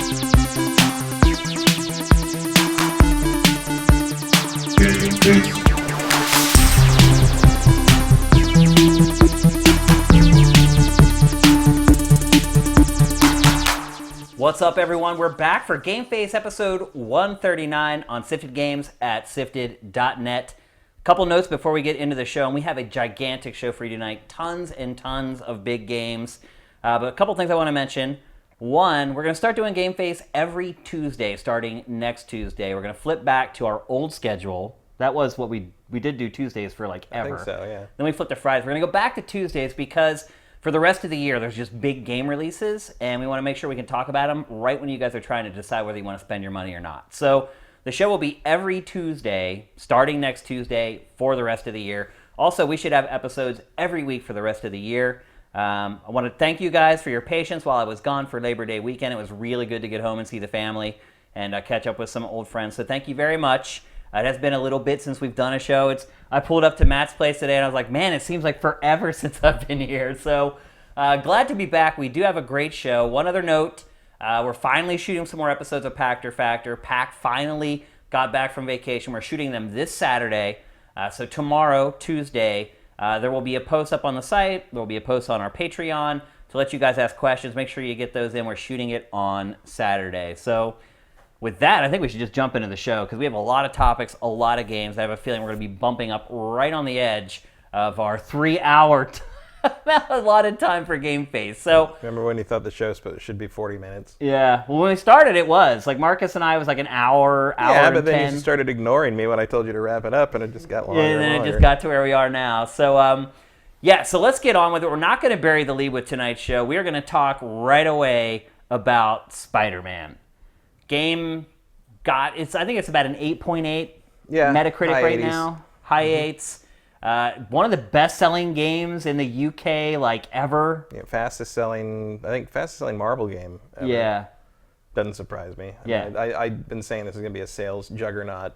What's up, everyone? We're back for GameFace episode 139 on SIFTD Games at SIFTD.net. Couple notes before we get into the show, and we have a gigantic show for you tonight. Tons and tons of big games. But a couple things I want to mention. One, we're going to start doing GameFace every Tuesday, starting next Tuesday. We're going to flip back to our old schedule. That was what we did do Tuesdays for like ever. I think so, yeah. Then we flipped to Fridays. We're going to go back to Tuesdays because for the rest of the year, there's just big game releases, and we want to make sure we can talk about them right when you guys are trying to decide whether you want to spend your money or not. So the show will be every Tuesday, starting next Tuesday for the rest of the year. Also, we should have episodes every week for the rest of the year. I want to thank you guys for your patience while I was gone for Labor Day weekend. It was really good to get home and see the family and catch up with some old friends. So thank you very much. It has been a little bit since we've done a show. I pulled up to Matt's place today, and I was like, man, it seems like forever since I've been here. So glad to be back. We do have a great show. One other note, we're finally shooting some more episodes of Packed or Factor. Pack finally got back from vacation. We're shooting them this Saturday. So tomorrow, Tuesday, there will be a post up on the site. There will be a post on our Patreon to let you guys ask questions. Make sure you get those in. We're shooting it on Saturday. So with that, I think we should just jump into the show because we have a lot of topics, a lot of games. I have a feeling we're going to be bumping up right on the edge of our 3-hour allotted time for GameFace. So remember when you thought the show should be 40 minutes? Yeah. Well, when we started, it was. Like Marcus and I was like an hour yeah, but and then 10. you started ignoring me when I told you to wrap it up, and it just got longer and then and longer. it just got to where we are now. So, yeah, so let's get on with it. We're not going to bury the lead with tonight's show. We are going to talk right away about Spider-Man. Game got, I think it's about an 8.8 Metacritic right 80s. Now. High 8s. One of the best-selling games in the UK, like, ever. Yeah, fastest selling Marvel game ever. Yeah. Doesn't surprise me. I've been saying this is going to be a sales juggernaut,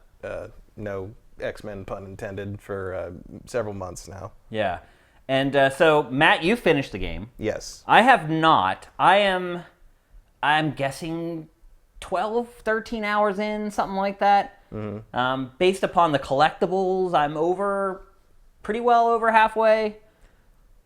no X-Men pun intended, for several months now. Yeah. And so, Matt, you finished the game. Yes. I have not. I'm guessing 12, 13 hours in, something like that. Mm-hmm. Based upon the collectibles, I'm pretty well over halfway.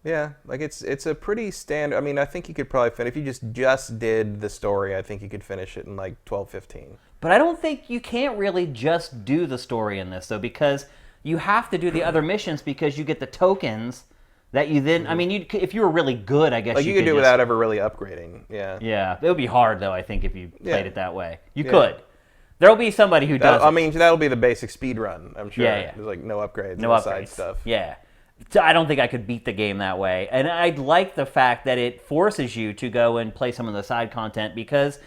Yeah, like it's a pretty standard. I mean, I think you could probably finish if you just did the story. I think you could finish it in like 12, 15. But I don't think you can't really just do the story in this though, because you have to do the other missions because you get the tokens that you then. Mm-hmm. I mean, if you were really good, I guess like you could do it without ever really upgrading. Yeah. Yeah, it would be hard though. I think if you played it that way, you could. There'll be somebody who does. I mean, that'll be the basic speed run. I'm sure. Yeah. There's like no upgrades, no side stuff. Yeah. So I don't think I could beat the game that way. And I like the fact that it forces you to go and play some of the side content because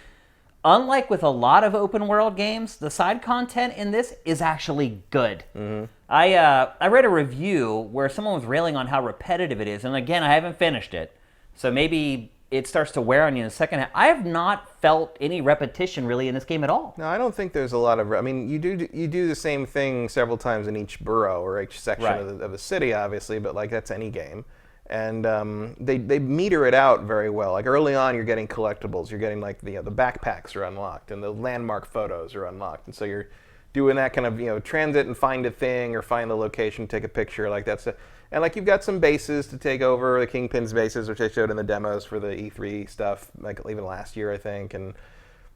unlike with a lot of open world games, the side content in this is actually good. Mm-hmm. I read a review where someone was railing on how repetitive it is. And again, I haven't finished it. So maybe it starts to wear on you in the second half. I have not felt any repetition really in this game at all. No, I don't think there's a lot of. I mean, you do the same thing several times in each borough or each section of the city, obviously. But like that's any game, and they meter it out very well. Like early on, you're getting collectibles. You're getting like the backpacks are unlocked and the landmark photos are unlocked, and so you're doing that kind of transit and find a thing or find the location, take a picture. Like that's and like you've got some bases to take over, the Kingpin's bases, which I showed in the demos for the E3 stuff, like even last year, I think. And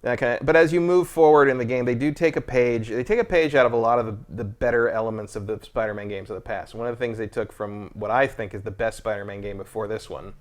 that kind of, but as you move forward in the game, they do take a page. They take a page out of a lot of the better elements of the Spider-Man games of the past. One of the things they took from what I think is the best Spider-Man game before this one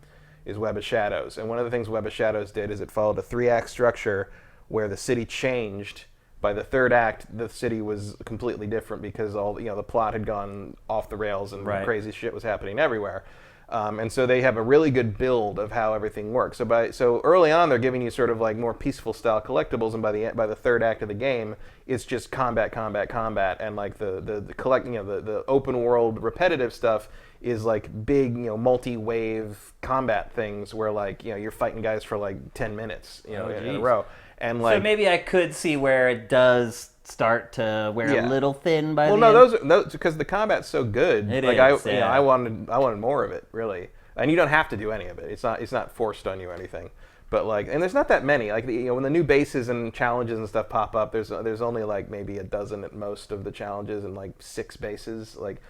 is Web of Shadows. And one of the things Web of Shadows did is it followed a 3-act structure where the city changed. By the third act, the city was completely different because all the plot had gone off the rails and crazy shit was happening everywhere. And so they have a really good build of how everything works. So early on, they're giving you sort of like more peaceful style collectibles, and by the third act of the game, it's just combat, and like the open world repetitive stuff is like big multi-wave combat things where like you're fighting guys for like 10 minutes in a row. And like, so maybe I could see where it does start to wear a little thin by the end. Well, no, those because the combat's so good. It like is, I wanted more of it, really. And you don't have to do any of it. It's not forced on you or anything. But like, and there's not that many. Like, when the new bases and challenges and stuff pop up, there's only like maybe a dozen at most of the challenges and like 6 bases. Like,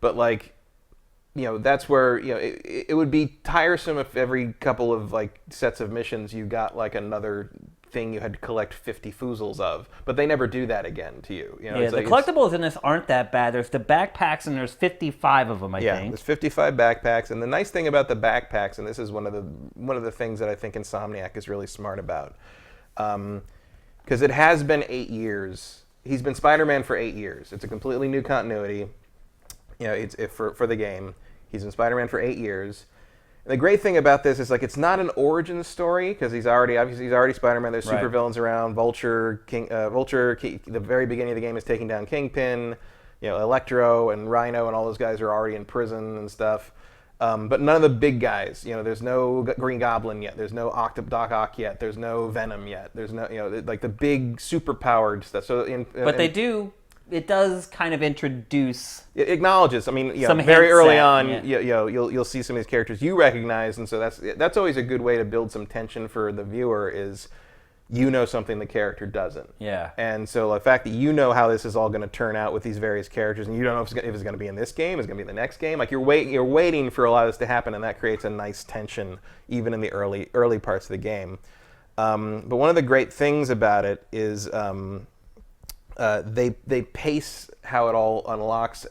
but like, that's where it would be tiresome if every couple of like sets of missions you got like another thing you had to collect 50 foozles of. But they never do that again to you. The collectibles in this aren't that bad. There's the backpacks, and there's 55 of them, I think. Yeah, there's 55 backpacks, and the nice thing about the backpacks, and this is one of the things that I think Insomniac is really smart about, because it has been 8 years. He's been Spider-Man for 8 years. It's a completely new continuity. For the game, he's been Spider-Man for 8 years. And the great thing about this is like it's not an origin story because he's already Spider-Man. There's supervillains around. Vulture, the very beginning of the game is taking down Kingpin. Electro and Rhino and all those guys are already in prison and stuff. But none of the big guys. There's no Green Goblin yet. There's no Doc Ock yet. There's no Venom yet. There's no like the big superpowered stuff. So they do. It does kind of introduce. It acknowledges. I mean, some very early set, on, you'll see some of these characters you recognize, and so that's always a good way to build some tension for the viewer. Is something the character doesn't. Yeah. And so the fact that how this is all going to turn out with these various characters, and you don't know if it's going to be in this game, it's going to be in the next game. Like you're waiting for a lot of this to happen, and that creates a nice tension even in the early parts of the game. But one of the great things about it is. They pace how it all unlocks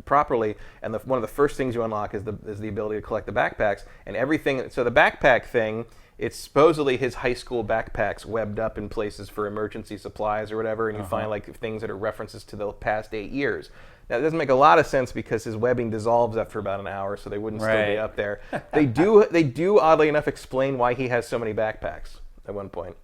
properly, and one of the first things you unlock is the ability to collect the backpacks and everything. So the backpack thing, it's supposedly his high school backpacks webbed up in places for emergency supplies or whatever, and you find like things that are references to the past 8 years. Now it doesn't make a lot of sense because his webbing dissolves after about an hour, so they wouldn't still be up there. They do oddly enough explain why he has so many backpacks at one point.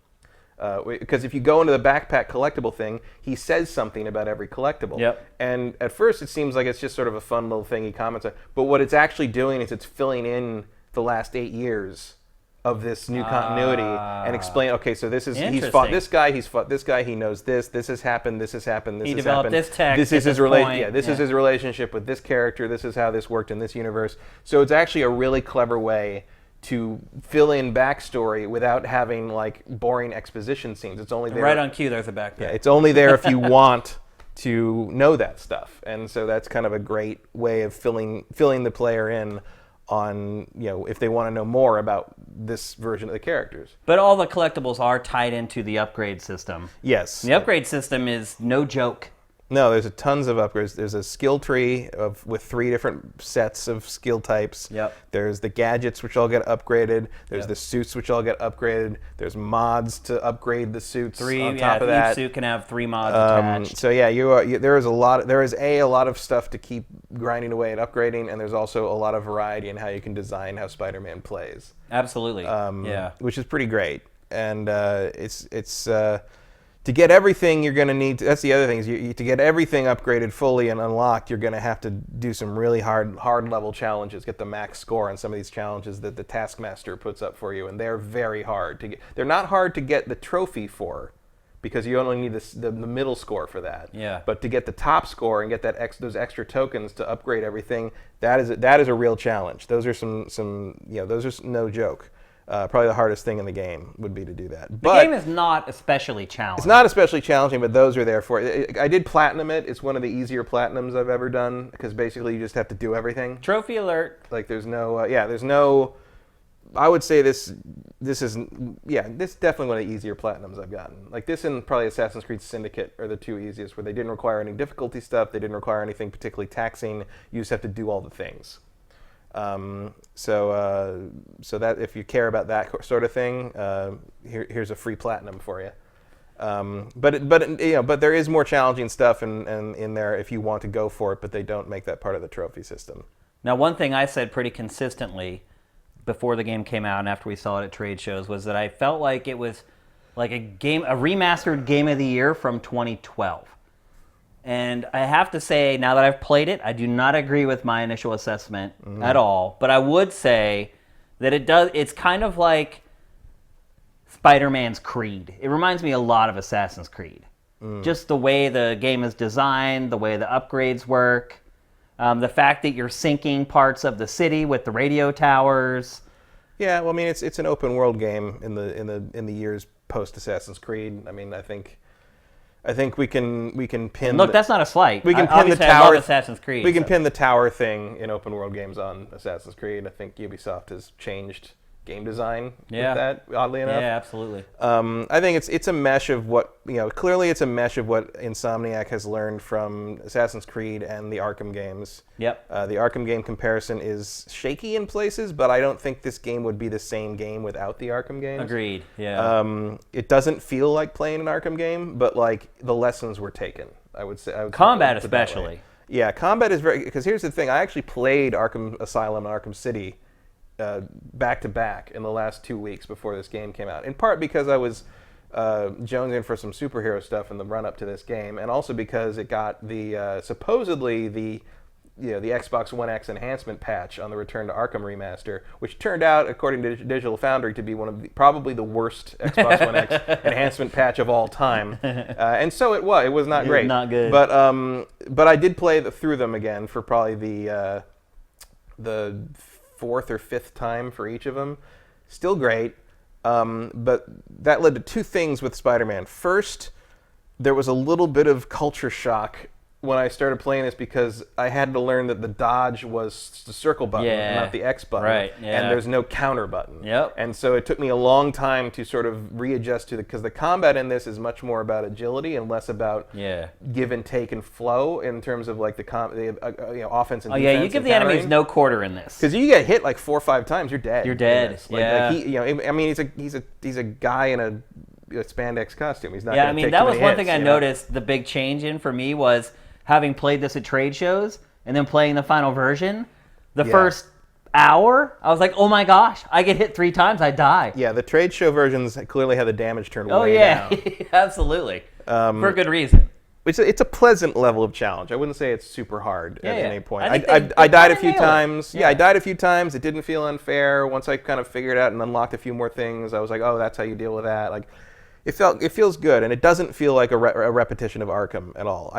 Because if you go into the backpack collectible thing, he says something about every collectible. Yep. And at first it seems like it's just sort of a fun little thing he comments on. But what it's actually doing is it's filling in the last 8 years of this new continuity and explain, okay, so he's fought this guy, he knows this has happened, this has happened, this he has developed happened. This tech this is his is his relationship with this character, this is how this worked in this universe. So it's actually a really clever way to fill in backstory without having like boring exposition scenes. It's only there right on cue. There's a backpack. Yeah, it's only there if you want to know that stuff, and so that's kind of a great way of filling the player in on if they want to know more about this version of the characters. But all the collectibles are tied into the upgrade system. Yes, the upgrade system is no joke. No, there's tons of upgrades. There's a skill tree with 3 different sets of skill types. Yep. There's the gadgets, which all get upgraded. There's the suits, which all get upgraded. There's mods to upgrade the suits. On top of that, each suit can have 3 mods attached. So yeah, there is a lot. There is a lot of stuff to keep grinding away at upgrading, and there's also a lot of variety in how you can design how Spider-Man plays. Absolutely. Which is pretty great, and it's. To get everything, you're going to need. That's the other thing is to get everything upgraded fully and unlocked. You're going to have to do some really hard level challenges. Get the max score on some of these challenges that the Taskmaster puts up for you, and they're very hard to get. They're not hard to get the trophy for, because you only need the middle score for that. Yeah. But to get the top score and get those extra tokens to upgrade everything, that is a real challenge. Those are those are no joke. Probably the hardest thing in the game would be to do that. The game is not especially challenging. It's not especially challenging, but those are there for it. I did platinum it. It's one of the easier platinums I've ever done because basically you just have to do everything. Trophy alert. Like there's no. I would say this is definitely one of the easier platinums I've gotten. Like this and probably Assassin's Creed Syndicate are the 2 easiest, where they didn't require any difficulty stuff. They didn't require anything particularly taxing. You just have to do all the things. So that if you care about that sort of thing, here's a free platinum for you. But there is more challenging stuff in there if you want to go for it, but they don't make that part of the trophy system. Now, one thing I said pretty consistently before the game came out and after we saw it at trade shows was that I felt like it was like a remastered Game of the Year from 2012. And I have to say, now that I've played it, I do not agree with my initial assessment at all. But I would say that it's kind of like Spider-Man's Creed. It reminds me a lot of Assassin's Creed. Just the way the game is designed, the way the upgrades work, the fact that you're syncing parts of the city with the radio towers. Yeah, well, I mean, it's an open world game in the years post Assassin's Creed. I mean, I think we can pin. And look, that's not a slight. We can pin the Obviously, I love tower. Assassin's Creed. We can pin the tower thing in open world games on Assassin's Creed. I think Ubisoft has changed game design with that, oddly enough. Yeah, absolutely. I think it's a mesh of what, clearly it's a mesh of what Insomniac has learned from Assassin's Creed and the Arkham games. Yep. The Arkham game comparison is shaky in places, but I don't think this game would be the same game without the Arkham games. Agreed, yeah. It doesn't feel like playing an Arkham game, but like the lessons were taken, I would say. Combat especially. Yeah, combat is very, because here's the thing, I actually played Arkham Asylum and Arkham City back to back in the last 2 weeks before this game came out. In part because I was jonesing for some superhero stuff in the run up to this game, and also because it got the supposedly the Xbox One X enhancement patch on the Return to Arkham remaster, which turned out, according to Digital Foundry, to be probably the worst Xbox One X enhancement patch of all time. And so it was. It was not great. Not good. But I did play through them again for probably the fourth or fifth time for each of them. Still great. But that led to two things with Spider-Man. First, there was a little bit of culture shock when I started playing this, because I had to learn that the dodge was the circle button, not the X button. Right, yeah. And there's no counter button. Yep. And so it took me a long time to sort of readjust to because the combat in this is much more about agility and less about give and take and flow in terms of like the offense and defense. Oh yeah, you give the enemies no quarter in this. Because you get hit like 4 or 5 times, you're dead. You're dead. I mean, he's a guy in a spandex costume. He's not. Yeah, I mean, that was one thing I noticed. The big change in for me was, having played this at trade shows and then playing the final version, the first hour, I was like, oh my gosh, I get hit 3 times, I die. Yeah, the trade show versions clearly have the damage turned way down. Absolutely. For good reason. It's a pleasant level of challenge. I wouldn't say it's super hard at any point. I died a few times. Yeah, I died a few times. It didn't feel unfair. Once I kind of figured out and unlocked a few more things, I was like, oh, that's how you deal with that. Like, it feels good, and it doesn't feel like a repetition of Arkham at all.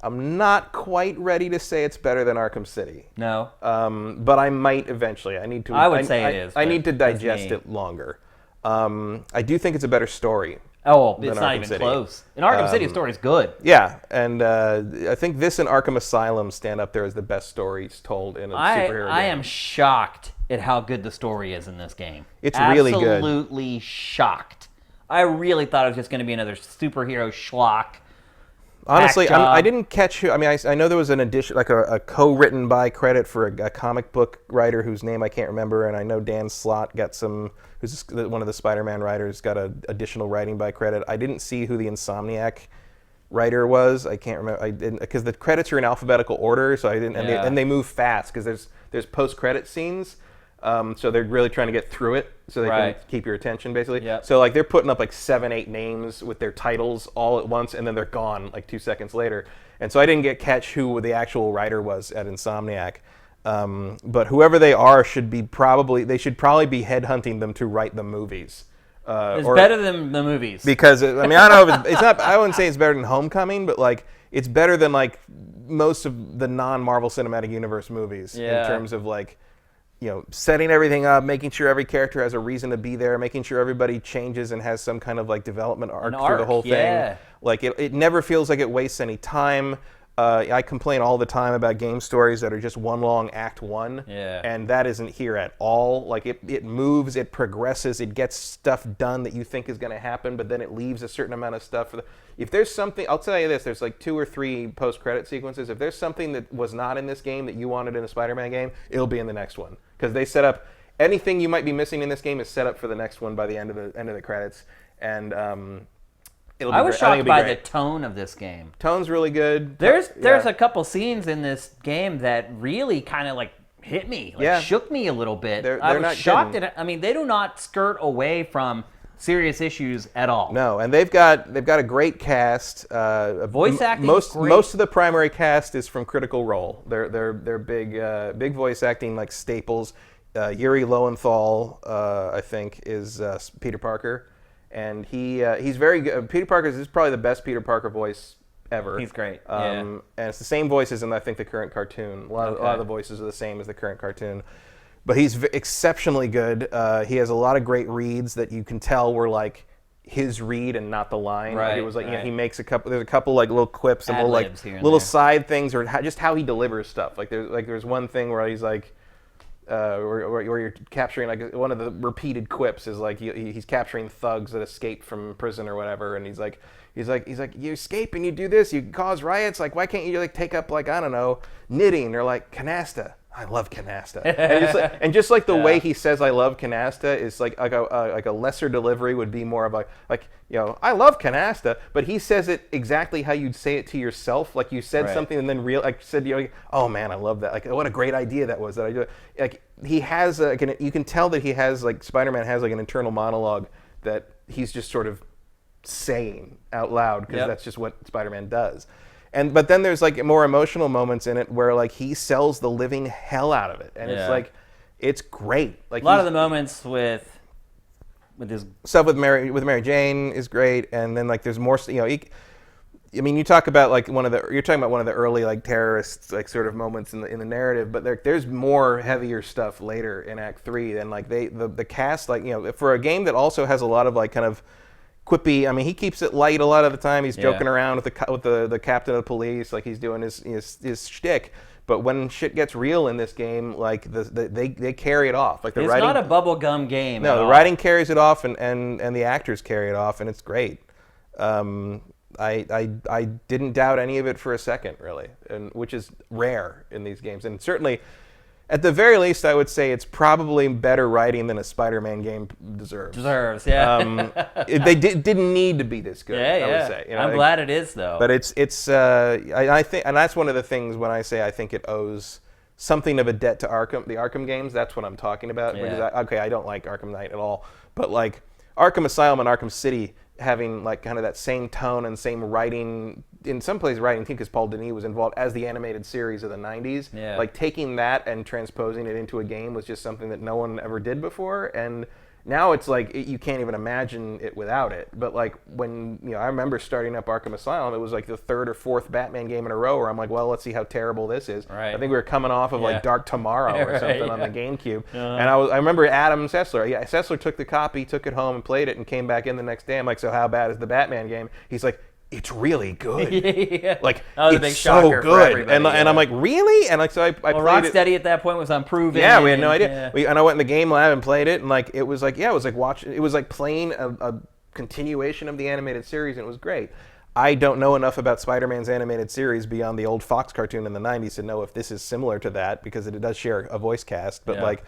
I'm not quite ready to say it's better than Arkham City. No. But I might eventually. I need to. I would say it is. I need to digest it longer. I do think it's a better story. Oh, it's not even close. In Arkham City, the story's good. Yeah, and I think this and Arkham Asylum stand up there as the best stories told in a superhero game. I am shocked at how good the story is in this game. It's really good. Absolutely shocked. I really thought it was just going to be another superhero schlock. Honestly, I didn't catch who. I mean, I know there was an addition, like a co-written by credit for a comic book writer whose name I can't remember, and I know Dan Slott got some, who's one of the Spider-Man writers, got an additional writing by credit. I didn't see who the Insomniac writer was. I can't remember. I didn't, because the credits are in alphabetical order, so I didn't. And they move fast because there's post-credit scenes. So they're really trying to get through it so they can keep your attention, basically. Yep. So like they're putting up like 7, 8 names with their titles all at once, and then they're gone like 2 seconds later. And so I didn't catch who the actual writer was at Insomniac. But whoever they are should probably be headhunting them to write the movies. It's better than the movies. Because I mean, I don't know if it's not. I wouldn't say it's better than Homecoming, but like it's better than like most of the non-Marvel Cinematic Universe movies in terms of like, setting everything up, making sure every character has a reason to be there, making sure everybody changes and has some kind of like development arc through the whole thing. Like it never feels like it wastes any time. I complain all the time about game stories that are just one long act one, and that isn't here at all. Like it moves, it progresses, it gets stuff done that you think is going to happen, but then it leaves a certain amount of stuff for if there's something, I'll tell you this, there's like 2 or 3 post-credit sequences. If there's something that was not in this game that you wanted in a Spider-Man game, it'll be in the next one. Because they set up, anything you might be missing in this game is set up for the next one by the end of the credits. And I was shocked by the tone of this game. Tone's really good. There's a couple scenes in this game that really kind of like hit me, shook me a little bit. I was shocked at it. I mean, they do not skirt away from serious issues at all. No, and they've got a great cast. Voice acting. Most of the primary cast is from Critical Role. They're big voice acting like staples. Yuri Lowenthal, I think, is Peter Parker, and he's very good. Peter Parker is probably the best Peter Parker voice ever. He's great. And it's the same voices in, I think, the current cartoon. A lot of the voices are the same as the current cartoon. but he's exceptionally good. He has a lot of great reads that you can tell were like his read and not the line. Right, like it was like right. he makes there's a couple like little clips and Ad-libs here and little there. side things, or just how he delivers stuff. Like there's one thing where he's like where you're capturing like one of the repeated quips is like he's capturing thugs that escaped from prison or whatever, and he's like you escape and you do this, you cause riots, like why can't you like take up like I don't know, knitting or like canasta. I love canasta, and just like the way he says "I love canasta" is like a lesser delivery would be more of like I love canasta, but he says it exactly how you'd say it to yourself. Like you said something and then oh man, I love that. Like what a great idea that was. That I do. Like he has you can tell that he has like Spider-Man has like an internal monologue that he's just sort of saying out loud because that's just what Spider-Man does. But then there's like more emotional moments in it where like he sells the living hell out of it, and it's like it's great. Like a lot of the moments with his stuff with Mary Jane is great, and then like there's more. You talk about like you're talking about one of the early like terrorist like sort of moments in the narrative, but there's more heavier stuff later in Act 3 than like the cast like for a game that also has a lot of like kind of quippy. I mean, he keeps it light a lot of the time. He's joking around with the captain of the police, like he's doing his shtick. But when shit gets real in this game, like they carry it off. Like it's not a bubblegum game. No, the writing carries it off, and the actors carry it off, and it's great. I didn't doubt any of it for a second, really, and which is rare in these games, and certainly. At the very least, I would say it's probably better writing than a Spider-Man game deserves. They didn't need to be this good. I would say. I'm glad it is though. But I think, and that's one of the things when I say I think it owes something of a debt to the Arkham games. That's what I'm talking about. Yeah. Because I don't like Arkham Knight at all, but like Arkham Asylum and Arkham City having like kind of that same tone and same writing, in some places writing team, because Paul Denis was involved as the animated series of the 90s. Yeah. Like taking that and transposing it into a game was just something that no one ever did before, and now it's like you can't even imagine it without it. But like when I remember starting up Arkham Asylum, it was like the third or fourth Batman game in a row where I'm like, well, let's see how terrible this is. Right. I think we were coming off of like Dark Tomorrow or something on the GameCube, Uh-huh. and I remember Adam Sessler. Yeah, Sessler took the copy, took it home, and played it, and came back in the next day. I'm like, so how bad is the Batman game? He's like, it's really good. Like that was it's a big so shocker for good, everybody, and I'm like, really? And like so I played it. Rocksteady at that point was unproven. Yeah, we had no idea. Yeah. And I went in the game lab and played it, and like it was like watching. It was like playing a continuation of the animated series, and it was great. I don't know enough about Spider-Man's animated series beyond the old Fox cartoon in the 90s to know if this is similar to that, because it does share a voice cast. But like,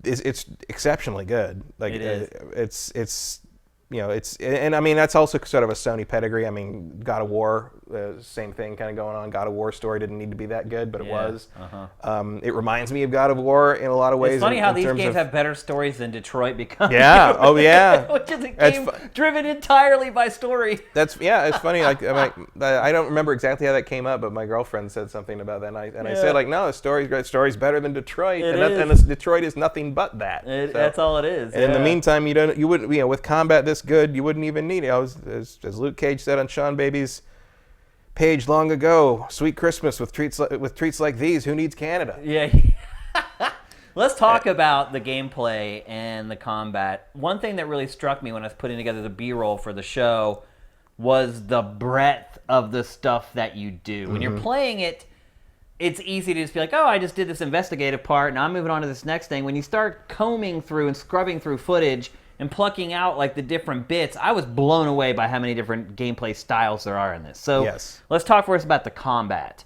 it's exceptionally good. Like it is. It's and I mean that's also sort of a Sony pedigree. I mean, God of War, same thing kind of going on. God of War story didn't need to be that good, but it was. It reminds me of God of War in a lot of ways. It's funny how these games have better stories than Detroit Become. Yeah. Oh yeah. Which is a game driven entirely by story. It's funny. Like I don't remember exactly how that came up, but my girlfriend said something about that, and I said like, no, the story's great. Story's better than Detroit, and Detroit is nothing but that. That's all it is. And in the meantime, you wouldn't with combat this good, you wouldn't even need it. As Luke Cage said on Sean Baby's page long ago, "Sweet Christmas with treats like these. Who needs Canada?" Yeah. Let's talk about the gameplay and the combat. One thing that really struck me when I was putting together the B-roll for the show was the breadth of the stuff that you do. When you're playing it, it's easy to just be like, oh, I just did this investigative part, and I'm moving on to this next thing. When you start combing through and scrubbing through footage and plucking out like the different bits, I was blown away by how many different gameplay styles there are in this. So let's talk first about the combat.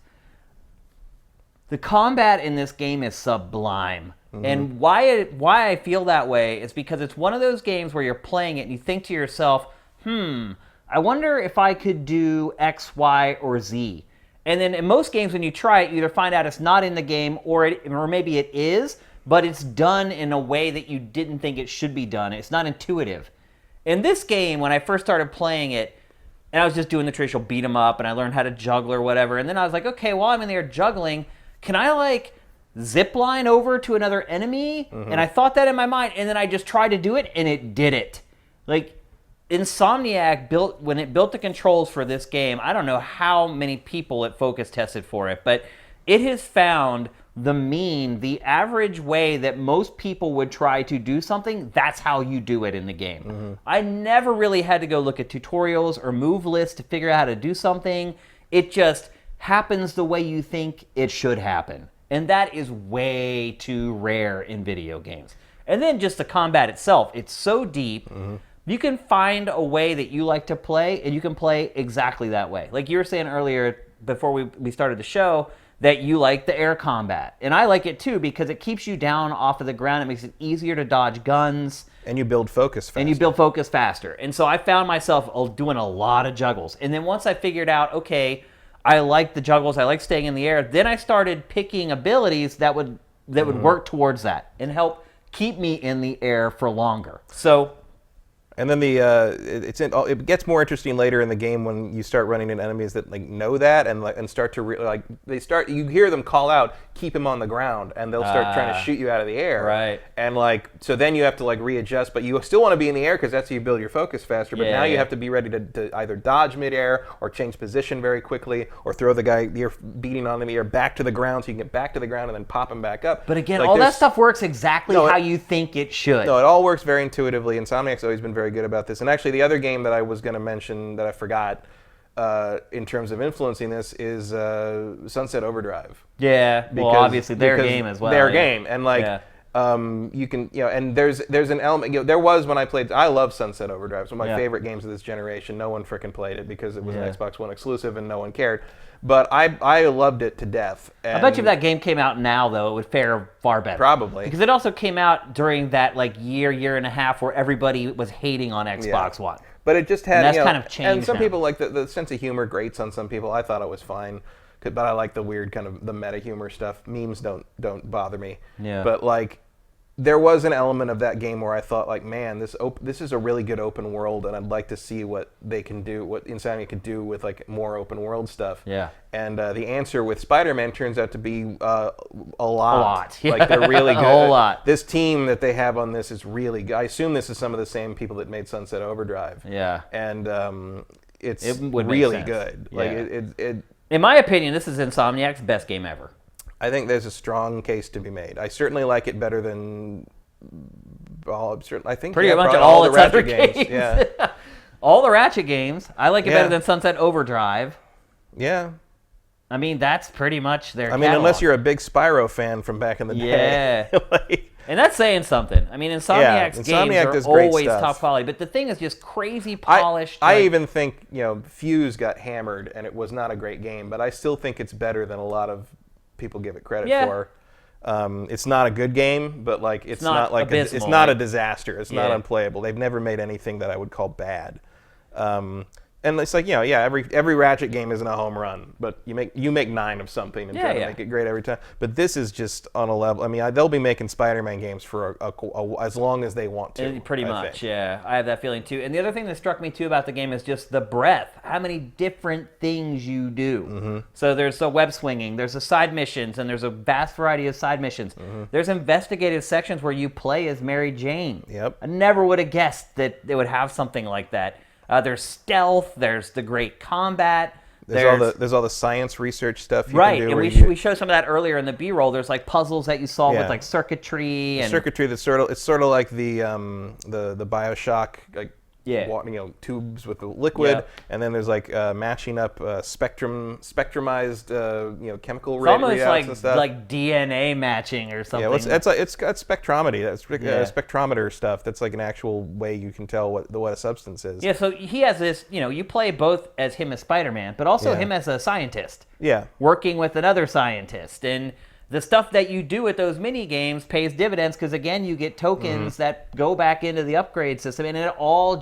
The combat in this game is sublime. And why I feel that way is because it's one of those games where you're playing it and you think to yourself, I wonder if I could do X, Y, or Z. And then in most games when you try it, you either find out it's not in the game or maybe it is, but it's done in a way that you didn't think it should be done. It's not intuitive. In this game, when I first started playing it, and I was just doing the traditional beat 'em up, and I learned how to juggle or whatever, and then I was like, okay, while I'm in there juggling, can I like zip line over to another enemy? And I thought that in my mind, and then I just tried to do it, and it did it. Like, Insomniac when it built the controls for this game, I don't know how many people it focus tested for it, but it has found the average way that most people would try to do something, that's how you do it in the game. I never really had to go look at tutorials or move lists to figure out how to do something. It just happens the way you think it should happen. And that is way too rare in video games. And then just the combat itself, it's so deep. You can find a way that you like to play, and you can play exactly that way. Like you were saying earlier, before we started the show, that you like the air combat. And I like it too because it keeps you down off of the ground. It makes it easier to dodge guns. And you build focus faster. And so I found myself doing a lot of juggles. And then once I figured out, okay, I like the juggles, I like staying in the air, then I started picking abilities that would work towards that and help keep me in the air for longer. So... And then it gets more interesting later in the game when you start running into enemies that like know that and start to you hear them call out, keep him on the ground, and they'll start trying to shoot you out of the air. Right. And so then you have to readjust, but you still want to be in the air because that's how you build your focus faster. But now you have to be ready to either dodge midair or change position very quickly or throw the guy you're beating on in the air back to the ground so you can get back to the ground and then pop him back up. But again, all that stuff works exactly how you think it should. No, it all works very intuitively. Insomniac's always been very good about this. And actually, the other game that I was going to mention that I forgot in terms of influencing this is Sunset Overdrive. Yeah, well, obviously their game as well. Their game, and you can, and there's an element. There was when I played. I love Sunset Overdrive. It's one of my favorite games of this generation. No one frickin' played it because it was an Xbox One exclusive and no one cared. But I loved it to death. And I bet you if that game came out now, though, it would fare far better. Probably. Because it also came out during that year and a half where everybody was hating on Xbox One. But it just had, and that's kind of changed. And some now. people like the sense of humor grates on some people. I thought it was fine, but I like the weird kind of the meta humor stuff. Memes don't bother me. Yeah. But there was an element of that game where I thought, man, this is a really good open world, and I'd like to see what they can do, what Insomniac could do with more open world stuff. Yeah. And the answer with Spider-Man turns out to be a lot. Yeah. They're really good. A whole lot. This team that they have on this is really good. I assume this is some of the same people that made Sunset Overdrive. Yeah. And it's it would really make sense. good. In my opinion, this is Insomniac's best game ever. I think there's a strong case to be made. I certainly like it better than I think pretty much all its other games. Yeah. All the Ratchet games. I like it better than Sunset Overdrive. Yeah. I mean, that's pretty much their catalog. Unless you're a big Spyro fan from back in the day. Yeah. And that's saying something. I mean, Insomniac's games are always top quality, but the thing is just crazy polished. I even think, Fuse got hammered, and it was not a great game, but I still think it's better than a lot of people give it credit for. It's not a good game, but it's not it's not a disaster. It's not unplayable. They've never made anything that I would call bad. And it's every Ratchet game isn't a home run, but you make 9 of something and try to make it great every time. But this is just on a level. I mean, they'll be making Spider-Man games for as long as they want to. Pretty much, yeah. I have that feeling too. And the other thing that struck me too about the game is just the breadth. How many different things you do. Mm-hmm. So there's the web swinging, there's the side missions, and there's a vast variety of side missions. Mm-hmm. There's investigative sections where you play as Mary Jane. Yep. I never would have guessed that they would have something like that. There's stealth. There's the great combat. There's all the science research stuff you right, can do. And we showed some of that earlier in the B-roll. There's puzzles that you solve with circuitry and circuitry. That's sort of like the BioShock tubes with the liquid, and then there's matching up spectrumized chemical reacts and stuff. Like DNA matching or something. Yeah, it's got spectrometry. That's spectrometer stuff. That's an actual way you can tell what a substance is. Yeah, so he has this. You play both as him as Spider-Man, but also him as a scientist. Yeah, working with another scientist and. The stuff that you do with those mini games pays dividends because, again, you get tokens that go back into the upgrade system, and it all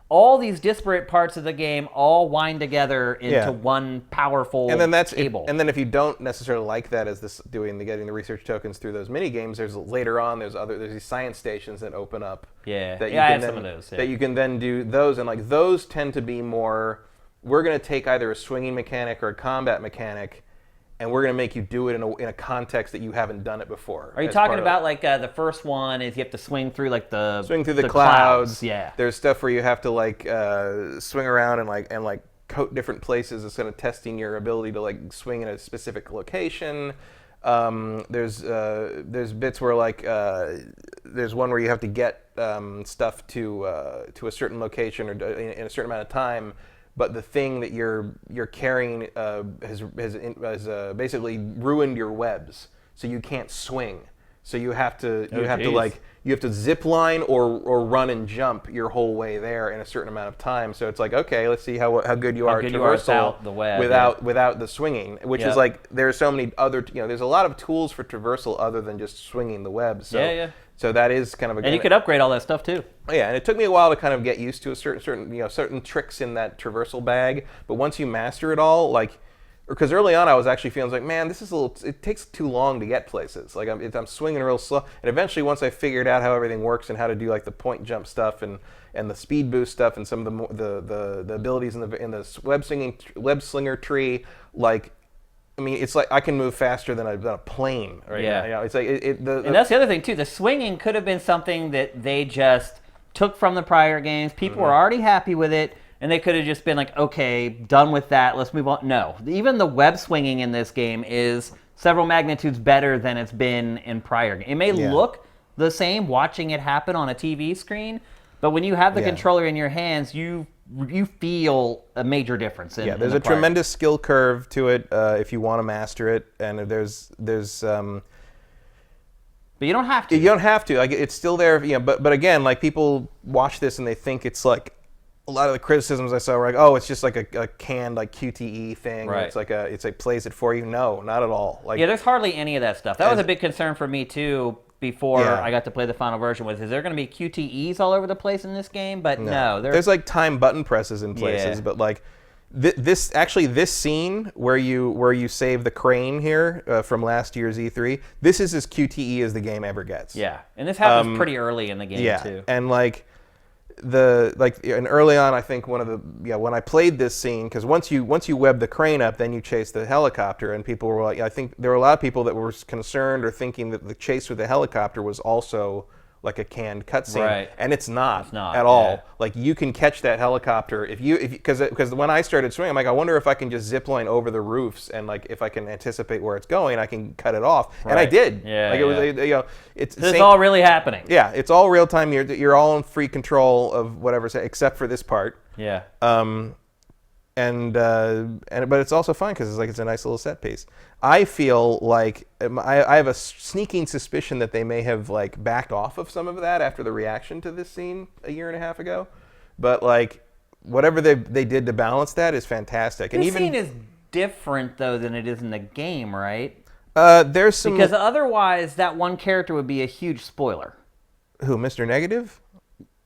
all these disparate parts of the game all wind together into one powerful cable. And then if you don't necessarily like that as getting the research tokens through those mini games, there's these science stations that open up. Yeah, that I have some of those. Yeah. That you can then do those, and those tend to be more. We're going to take either a swinging mechanic or a combat mechanic. And we're going to make you do it in a context that you haven't done it before. Are you talking about the first one is you have to swing through the clouds? Yeah. There's stuff where you have to swing around and coat different places. It's kind of testing your ability to swing in a specific location. There's bits where like there's one where you have to get stuff to a certain location or in a certain amount of time, but the thing that you're carrying has basically ruined your webs, so you can't swing. So you have to zip line or run and jump your whole way there in a certain amount of time. So it's like, okay, let's see how good you are at traversal without the swinging, which is like there are so many other there's a lot of tools for traversal other than just swinging the web. So so that is kind of and you could upgrade all that stuff too. Yeah, and it took me a while to kind of get used to a certain tricks in that traversal bag. But once you master it all, like. Because early on I was actually feeling like, man, this is it takes too long to get places. Like I'm swinging real slow. And eventually once I figured out how everything works and how to do like the point jump stuff and the speed boost stuff and some of the abilities in the web slinger tree, like, I mean, it's like I can move faster than a plane right now. It's like and that's the other thing too. The swinging could have been something that they just took from the prior games. People were already happy with it. And they could have just been like, okay, done with that, let's move on. No, even the web swinging in this game is several magnitudes better than it's been in prior games. It may look the same watching it happen on a TV screen, but when you have the controller in your hands, you feel a major difference. There's a tremendous skill curve to it if you want to master it, and there's but you don't have to. You don't have to. Like, it's still there, but again, like, people watch this and they think it's like, a lot of the criticisms I saw were like, oh, it's just like a canned like QTE thing. Right. It's like plays it for you. No, not at all. Like, there's hardly any of that stuff. That was a big concern for me too before I got to play the final version. Is there going to be QTEs all over the place in this game? But no, there's like time button presses in places, but like this scene where you save the crane here from last year's E3. This is as QTE as the game ever gets. Yeah, and this happens pretty early in the game too. And like. And early on, I think one of the when I played this scene, because once you web the crane up, then you chase the helicopter, and people were like, I think there were a lot of people that were concerned or thinking that the chase with the helicopter was also like a canned cutscene, right. And it's not at all. Yeah. Like, you can catch that helicopter because when I started swinging, I'm like, I wonder if I can just zip line over the roofs, and like if I can anticipate where it's going, I can cut it off, right. And I did. Yeah, like it was, it's all really happening. Yeah, it's all real time. You're all in free control of whatever, except for this part. Yeah. But it's also fun because it's a nice little set piece. I feel like I have a sneaking suspicion that they may have like backed off of some of that after the reaction to this scene a year and a half ago. But like whatever they did to balance that is fantastic. This scene is different though than it is in the game, right? There's some, because otherwise that one character would be a huge spoiler. Who, Mr. Negative?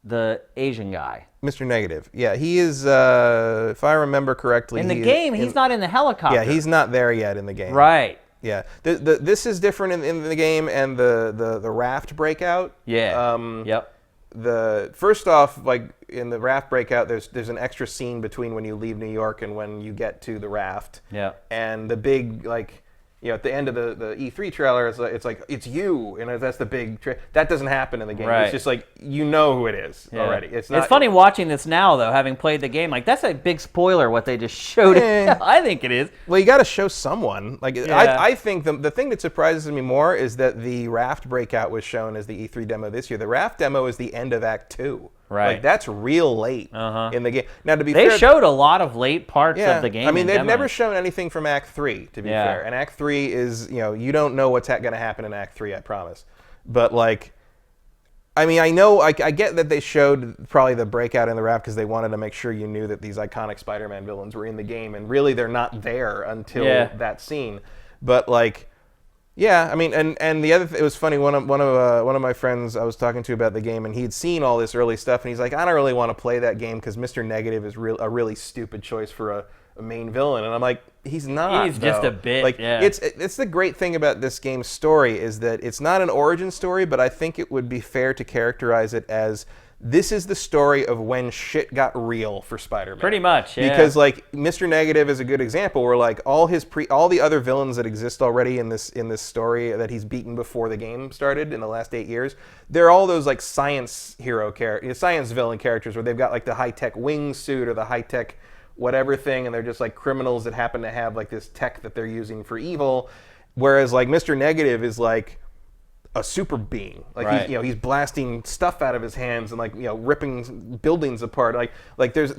The Asian guy. Mr. Negative. Yeah, he is, if I remember correctly. In the game, he's not in the helicopter. Yeah, he's not there yet in the game. Right. Yeah. This is different in the game, and the raft breakout. Yeah. Yep. First off, like in the raft breakout, there's an extra scene between when you leave New York and when you get to the raft. Yeah. And the big, like, at the end of the E3 trailer, it's like it's you, and that's the big. That doesn't happen in the game. Right. It's just like you know who it is already. It's not. It's funny watching this now, though, having played the game. Like, that's a big spoiler what they just showed. I think it is. Well, you got to show someone. Like, I think the thing that surprises me more is that the raft breakout was shown as the E3 demo this year. The raft demo is the end of Act 2. Right. Like, that's real late in the game. Now, to be fair, they showed a lot of late parts of the game. I mean, they've never shown anything from Act 3, to be fair. And Act 3 is, you don't know what's going to happen in Act 3, I promise. But, like, I mean, I get that they showed probably the breakout in the raft because they wanted to make sure you knew that these iconic Spider-Man villains were in the game, and really they're not there until that scene. But, like, yeah, I mean, and the other it was funny. One of my friends I was talking to about the game, and he'd seen all this early stuff, and he's like, I don't really want to play that game because Mr. Negative is a really stupid choice for a main villain. And I'm like, he's not. He's just a bit. Like, it's the great thing about this game's story is that it's not an origin story, but I think it would be fair to characterize it as this is the story of when shit got real for Spider-Man. Pretty much, yeah. Because, like, Mr. Negative is a good example where, like, all the other villains that exist already in this story that he's beaten before the game started in the last 8 years, they're all those, like, science villain characters where they've got, like, the high-tech wingsuit or the high-tech whatever thing, and they're just, like, criminals that happen to have, like, this tech that they're using for evil. Whereas like Mr. Negative is like a super being, like he's blasting stuff out of his hands and like ripping buildings apart. Like there's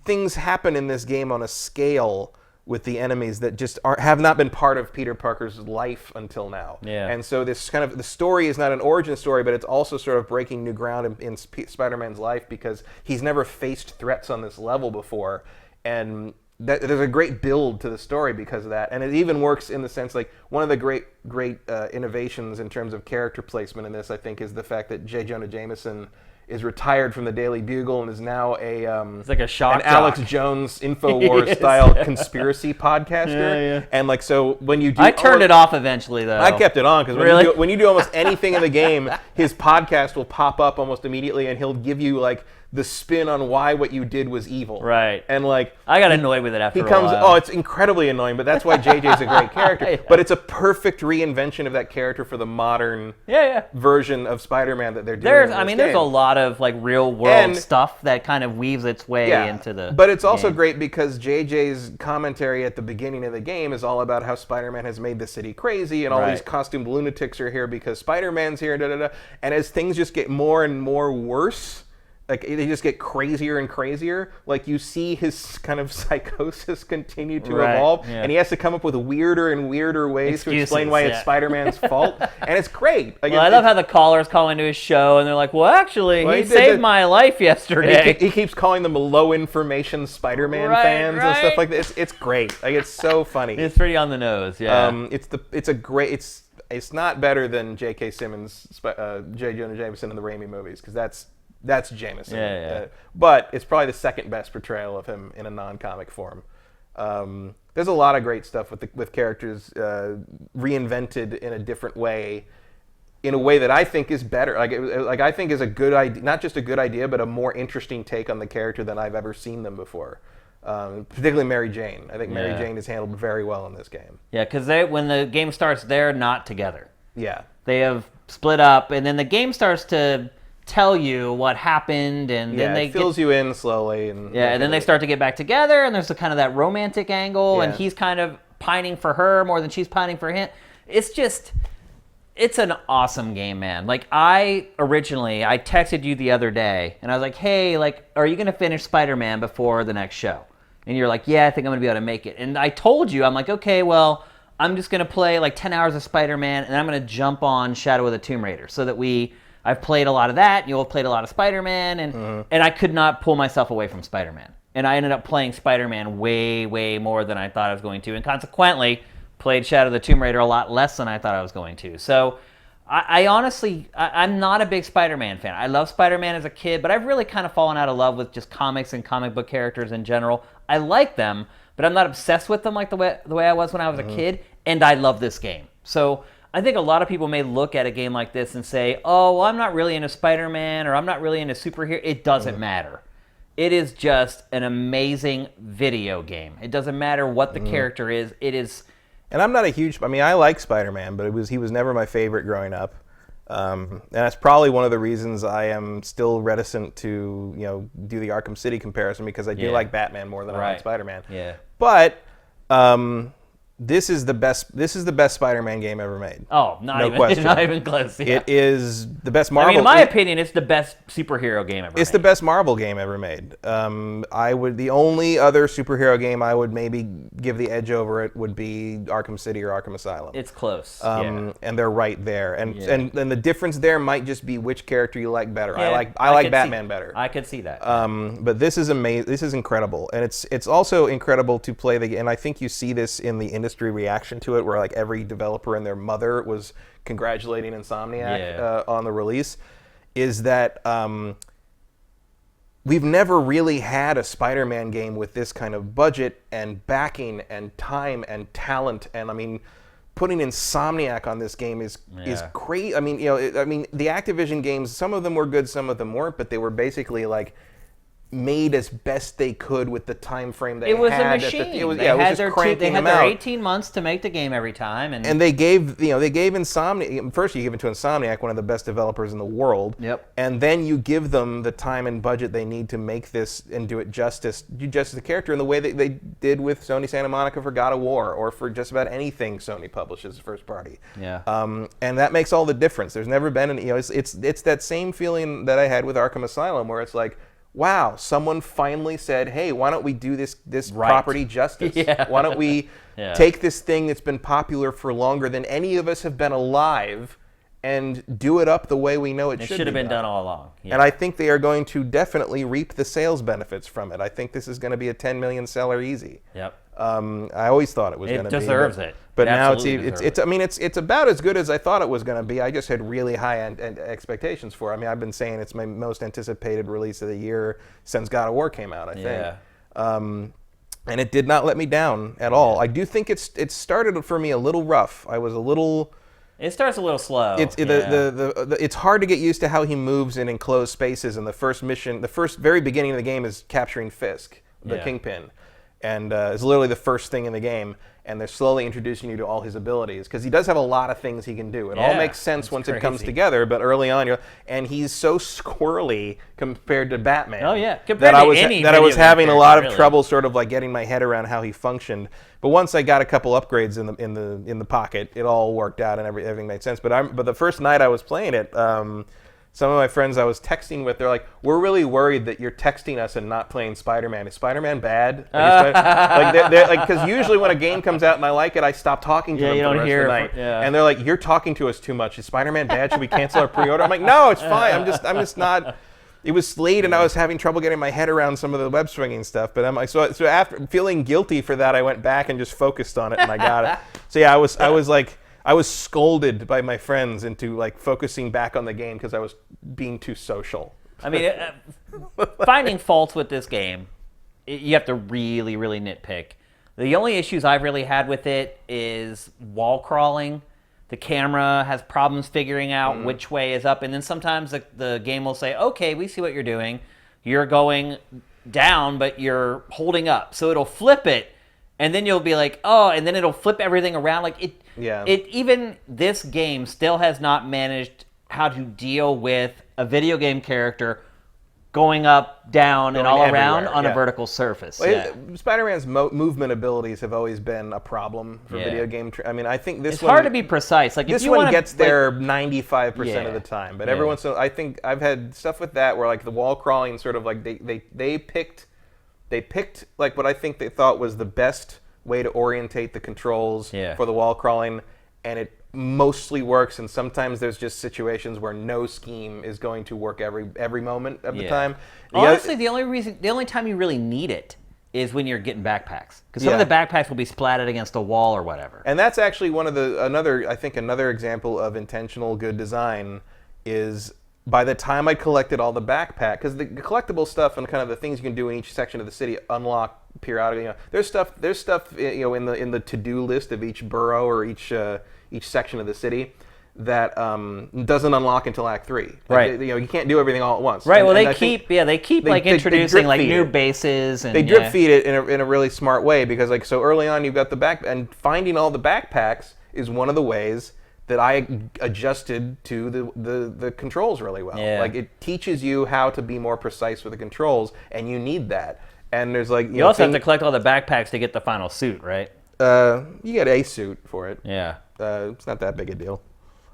things happen in this game on a scale with the enemies that just have not been part of Peter Parker's life until now. Yeah. And so this kind of the story is not an origin story, but it's also sort of breaking new ground in Spider-Man's life because he's never faced threats on this level before, and there's a great build to the story because of that, and it even works in the sense like one of the great innovations in terms of character placement in this, I think, is the fact that J. Jonah Jameson is retired from the Daily Bugle and is now it's like a shock an Alex Jones Infowars style conspiracy podcaster. And like so when you do, I turned it off eventually though. I kept it on because when you do almost anything in the game, his podcast will pop up almost immediately, and he'll give you like the spin on why what you did was evil. Right. And like I got annoyed with it after a while. Oh, it's incredibly annoying, but that's why JJ's a great character. But it's a perfect reinvention of that character for the modern version of Spider-Man that they're doing. There's a lot of like real world stuff that kind of weaves its way into the But it's also great because JJ's commentary at the beginning of the game is all about how Spider-Man has made the city crazy and all these costumed lunatics are here because Spider-Man's here, and as things just get more and more worse, like they just get crazier and crazier. Like you see his kind of psychosis continue to evolve, and he has to come up with weirder and weirder ways to explain why it's Spider-Man's fault, and it's great. Like, I love how the callers call into his show, and they're like, "Well, actually, he saved my life yesterday." He keeps calling them low information Spider-Man fans and stuff like that. It's great. Like it's so funny. It's pretty on the nose. Yeah. It's not better than J.K. Simmons, J. Jonah Jameson in the Raimi movies because that's Jameson. But it's probably the second best portrayal of him in a non-comic form. There's a lot of great stuff with characters reinvented in a different way, in a way that I think is better. Like I think is a good idea, not just a good idea, but a more interesting take on the character than I've ever seen them before. Particularly Mary Jane. I think Mary Jane is handled very well in this game. Yeah, because when the game starts, they're not together. Yeah. They have split up, and then the game starts to tell you what happened, and then they fills you in slowly, and then they start to get back together, and there's kind of that romantic angle, and he's kind of pining for her more than she's pining for him. It's an awesome game, man. Like I texted you the other day, and I was like, hey, like, are you gonna finish Spider-Man before the next show? And you're like, yeah, I think I'm gonna be able to make it. And I told you, I'm like, okay, well, I'm just gonna play like 10 hours of Spider-Man, and I'm gonna jump on Shadow of the Tomb Raider, so that I've played a lot of that, and you'll have played a lot of Spider-Man, and I could not pull myself away from Spider-Man. And I ended up playing Spider-Man way, way more than I thought I was going to, and consequently played Shadow of the Tomb Raider a lot less than I thought I was going to. So I honestly, I'm not a big Spider-Man fan. I love Spider-Man as a kid, but I've really kind of fallen out of love with just comics and comic book characters in general. I like them, but I'm not obsessed with them like the way I was when I was a kid, and I love this game. So I think a lot of people may look at a game like this and say, oh, well, I'm not really into Spider-Man, or I'm not really into superhero. It doesn't matter. It is just an amazing video game. It doesn't matter what the character is. It is... And I'm not a huge... I like Spider-Man, but he was never my favorite growing up. And that's probably one of the reasons I am still reticent to do the Arkham City comparison, because I do like Batman more than I like Spider-Man. Yeah. But... This is the best Spider-Man game ever made. Oh, not even close. Yeah. It is the best Marvel. In my opinion, it's the best superhero game ever. It's the best Marvel game ever made. The only other superhero game I would maybe give the edge over it would be Arkham City or Arkham Asylum. It's close. And they're right there. And the difference there might just be which character you like better. I like Batman better. I could see that. But this is amazing. This is incredible, and it's also incredible to play the game. And I think you see this in the industry reaction to it, where like every developer and their mother was congratulating Insomniac on the release, is that we've never really had a Spider-Man game with this kind of budget and backing and time and talent. And putting Insomniac on this game is crazy. The Activision games, some of them were good, some of them weren't, but they were basically like made as best they could with the time frame they had. It was a machine. It was they had just cranking them their out. 18 months to make the game every time, and they gave Insomniac, first you give it to Insomniac, one of the best developers in the world. Yep. And then you give them the time and budget they need to make this and do justice to the character in the way that they did with Sony Santa Monica for God of War, or for just about anything Sony publishes first party. Yeah. And that makes all the difference. There's never been it's that same feeling that I had with Arkham Asylum, where it's like, wow, someone finally said, hey, why don't we do this property justice? Yeah. Why don't we take this thing that's been popular for longer than any of us have been alive and do it up the way we know it should have been done all along. Yeah. And I think they are going to definitely reap the sales benefits from it. I think this is going to be a 10 million seller easy. Yep. I always thought it was going to be. It deserves it. But now it's about as good as I thought it was going to be. I just had really high expectations for it. I mean, I've been saying it's my most anticipated release of the year since God of War came out, I think. Yeah. And it did not let me down at all. I do think it started for me a little rough. I was a little... It starts a little slow. It's hard to get used to how he moves in enclosed spaces. And the first mission, the very beginning of the game is capturing Fisk, the Kingpin. And it's literally the first thing in the game, and they're slowly introducing you to all his abilities, because he does have a lot of things he can do. It all makes sense once it comes together, but early on, and he's so squirrely compared to Batman. Oh yeah, that I was having a lot of trouble sort of like getting my head around how he functioned. But once I got a couple upgrades in the pocket, it all worked out and everything made sense. But the first night I was playing it, some of my friends I was texting with, they're like, we're really worried that you're texting us and not playing Spider-Man. Is Spider-Man bad? Because usually when a game comes out and I like it, I stop talking to them for the rest of the night. And they're like, you're talking to us too much. Is Spider-Man bad? Should we cancel our pre-order? I'm like, no, it's fine. I'm just not... It was late and I was having trouble getting my head around some of the web swinging stuff. But I'm like, so after feeling guilty for that, I went back and just focused on it and I got it. So yeah, I was scolded by my friends into like focusing back on the game because I was being too social. I mean, finding faults with this game, you have to really, really nitpick. The only issues I've really had with it is wall crawling. The camera has problems figuring out which way is up, and then sometimes the game will say, okay, we see what you're doing. You're going down, but you're holding up. So it'll flip it, and then you'll be like, oh, and then it'll flip everything around. Like even this game still has not managed how to deal with a video game character going up, down, and all around on a vertical surface. Well, Spider-Man's movement abilities have always been a problem for video game. I mean, I think it's hard to be precise. Like this one gets there 95% of the time, but every once in a while, I think I've had stuff with that where like the wall crawling sort of like they picked like what I think they thought was the best way to orientate the controls for the wall crawling, and it mostly works, and sometimes there's just situations where no scheme is going to work every moment of the time. Honestly, the only time you really need it is when you're getting backpacks, because some of the backpacks will be splatted against a wall or whatever. And that's actually another example of intentional good design is by the time I collected all the backpack, because the collectible stuff and kind of the things you can do in each section of the city unlock periodically. There's stuff in the to-do list of each borough or each section of the city that doesn't unlock until Act 3. Right. You can't do everything all at once. Right. Well, they keep introducing like new bases, and they drip feed it in a really smart way, because like so early on you've got the back, and finding all the backpacks is one of the ways that I adjusted to the controls really well. Yeah. Like it teaches you how to be more precise with the controls, and you need that. And there's like you also have to collect all the backpacks to get the final suit, right? You get a suit for it. Yeah. It's not that big a deal.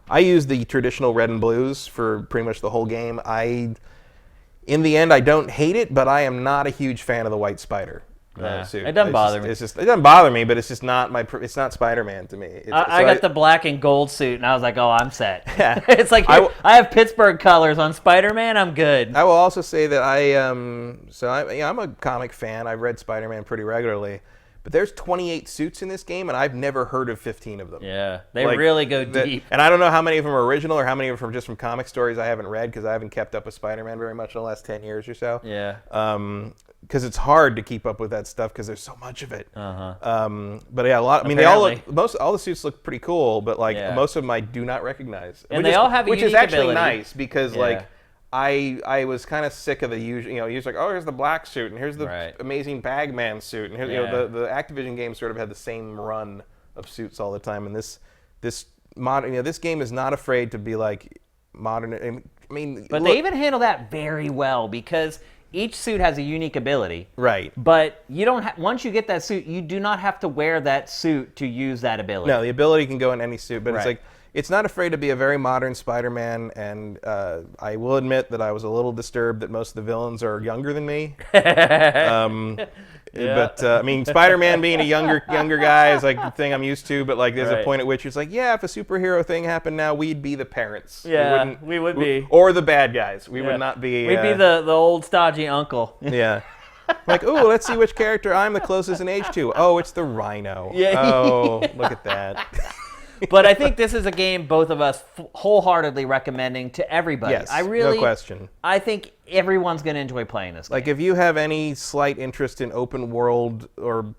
I use the traditional red and blues for pretty much the whole game. In the end, I don't hate it, but I am not a huge fan of the white spider suit. It doesn't bother me. It doesn't bother me, but it's just not it's not Spider-Man to me. I got the black and gold suit, and I was like, oh, I'm set. Yeah. It's like I have Pittsburgh colors on Spider-Man. I'm good. I will also say that I'm a comic fan. I've read Spider-Man pretty regularly. But there's 28 suits in this game, and I've never heard of 15 of them. Yeah, they really go deep. And I don't know how many of them are original or how many of them are just from comic stories I haven't read, because I haven't kept up with Spider-Man very much in the last 10 years or so. Yeah. Because it's hard to keep up with that stuff because there's so much of it. But yeah, all the suits look pretty cool, but like most of them I do not recognize. And they all have a which is unique actually ability. nice, because like I was kind of sick of the usual, he's like, oh, here's the black suit, and here's the amazing Bagman suit, and here's, the Activision games sort of had the same run of suits all the time, and this modern, this game is not afraid to be like modern. I mean, but they even handle that very well because each suit has a unique ability. Right. But you don't once you get that suit, you do not have to wear that suit to use that ability. No, the ability can go in any suit, but it's like, it's not afraid to be a very modern Spider-Man, and I will admit that I was a little disturbed that most of the villains are younger than me. But I mean, Spider-Man being a younger guy is like the thing I'm used to. But like, there's a point at which it's like, yeah, if a superhero thing happened now, we'd be the parents. Yeah, we would be, or the bad guys. We would not be. We'd be the old stodgy uncle. Yeah. Like, oh, let's see which character I'm the closest in age to. Oh, it's the Rhino. Yeah. Oh, look at that. But I think this is a game both of us wholeheartedly recommending to everybody. Yes, no question. I think everyone's going to enjoy playing this game. Like, if you have any slight interest in open world or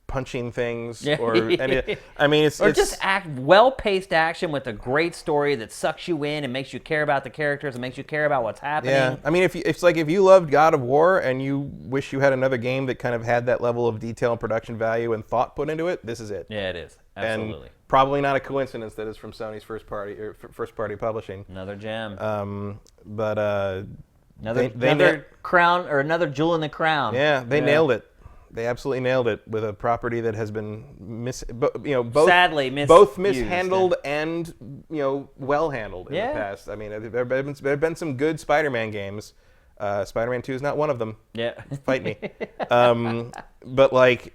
punching things, or it's just well-paced action with a great story that sucks you in and makes you care about the characters and makes you care about what's happening. Yeah, I mean, if you loved God of War and you wish you had another game that kind of had that level of detail and production value and thought put into it, this is it. Yeah, it is. Absolutely. And probably not a coincidence that it's from Sony's first party publishing. Another gem. Another crown, or another jewel in the crown. Yeah, they nailed it. They absolutely nailed it with a property that has been sadly both mishandled and well handled in the past. I mean, there have been some good Spider-Man games. Spider-Man 2 is not one of them. Yeah, fight me. But like,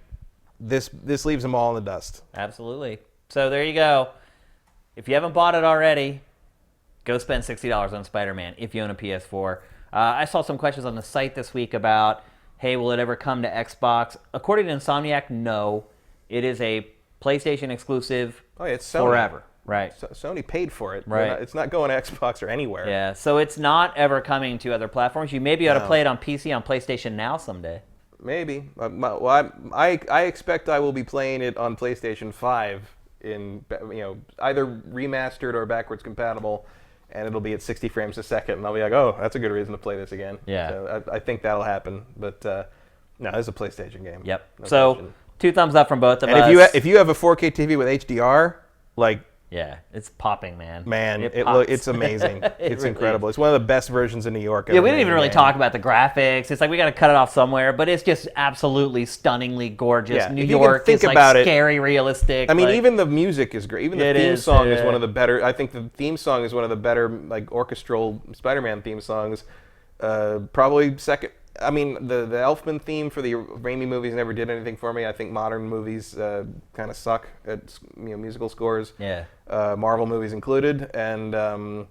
this leaves them all in the dust. Absolutely. So there you go. If you haven't bought it already, go spend $60 on Spider-Man if you own a PS4. I saw some questions on the site this week about, hey, will it ever come to Xbox? According to Insomniac, no. It is a PlayStation exclusive it's Sony. Forever. Right. So Sony paid for it. Right. It's not going to Xbox or anywhere. Yeah, so it's not ever coming to other platforms. You maybe ought to play it on PC on PlayStation Now someday. Maybe. I expect I will be playing it on PlayStation 5 in either remastered or backwards compatible, and it'll be at 60 frames a second, and I'll be like, oh, that's a good reason to play this again. Yeah. So I think that'll happen, but no, this is a PlayStation game. Yep. No so question. 2 thumbs up from both of us. And if you have a 4K TV with HDR, like. Yeah, it's popping, man. It's amazing. It's really incredible. It's one of the best versions of New York. Yeah, we didn't even really talk about the graphics. It's like we got to cut it off somewhere, but it's just absolutely stunningly gorgeous. Yeah, New York is like scary, realistic. I mean, even the music is great. Even the theme song is one of the better. I think the theme song is one of the better, like, orchestral Spider-Man theme songs. Probably second. I mean, the Elfman theme for the Raimi movies never did anything for me. I think modern movies kind of suck at musical scores. Yeah. Marvel movies included, and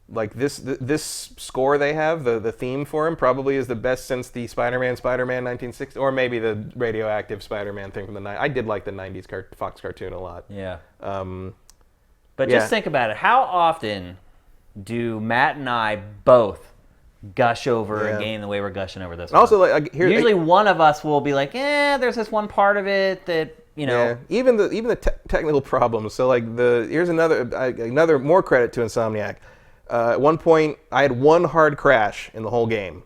like this score they have, the theme for him probably is the best since the Spider-Man 1960, or maybe the radioactive Spider-Man thing from the 90s. I did like the 90s Fox cartoon a lot. Yeah. But just think about it. How often do Matt and I both gush over a game the way we're gushing over this one? Also, like, usually one of us will be like, there's this one part of it that, even the technical problems. So like, here's another more credit to Insomniac. At one point, I had one hard crash in the whole game,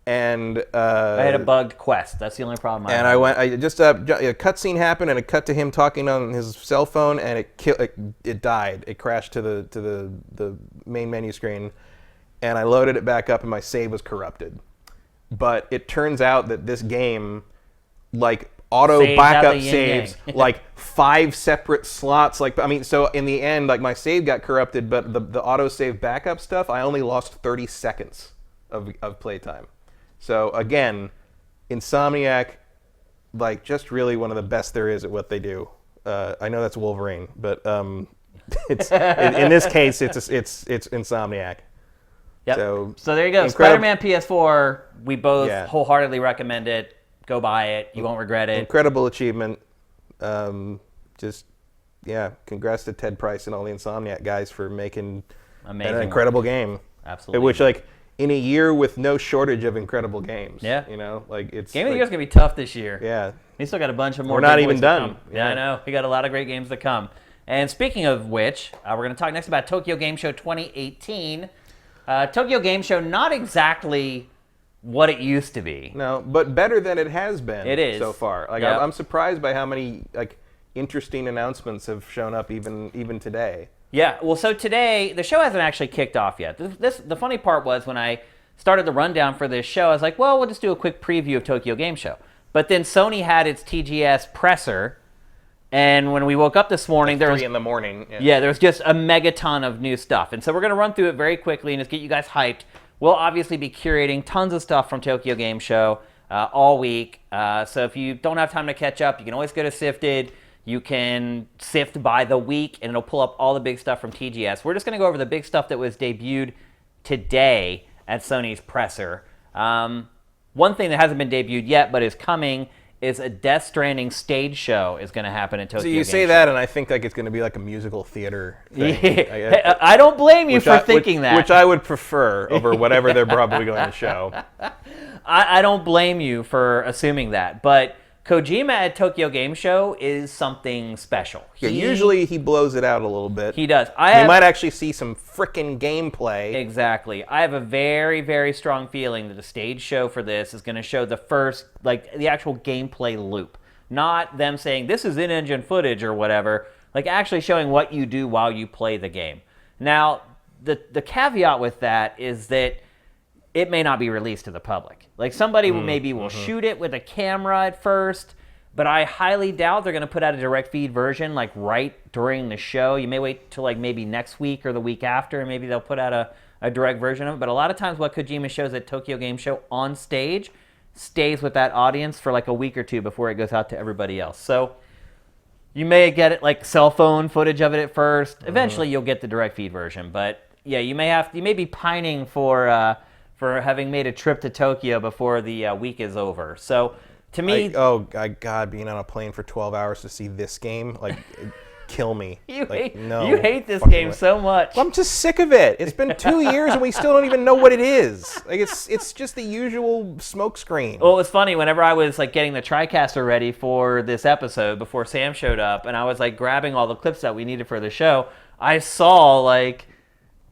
and I had a bugged quest. That's the only problem I had. I just a cutscene happened, and it cut to him talking on his cell phone, and it died. It crashed to the main menu screen. And I loaded it back up, and my save was corrupted. But it turns out that this game, like, auto backup saves like 5 separate slots. Like, I mean, so in the end, like, my save got corrupted, but the auto save backup stuff, I only lost 30 seconds of playtime. So again, Insomniac, like, just really one of the best there is at what they do. I know that's Wolverine, but it's in this case, it's Insomniac. Yep. So there you go. Spider-Man PS4, we both wholeheartedly recommend it. Go buy it. You won't regret it. Incredible achievement. Congrats to Ted Price and all the Insomniac guys for making an incredible game. Absolutely. Which, like, in a year with no shortage of incredible games. Yeah. Like, it's Game of the Year's going to be tough this year. Yeah. We still got a bunch of more. We're not even done. Yeah, I know. We got a lot of great games to come. And speaking of which, we're going to talk next about Tokyo Game Show 2018. Tokyo Game Show, not exactly what it used to be. No, but better than it has been. It is so far. Like Yep. I'm surprised by how many interesting announcements have shown up even today. Yeah, well, so today, the show hasn't actually kicked off yet. The funny part was when I started the rundown for this show, I was like, well, we'll just do a quick preview of Tokyo Game Show. But then Sony had its TGS presser, and when we woke up this morning, there was 3 in the morning. there was just a megaton of new stuff. And so we're going to run through it very quickly and just get you guys hyped. We'll obviously be curating tons of stuff from Tokyo Game Show all week. So if you don't have time to catch up, you can always go to SIFTD. You can sift by the week, and it'll pull up all the big stuff from TGS. We're just going to go over the big stuff that was debuted today at Sony's presser. One thing that hasn't been debuted yet but is coming is a Death Stranding stage show is going to happen at Tokyo Game Show. So you say that, and I think it's going to be like a musical theater thing. I don't blame you for thinking that. Which I would prefer over whatever they're probably going to show. I don't blame you for assuming that, but Kojima at Tokyo Game Show is something special. Usually he blows it out a little bit. He does. You might actually see some frickin' gameplay. Exactly. I have a very, very strong feeling that the stage show for this is going to show the first, the actual gameplay loop. Not them saying, this is in-engine footage or whatever. Actually showing what you do while you play the game. Now, the caveat with that is that it may not be released to the public. Somebody maybe will shoot it with a camera at first, but I highly doubt they're going to put out a direct feed version right during the show. You may wait till maybe next week or the week after, and maybe they'll put out a direct version of it. But a lot of times what Kojima shows at Tokyo Game Show on stage stays with that audience for a week or two before it goes out to everybody else. So you may get it cell phone footage of it at first. Eventually you'll get the direct feed version. But yeah, you may be pining for having made a trip to Tokyo before the week is over. So, to me... God, being on a plane for 12 hours to see this game, kill me. You hate this game so much. Well, I'm just sick of it. It's been 2 years and we still don't even know what it is. It's just the usual smokescreen. Well, it was funny, whenever I was getting the TriCaster ready for this episode, before Sam showed up, and I was grabbing all the clips that we needed for the show, I saw,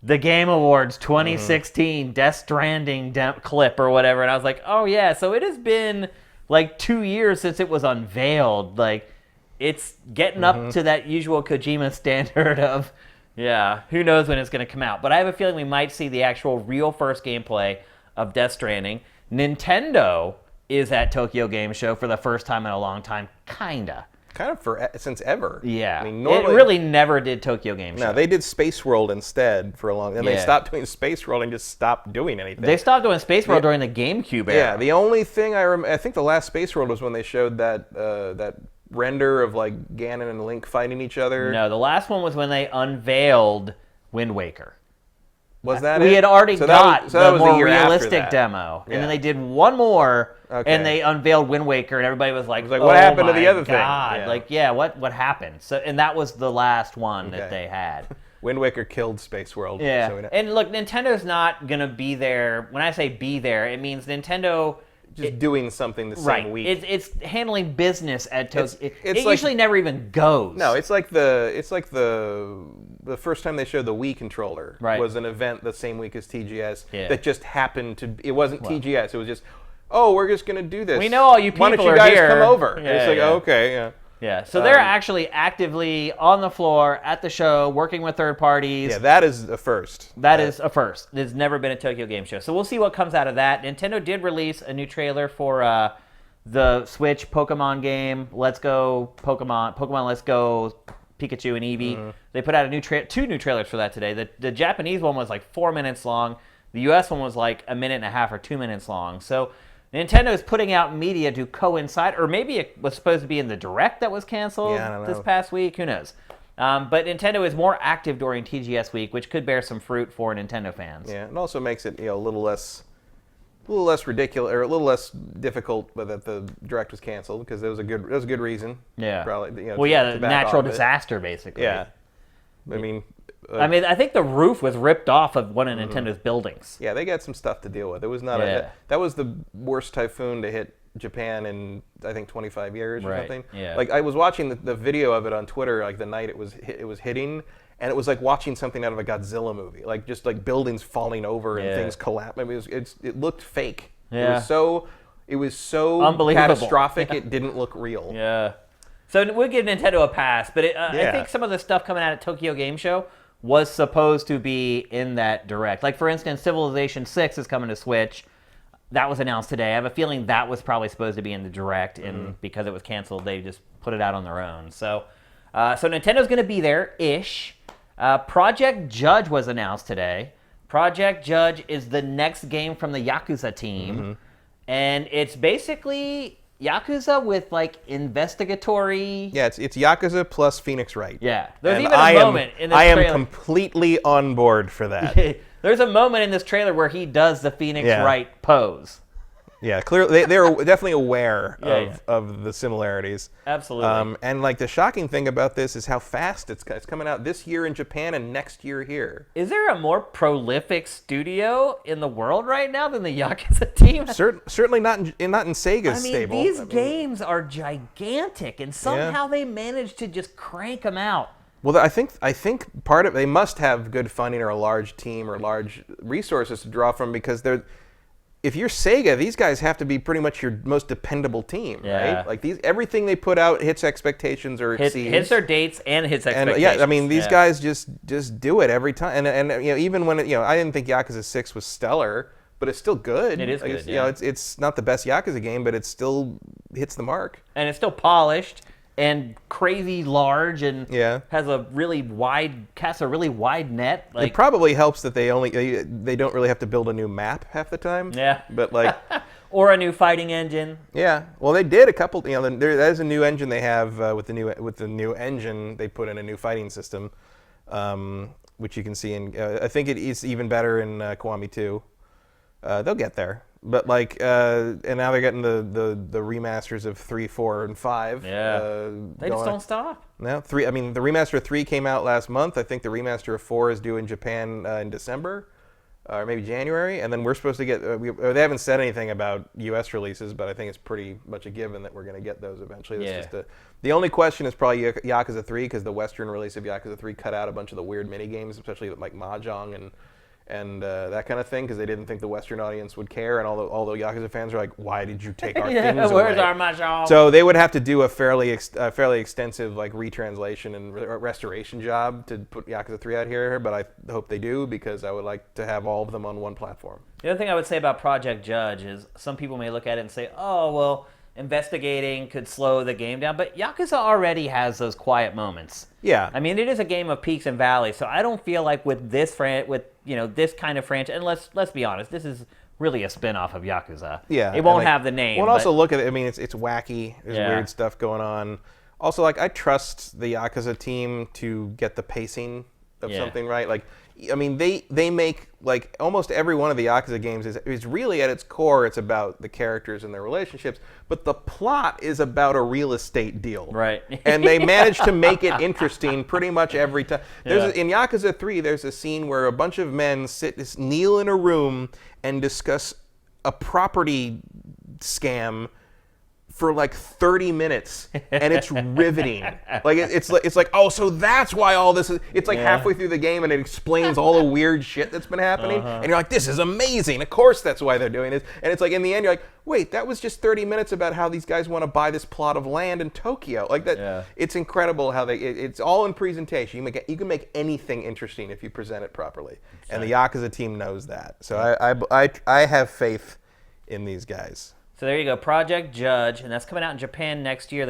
the Game Awards 2016 Death Stranding clip or whatever, and I was like, oh yeah, so it has been 2 years since it was unveiled. It's getting up to that usual Kojima standard of, who knows when it's going to come out. But I have a feeling we might see the actual real first gameplay of Death Stranding. Nintendo is at Tokyo Game Show for the first time in a long time, kinda. Kind of since ever. Yeah. I mean, normally, it really never did Tokyo Game Show. No, they did Space World instead for a long time. Then they stopped doing Space World and just stopped doing anything. They stopped doing Space World during the GameCube era. Yeah, the only thing I think the last Space World was when they showed that render of Ganon and Link fighting each other. No, the last one was when they unveiled Wind Waker. Was that we it? had already got that was more year after realistic that. demo. Yeah. And then they did one more, Okay. and they unveiled Wind Waker, and everybody was like, what happened to the other God. thing? What happened? So, and that was the last one that they had. Wind Waker killed Space World. Yeah. So and look, Nintendo's not going to be there. When I say be there, it means Nintendo... doing something the same week. It's handling business at Tokyo. It usually never even goes. No, it's like the first time they showed the Wii controller was an event the same week as TGS that just happened to. It wasn't TGS. It was just, we're just gonna do this. We know all you people Why don't you are guys here. come over? Yeah, it's okay, yeah. Yeah, so they're actually actively on the floor at the show, working with third parties. Yeah, that is a first. That is a first. There's never been a Tokyo Game Show. So we'll see what comes out of that. Nintendo did release a new trailer for the Switch Pokemon game, Let's Go Pokemon Let's Go Pikachu and Eevee. They put out two new trailers for that today. The Japanese one was 4 minutes long. The US one was a minute and a half or 2 minutes long. So Nintendo is putting out media to coincide, or maybe it was supposed to be in the Direct that was canceled this past week. Who knows? But Nintendo is more active during TGS week, which could bear some fruit for Nintendo fans. Yeah, it also makes it a little less ridiculous or a little less difficult that the Direct was canceled because there was a good reason. Yeah. Probably. The natural disaster basically. Yeah. I mean, I think the roof was ripped off of one of Nintendo's buildings. Yeah, they got some stuff to deal with. It was not that was the worst typhoon to hit Japan in I think 25 years or something. Yeah. I was watching the video of it on Twitter the night it was hitting, and it was like watching something out of a Godzilla movie, like just like buildings falling over and things collapse. I mean, it looked fake. Yeah. It was so Unbelievable. catastrophic. It didn't look real. Yeah. So we'll give Nintendo a pass, but I think some of the stuff coming out at Tokyo Game Show was supposed to be in that direct. Like, for instance, Civilization 6 is coming to Switch. That was announced today. I have a feeling that was probably supposed to be in the direct, and because it was canceled, they just put it out on their own. So Nintendo's going to be there-ish. Project Judge was announced today. Project Judge is the next game from the Yakuza team, and it's basically Yakuza with like investigatory. Yeah, it's Yakuza plus Phoenix Wright. Yeah, there's and even a moment in this trailer. I am completely on board for that. There's a moment in this trailer where he does the Phoenix Wright pose. Yeah, clearly they're definitely aware of the similarities. Absolutely. And like the shocking thing about this is how fast it's coming out this year in Japan and next year here. Is there a more prolific studio in the world right now than the Yakuza team? Certainly not in Sega's stable. These games are gigantic, and somehow they manage to just crank them out. Well, I think part of they must have good funding or a large team or large resources to draw from, because if you're Sega, these guys have to be pretty much your most dependable team, right? Like everything they put out hits expectations or exceeds. Hits their dates and hits expectations. And I mean, these guys just do it every time. And even when I didn't think Yakuza 6 was stellar, but it's still good. It is good. It's not the best Yakuza game, but it still hits the mark. And it's still polished and crazy large, and has a really wide net. It probably helps that they don't really have to build a new map half the time. Yeah, but like or a new fighting engine. Yeah, well, they did a couple. There's a new engine they have with the new engine. They put in a new fighting system, which you can see in. I think it is even better in Kiwami 2. They'll get there. But and now they're getting the remasters of 3, 4, and 5. Yeah, they just don't stop. No, 3. I mean, the remaster of 3 came out last month. I think the remaster of 4 is due in Japan in December, or maybe January. And then we're supposed to get. They haven't said anything about U.S. releases, but I think it's pretty much a given that we're going to get those eventually. The only question is probably Yakuza 3, because the Western release of Yakuza 3 cut out a bunch of the weird mini games, especially like Mahjong and that kind of thing, because they didn't think the Western audience would care, and all the Yakuza fans are like, "Why did you take our things away?" Where's our Mahjong? So they would have to do a fairly extensive like retranslation and restoration job to put Yakuza 3 out here. But I hope they do, because I would like to have all of them on one platform. The other thing I would say about Project Judge is some people may look at it and say, "Oh, well, investigating could slow the game down," but Yakuza already has those quiet moments. Yeah, I mean, it is a game of peaks and valleys, so I don't feel like with this this kind of franchise, and let's be honest, this is really a spin-off of Yakuza. Yeah, it won't have the name. Well, also look at it. I mean, it's wacky. There's weird stuff going on. Also, like, I trust the Yakuza team to get the pacing of something right. Like, I mean, they make, like, almost every one of the Yakuza games is really at its core, it's about the characters and their relationships, but the plot is about a real estate deal. Right. And they manage to make it interesting pretty much every time. In Yakuza 3, there's a scene where a bunch of men kneel in a room and discuss a property scam for like 30 minutes, and it's riveting. Like it's like, oh, so that's why all this is. It's like halfway through the game, and it explains all the weird shit that's been happening, and you're like, this is amazing. Of course, that's why they're doing this. And it's like, in the end, you're like, wait, that was just 30 minutes about how these guys want to buy this plot of land in Tokyo. Like that, it's incredible how it's all in presentation. You can make anything interesting if you present it properly, and the Yakuza team knows that. So I have faith in these guys. So there you go, Project Judge, and that's coming out in Japan next year.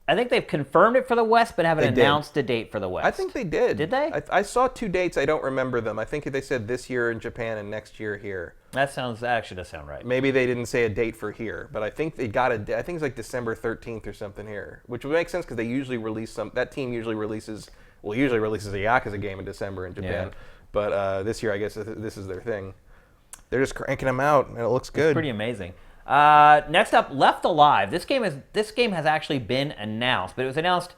I think they've confirmed it for the West, but haven't announced a date for the West. I think they did. Did they? I saw 2 dates. I don't remember them. I think they said this year in Japan and next year here. That actually does sound right. Maybe they didn't say a date for here, but I think they got I think it's like December 13th or something here, which would make sense because they usually release that team usually releases a Yakuza game in December in Japan. Yeah. But this year, I guess this is their thing. They're just cranking them out, and it looks good. It's pretty amazing. Next up, Left Alive. This game has actually been announced, but it was announced,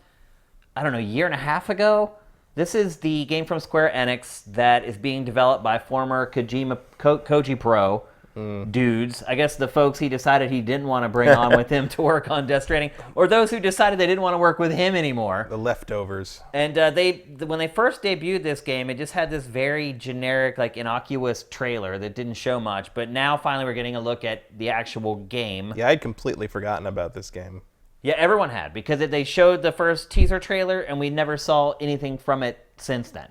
I don't know, a year and a half ago. This is the game from Square Enix that is being developed by former Koji Pro, dudes. I guess the folks he decided he didn't want to bring on with him to work on Death Stranding, or those who decided they didn't want to work with him anymore. The leftovers. And when they first debuted this game, it just had this very generic, like innocuous trailer that didn't show much. But now finally we're getting a look at the actual game. Yeah, I'd completely forgotten about this game. Yeah, everyone had, because they showed the first teaser trailer and we never saw anything from it since then.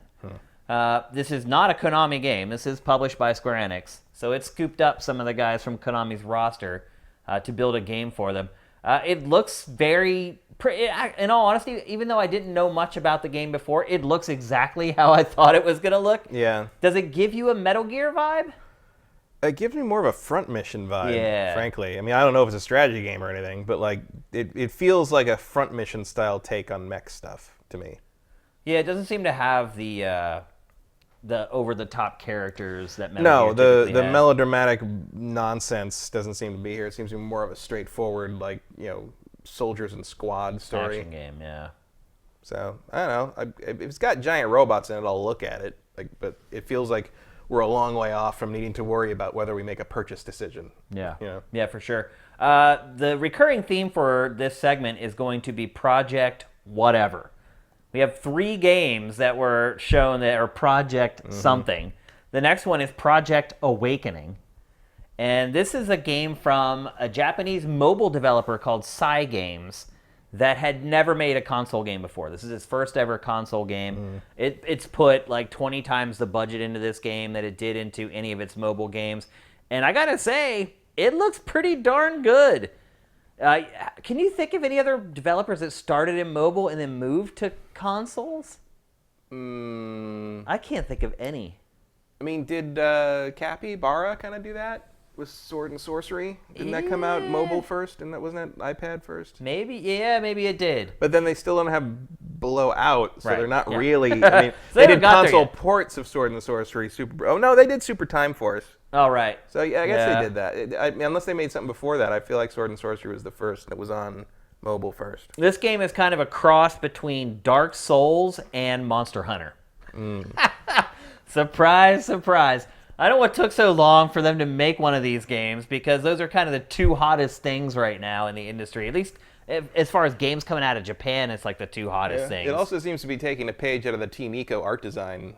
This is not a Konami game. This is published by Square Enix. So it scooped up some of the guys from Konami's roster to build a game for them. It looks very... In all honesty, even though I didn't know much about the game before, it looks exactly how I thought it was going to look. Yeah. Does it give you a Metal Gear vibe? It gives me more of a front mission vibe, frankly. I mean, I don't know if it's a strategy game or anything, but like it feels like a front mission style take on mech stuff to me. Yeah, it doesn't seem to have the over-the-top characters that Metal Gear the typically has. melodramatic nonsense doesn't seem to be here. It seems to be more of a straightforward, like, soldiers and squad story. Action game, yeah. So, I don't know. If it's got giant robots in it, I'll look at it. But it feels like we're a long way off from needing to worry about whether we make a purchase decision. Yeah, yeah, for sure. The recurring theme for this segment is going to be Project Whatever. We have 3 games that were shown that are Project something. The next one is Project Awakening. And this is a game from a Japanese mobile developer called Cygames that had never made a console game before. This is his first ever console game. It's put like 20 times the budget into this game that it did into any of its mobile games. And I gotta say, it looks pretty darn good. Can you think of any other developers that started in mobile and then moved to consoles? I can't think of any. I mean, did Capybara kind of do that with Sword and Sorcery? Didn't that come out mobile first? And wasn't that iPad first? Maybe it did. But then they still don't have Below Out, so they're not really. I mean, So they did console ports of Sword and Sorcery. Oh no, they did Super Time Force. Oh, right. So yeah, I guess they did that. I mean, unless they made something before that, I feel like Sword and Sorcery was the first that was on mobile first. This game is kind of a cross between Dark Souls and Monster Hunter. Surprise, surprise. I don't know what took so long for them to make one of these games, because those are kind of the 2 hottest things right now in the industry. At least as far as games coming out of Japan, it's like the 2 hottest things. It also seems to be taking a page out of the Team Eco art design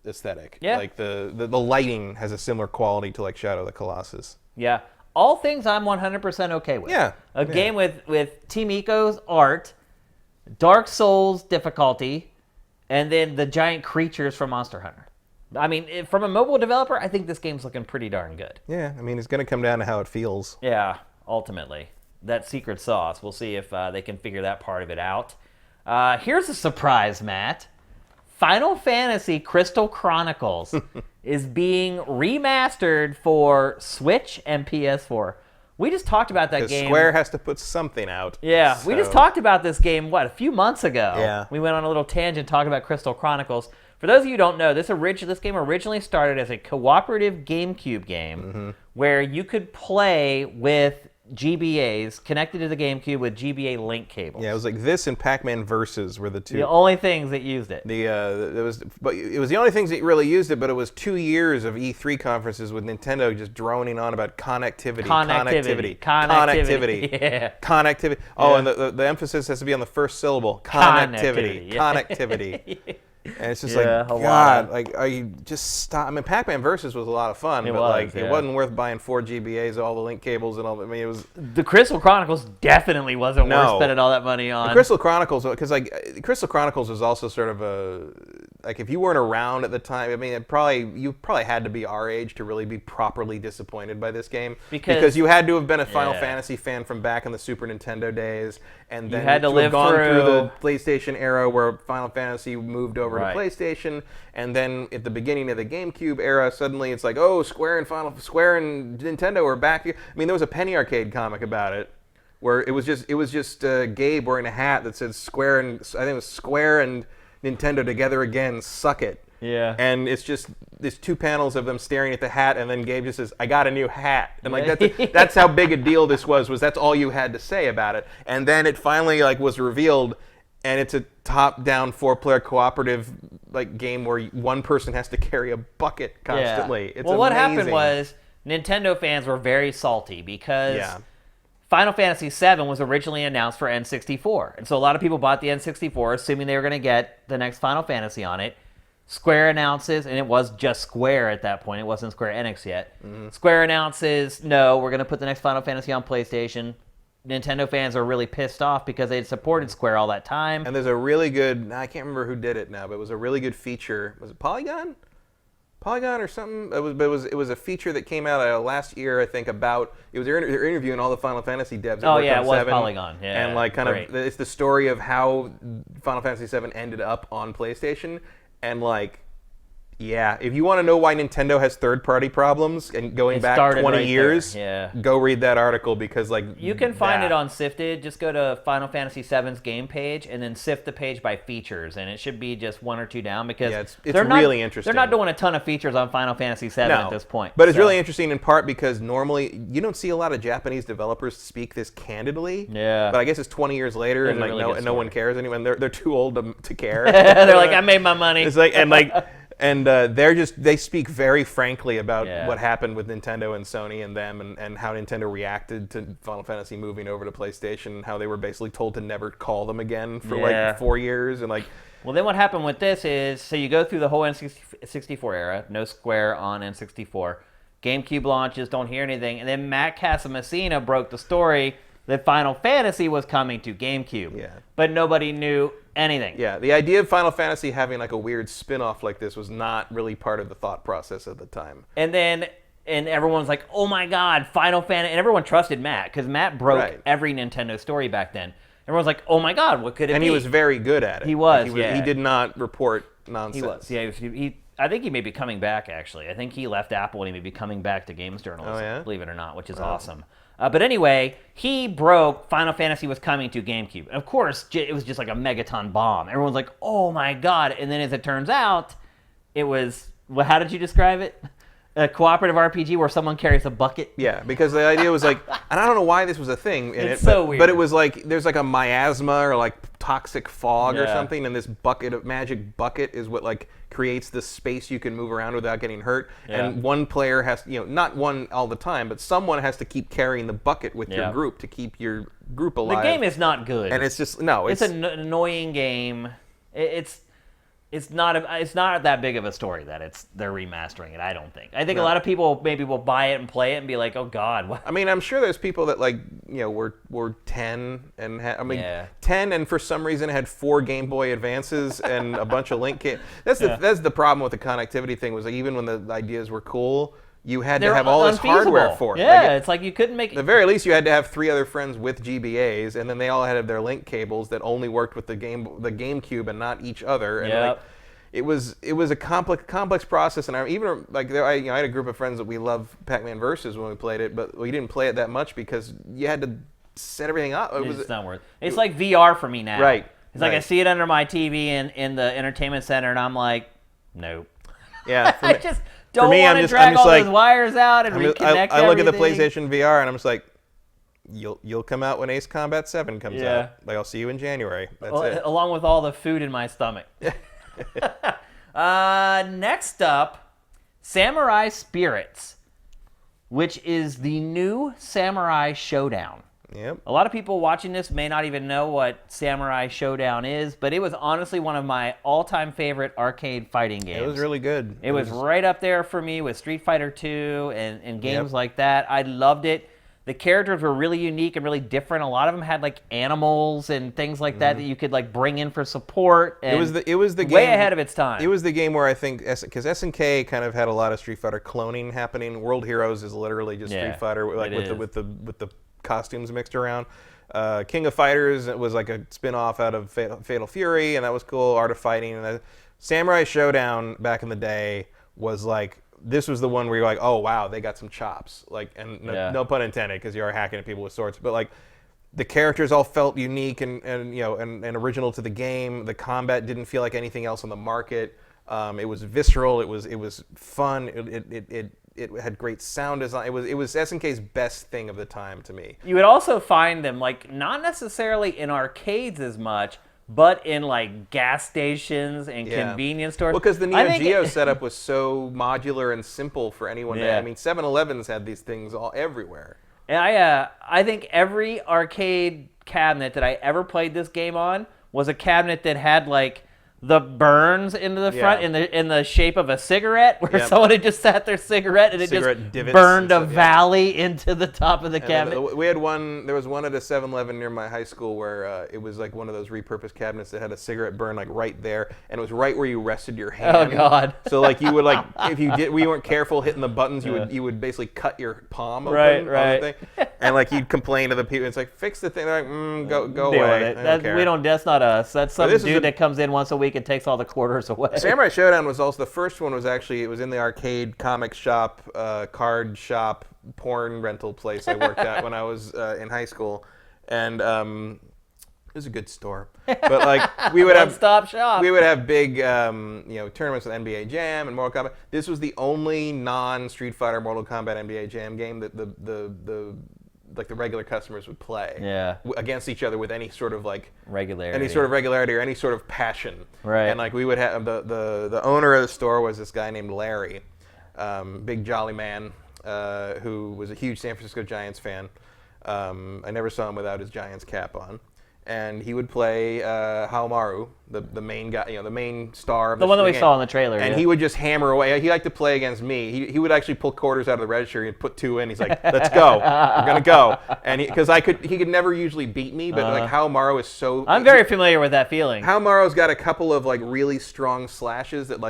aesthetic. Yeah. Like the lighting has a similar quality to like Shadow of the Colossus. Yeah. All things I'm 100% okay with. Yeah. A game with Team Eco's art, Dark Souls difficulty, and then the giant creatures from Monster Hunter. I mean, from a mobile developer, I think this game's looking pretty darn good. Yeah, I mean, it's going to come down to how it feels. Yeah, ultimately. That secret sauce, we'll see if they can figure that part of it out. Here's a surprise, Matt. Final Fantasy Crystal Chronicles is being remastered for Switch and PS4. We just talked about that game. Square has to put something out. Yeah, we just talked about this game, a few months ago. Yeah. We went on a little tangent talking about Crystal Chronicles. For those of you who don't know, this game originally started as a cooperative GameCube game where you could play with GBAs connected to the GameCube with GBA link cables. Yeah, it was like this and Pac-Man Versus were the 2. The only things that used it. It was the only things that really used it, but it was 2 years of E3 conferences with Nintendo just droning on about connectivity. Yeah. Connectivity. Oh, and the emphasis has to be on the first syllable. Connectivity. And it's just God, are you just stop? I mean, Pac-Man Versus was a lot of fun, it wasn't worth buying 4 GBAs, all the link cables, and all. I mean, it was. The Crystal Chronicles definitely wasn't worth spending all that money on. The Crystal Chronicles, because Crystal Chronicles was also sort of a if you weren't around at the time. I mean, you probably had to be our age to really be properly disappointed by this game because you had to have been a Final Fantasy fan from back in the Super Nintendo days, and then you had to live have gone through the PlayStation era where Final Fantasy moved over to PlayStation, and then at the beginning of the GameCube era, suddenly it's like, oh, Square and Nintendo are back. I mean, there was a Penny Arcade comic about it, where it was just Gabe wearing a hat that said Square and I think it was Square and Nintendo together again, suck it. Yeah. And it's just there's 2 panels of them staring at the hat, and then Gabe just says, I got a new hat. And that's how big a deal this was that's all you had to say about it. And then it finally was revealed, and it's a top-down 4-player cooperative game where one person has to carry a bucket constantly. Yeah. It's what amazing. happened was Nintendo fans were very salty because Yeah. Final Fantasy VII was originally announced for N64. And so a lot of people bought the N64 assuming they were going to get the next Final Fantasy on it. Square announces, and it was just Square at that point. It wasn't Square Enix yet. Square announces, no, we're going to put the next Final Fantasy on PlayStation. Nintendo fans are really pissed off because they had supported Square all that time. And there's a really good, I can't remember who did it now, but it was a really good feature. Was it Polygon? Polygon or something? It was a feature that came out last year, I think, about, they're interviewing all the Final Fantasy devs. Oh yeah, it was Polygon. Yeah, and like great. it's the story of how Final Fantasy VII ended up on PlayStation, and like, yeah, if you want to know why Nintendo has third-party problems and going back 20 right years, there. Yeah. go read that article because like You can find it on SIFTD. Just go to Final Fantasy VII's game page and then sift the page by features, and it should be just one or two down because it's they're really not, interesting. They're not doing a ton of features on Final Fantasy VII at this point. But it's really interesting in part because normally you don't see a lot of Japanese developers speak this candidly. Yeah. But I guess it's 20 years later and like really no one cares anymore. And they're too old to care. They're like, I made my money. It's like and they speak very frankly about what happened with Nintendo and Sony and them and how Nintendo reacted to Final Fantasy moving over to PlayStation and how they were basically told to never call them again for like 4 years and like. Well, then what happened with this is, so you go through the whole N64 era, no Square on N64, GameCube launches, don't hear anything, and then Matt Casamassina broke the story that Final Fantasy was coming to GameCube. Yeah. But nobody knew anything. Yeah, the idea of Final Fantasy having like a weird spin-off like this was not really part of the thought process at the time. And then everyone's like, oh my God, Final Fantasy, and everyone trusted Matt, because Matt broke every Nintendo story back then. Everyone's like, oh my God, what could it be? And he was very good at it. He was, He did not report nonsense. He was, yeah. I think he may be coming back, actually. I think he left Apple and he may be coming back to games journalism, believe it or not, which is awesome. But anyway, he broke Final Fantasy was coming to GameCube. And of course, it was just like a megaton bomb. Everyone's like, oh my God. And then as it turns out, it was, well, how did you describe it? A cooperative RPG where someone carries a bucket? Yeah, because the idea was like, and I don't know why this was a thing in it's it, so weird. But it was like, there's like a miasma or like toxic fog or something, and this magic bucket is what like creates the space you can move around without getting hurt. Yeah. And one player has, not one all the time, but someone has to keep carrying the bucket with your group to keep your group alive. The game is not good. And it's just, it's an annoying game. It's not that big of a story that they're remastering it. I don't think. I think a lot of people maybe will buy it and play it and be like, "Oh God." What? I mean, I'm sure there's people that like were 10 and 10 and for some reason had 4 Game Boy Advances and a bunch of Link. That's the problem with the connectivity thing was like even when the ideas were cool, you had to have all this hardware for it. Yeah, it's like you couldn't make it. At the very least, you had to have 3 other friends with GBAs, and then they all had their link cables that only worked with the GameCube and not each other. And like, it was a complex process. And I even like I had a group of friends that we loved Pac-Man Versus when we played it, but we didn't play it that much because you had to set everything up. It's not worth it. It's like VR for me now. Right. It's like I see it under my TV in the entertainment center, and I'm like, nope. Yeah. I just don't want to drag all those wires out and reconnect I look at the everything. PlayStation VR and I'm just like, you'll come out when Ace Combat 7 comes out. Like I'll see you in January. That's it. Along with all the food in my stomach. Next up, Samurai Spirits, which is the new Samurai Showdown. Yep. A lot of people watching this may not even know what Samurai Showdown is, but it was honestly one of my all-time favorite arcade fighting games. It was really good. It was right up there for me with Street Fighter 2 and games like that. I loved it. The characters were really unique and really different. A lot of them had like animals and things like that you could like bring in for support. And it was the game way ahead of its time. It was the game where I think because SNK kind of had a lot of Street Fighter cloning happening. World Heroes is literally just Street Fighter like with the costumes mixed around. King of Fighters was like a spin-off out of Fatal Fury, and that was cool. Art of Fighting. And Samurai Showdown back in the day was like, this was the one where you're like, oh wow, they got some chops. Like, and no pun intended, because you are hacking at people with swords. But like, the characters all felt unique and original to the game. The combat didn't feel like anything else on the market. It was visceral. It was fun. It had great sound design. It was SNK's best thing of the time to me. You would also find them like not necessarily in arcades as much, but in like gas stations and convenience stores. Well, because the Neo Geo setup was so modular and simple for anyone to. I mean, 7-Elevens had these things all everywhere. And I think every arcade cabinet that I ever played this game on was a cabinet that had like the burns into the front in the shape of a cigarette, where someone had just sat their cigarette and it just burned a valley into the top of the cabinet. We had one. There was one at a 7-Eleven near my high school where it was like one of those repurposed cabinets that had a cigarette burn like right there, and it was right where you rested your hand. Oh God! So like you would like if you weren't careful hitting the buttons, you would basically cut your palm open. Right. On the thing. And like you'd complain to the people. It's like fix the thing. They're like go away. That's not us. That's some dude that comes in once a week and takes all the quarters away. Samurai Showdown was also the first one. It was in the arcade, comic shop, card shop, porn rental place I worked at when I was in high school, and it was a good store. But like we would have one-stop shop. We would have big tournaments with NBA Jam and Mortal Kombat. This was the only non-Street Fighter Mortal Kombat NBA Jam game that the regular customers would play against each other with any sort of regularity or any sort of passion. Right. And like we would have the owner of the store was this guy named Larry, big jolly man, who was a huge San Francisco Giants fan. I never saw him without his Giants cap on. And he would play Haomaru, the main guy, the main star of the one that we saw in the trailer. And he would just hammer away. He liked to play against me. He would actually pull quarters out of the register and put 2 in. He's like, "Let's go, we're gonna go." And he could never usually beat me, but like Haomaru is so. I'm very familiar with that feeling. Haomaru's got a couple of like really strong slashes that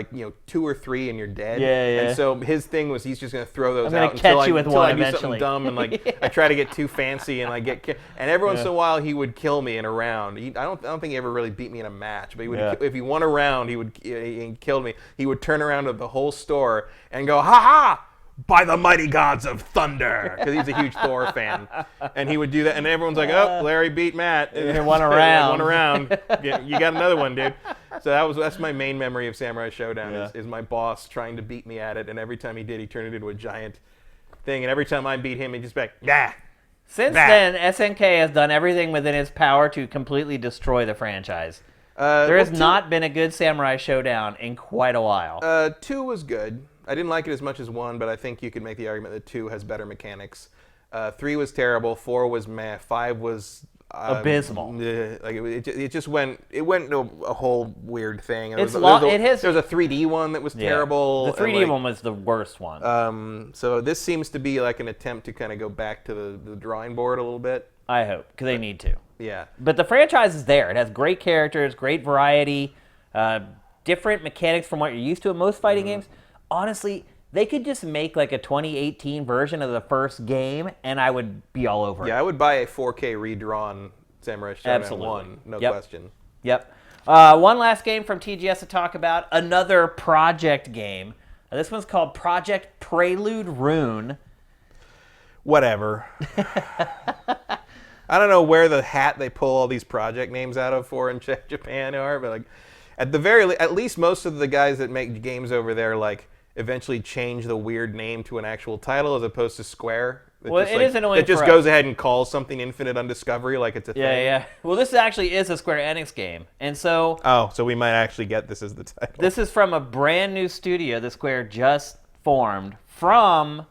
2 or 3 and you're dead. Yeah. And so his thing was he's just gonna throw those out until I do something dumb and I try to get too fancy and and every once in a while he would kill me in a round. I don't think he ever really beat me in a match, but he would, if he won a round, he killed me. He would turn around to the whole store and go, "Ha ha! By the mighty gods of thunder!" Because he's a huge Thor fan, and he would do that, and everyone's like, "Oh, Larry beat Matt. He won a round. You got another one, dude." So that's my main memory of Samurai Showdown is my boss trying to beat me at it, and every time he did, he turned it into a giant thing, and every time I beat him, he'd just be like, "Nah." Since then, SNK has done everything within its power to completely destroy the franchise. There has not been a good Samurai Showdown in quite a while. 2 was good. I didn't like it as much as 1, but I think you could make the argument that 2 has better mechanics. 3 was terrible. 4 was meh. 5 was abysmal. It just went into a whole weird thing. And There was a 3D one that was terrible. The 3D one was the worst one. So this seems to be like an attempt to kind of go back to the drawing board a little bit. I hope, because they need to. Yeah. But the franchise is there. It has great characters, great variety, different mechanics from what you're used to in most fighting games. Honestly, they could just make like a 2018 version of the first game, and I would be all over it. Yeah, I would buy a 4K redrawn Samurai Showdown 1, no question. Yep. One last game from TGS to talk about, another project game. This one's called Project Prelude Rune. Whatever. I don't know where the hat they pull all these project names out of in Japan are, but like at least most of the guys that make games over there eventually change the weird name to an actual title as opposed to Square. Is annoying. It just goes ahead and calls something Infinite Undiscovery like it's a thing. Yeah. Well, this actually is a Square Enix game, and so. Oh, so we might actually get this as the title. This is from a brand new studio that Square just formed from.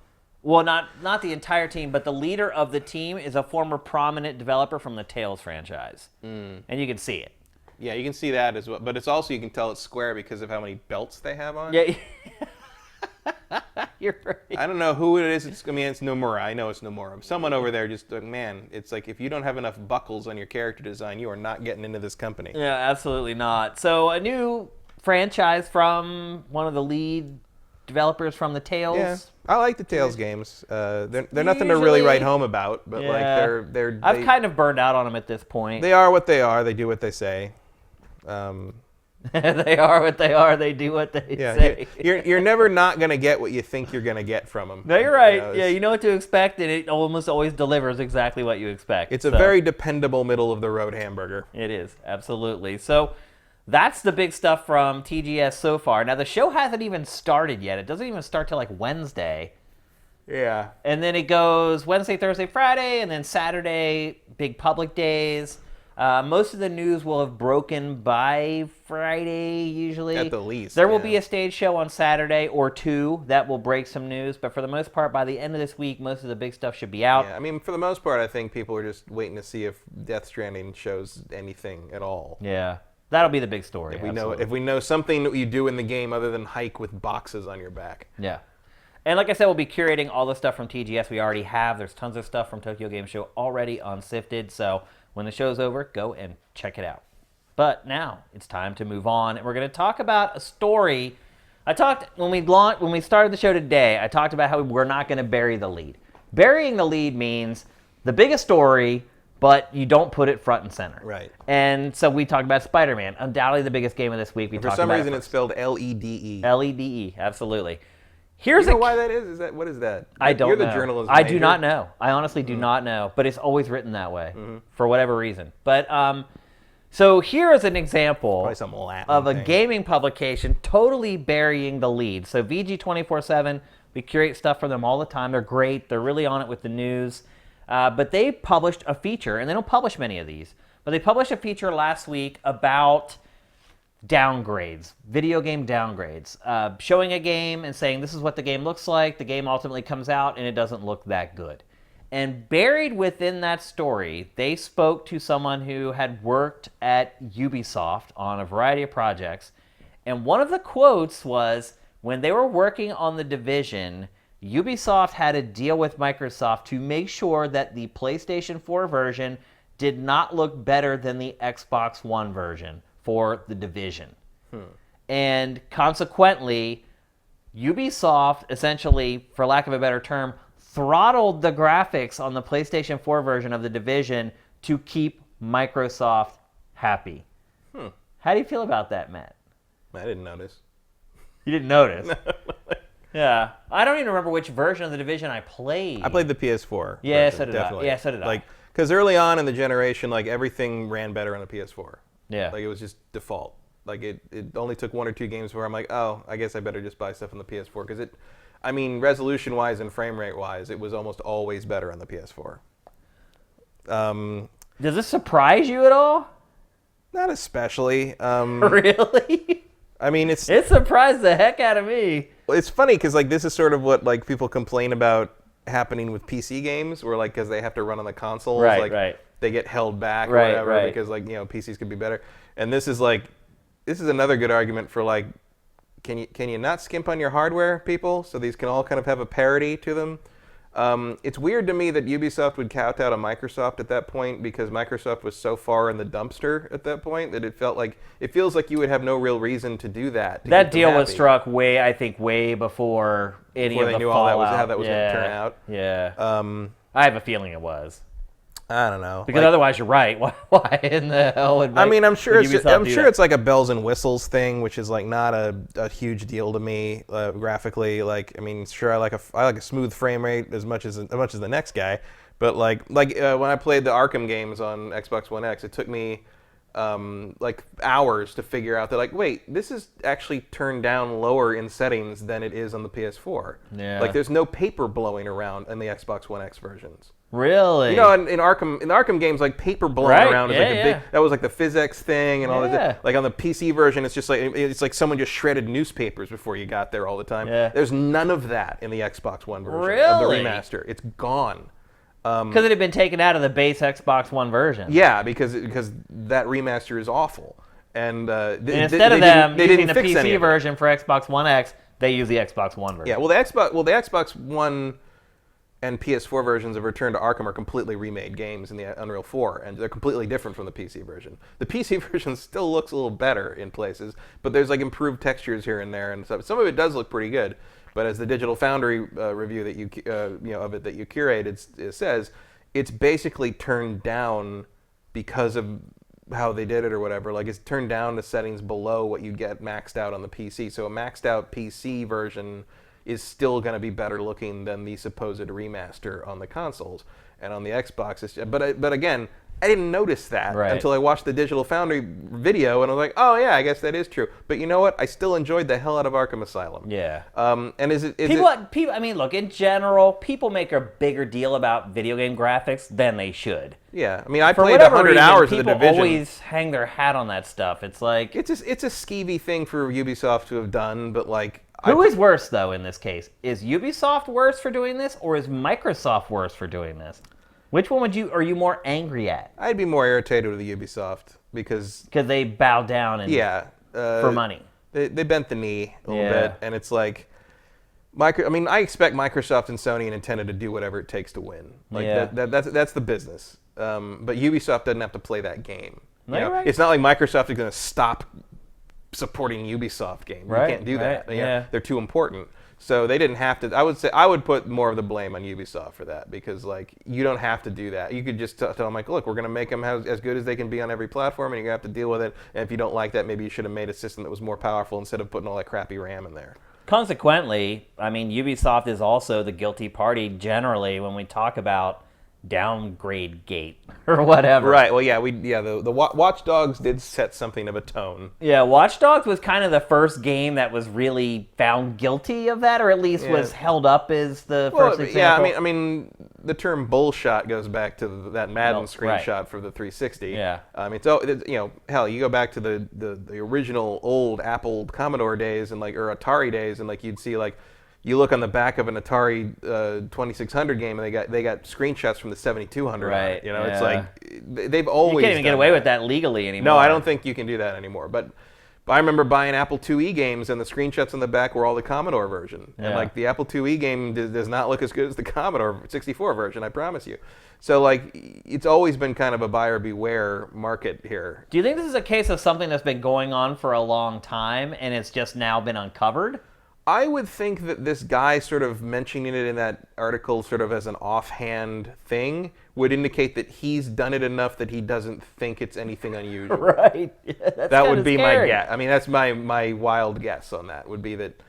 Well, not the entire team, but the leader of the team is a former prominent developer from the Tales franchise, and you can see it. Yeah, you can see that as well, but it's also you can tell it's Square because of how many belts they have on it. Yeah. You're right. I don't know who it is. It's Nomura. I know it's Nomura. Someone over there just, man, it's like if you don't have enough buckles on your character design, you are not getting into this company. Yeah, absolutely not. So a new franchise from one of the lead developers from the Tales. Yeah, I like the Tales games. They're nothing to really write home about, but I've kind of burned out on them at this point. They are what they are. They do what they say. They are what they are. They do what they say. You're never not going to get what you think you're going to get from them. No, you're right. You know what to expect, and it almost always delivers exactly what you expect. It's a very dependable middle-of-the-road hamburger. It is, absolutely. So that's the big stuff from TGS so far. Now, the show hasn't even started yet. It doesn't even start till Wednesday. Yeah. And then it goes Wednesday, Thursday, Friday, and then Saturday, big public days. Most of the news will have broken by Friday, usually. At the least. There will be a stage show on Saturday or two that will break some news, but for the most part, by the end of this week, most of the big stuff should be out. Yeah, I mean, for the most part, I think people are just waiting to see if Death Stranding shows anything at all. Yeah, that'll be the big story. If we know something that you do in the game other than hike with boxes on your back. Yeah. And like I said, we'll be curating all the stuff from TGS we already have. There's tons of stuff from Tokyo Game Show already on SIFTD, so when the show's over, go and check it out. But now it's time to move on, and we're going to talk about a story. I talked when we started the show today. I talked about how we're not going to bury the lead. Burying the lead means the biggest story, but you don't put it front and center. Right. And so we talked about Spider-Man, undoubtedly the biggest game of this week. For some reason, it's spelled L-E-D-E. L-E-D-E, absolutely. You know why that is? What is that? I don't know. You're the journalism I major. do not know. I honestly do not know, but it's always written that way for whatever reason. But so here is an example some Latin of a thing. gaming publication totally burying the lead. So VG 24/7, we curate stuff for them all the time. They're great. They're really on it with the news. But they published a feature, and they don't publish many of these, but they published a feature last week about downgrades, video game downgrades, showing a game and saying this is what the game looks like. The game ultimately comes out and it doesn't look that good. And buried within that story, they spoke to someone who had worked at Ubisoft on a variety of projects. And one of the quotes was, when they were working on The Division, Ubisoft had a deal with Microsoft to make sure that the PlayStation 4 version did not look better than the Xbox One version for The Division. And consequently, Ubisoft essentially, for lack of a better term, throttled the graphics on the PlayStation 4 version of The Division to keep Microsoft happy. How do you feel about that, Matt? I didn't notice. You didn't notice? Yeah. I don't even remember which version of The Division I played. I played the PS4. Yeah, version, so did definitely. I. Yeah, so did I. Because early on in the generation, everything ran better on the PS4. Yeah. It was just default. It only took one or two games where I'm like, oh, I guess I better just buy stuff on the PS4. Because resolution-wise and frame rate-wise, it was almost always better on the PS4. Does this surprise you at all? Not especially. Really? I mean, It surprised the heck out of me. it's funny because this is sort of what people complain about happening with PC games, where because they have to run on the consoles, Right. they get held back or Right, whatever right. because PCs could be better. And this is another good argument for can you not skimp on your hardware, people, so these can all kind of have a parity to them. It's weird to me that Ubisoft would kowtow to Microsoft at that point, because Microsoft was so far in the dumpster at that point that it feels like you would have no real reason to do that. That deal was struck way before any before of they the knew fallout. how that was going to turn out. Yeah. I have a feeling it was. I don't know. Because otherwise, you're right. Why in the hell would I'm sure Ubisoft it's like a bells and whistles thing, which is not a huge deal to me graphically. Sure, I like a smooth frame rate as much as the next guy, but when I played the Arkham games on Xbox One X, it took me hours to figure out that wait, this is actually turned down lower in settings than it is on the PS4. Yeah. There's no paper blowing around in the Xbox One X versions. Really? In Arkham games, paper blowing around is big. That was the physics thing and all that. On the PC version, it's just it's like someone just shredded newspapers before you got there all the time. Yeah. There's none of that in the Xbox One version of the Really? remaster. It's gone. Because it had been taken out of the base Xbox One version. Yeah, because that remaster is awful. And instead of them using the fix any PC of it. version for Xbox One X, they use the Xbox One version. Yeah, the Xbox One and PS4 versions of Return to Arkham are completely remade games in the Unreal 4, and they're completely different from the PC version. The PC version still looks a little better in places, but there's improved textures here and there, and stuff. Some of it does look pretty good. But as the Digital Foundry review that you curate, it says it's basically turned down because of how they did it or whatever. It's turned down to settings below what you get maxed out on the PC. So a maxed out PC version is still going to be better looking than the supposed remaster on the consoles and on the Xbox. But again, I didn't notice that until I watched the Digital Foundry video, and I was like, oh yeah, I guess that is true. But you know what? I still enjoyed the hell out of Arkham Asylum. Yeah. And is it people? I mean, look, in general, people make a bigger deal about video game graphics than they should. Yeah, I mean, I played 100 hours of the Division. People always hang their hat on that stuff. It's like it's a skeevy thing for Ubisoft to have done, but like. Who is worse, though, in this case? Is Ubisoft worse for doing this, or is Microsoft worse for doing this? Which one are you more angry at? I'd be more irritated with the Ubisoft because they bow down and for money. They bent the knee a little bit, and it's like I expect Microsoft and Sony and Nintendo to do whatever it takes to win. Like that's the business. But Ubisoft doesn't have to play that game. Right. It's not like Microsoft is going to stop supporting Ubisoft games. You can't do that. They're too important. So they didn't have to. I would put more of the blame on Ubisoft for that, because like you don't have to do that. You could just tell them like, look, we're going to make them as good as they can be on every platform, and you're going to have to deal with it. And if you don't like that, maybe you should have made a system that was more powerful instead of putting all that crappy RAM in there. Consequently, I mean, Ubisoft is also the guilty party generally when we talk about downgrade gate or whatever. Right. Well, the Watch Dogs did set something of a tone. Yeah, Watch Dogs was kind of the first game that was really found guilty of that, or at least was held up as the first example. Yeah, I mean, the term bullshot goes back to that Madden screenshot for the 360. Yeah. Hell, you go back to the original old Apple Commodore days or Atari days, and like you'd see like. You look on the back of an Atari 2600 game, and they got screenshots from the 7200. Right. It's like they've always. You can't even get away with that legally anymore. No, I don't think you can do that anymore. But I remember buying Apple IIe games, and the screenshots on the back were all the Commodore version. And like the Apple IIe game does not look as good as the Commodore 64 version, I promise you. So like it's always been kind of a buyer beware market here. Do you think this is a case of something that's been going on for a long time, and it's just now been uncovered? I would think that this guy sort of mentioning it in that article sort of as an offhand thing would indicate that he's done it enough that he doesn't think it's anything unusual. Right. Yeah, that would be my guess. I mean, that's my wild guess on that, would be that.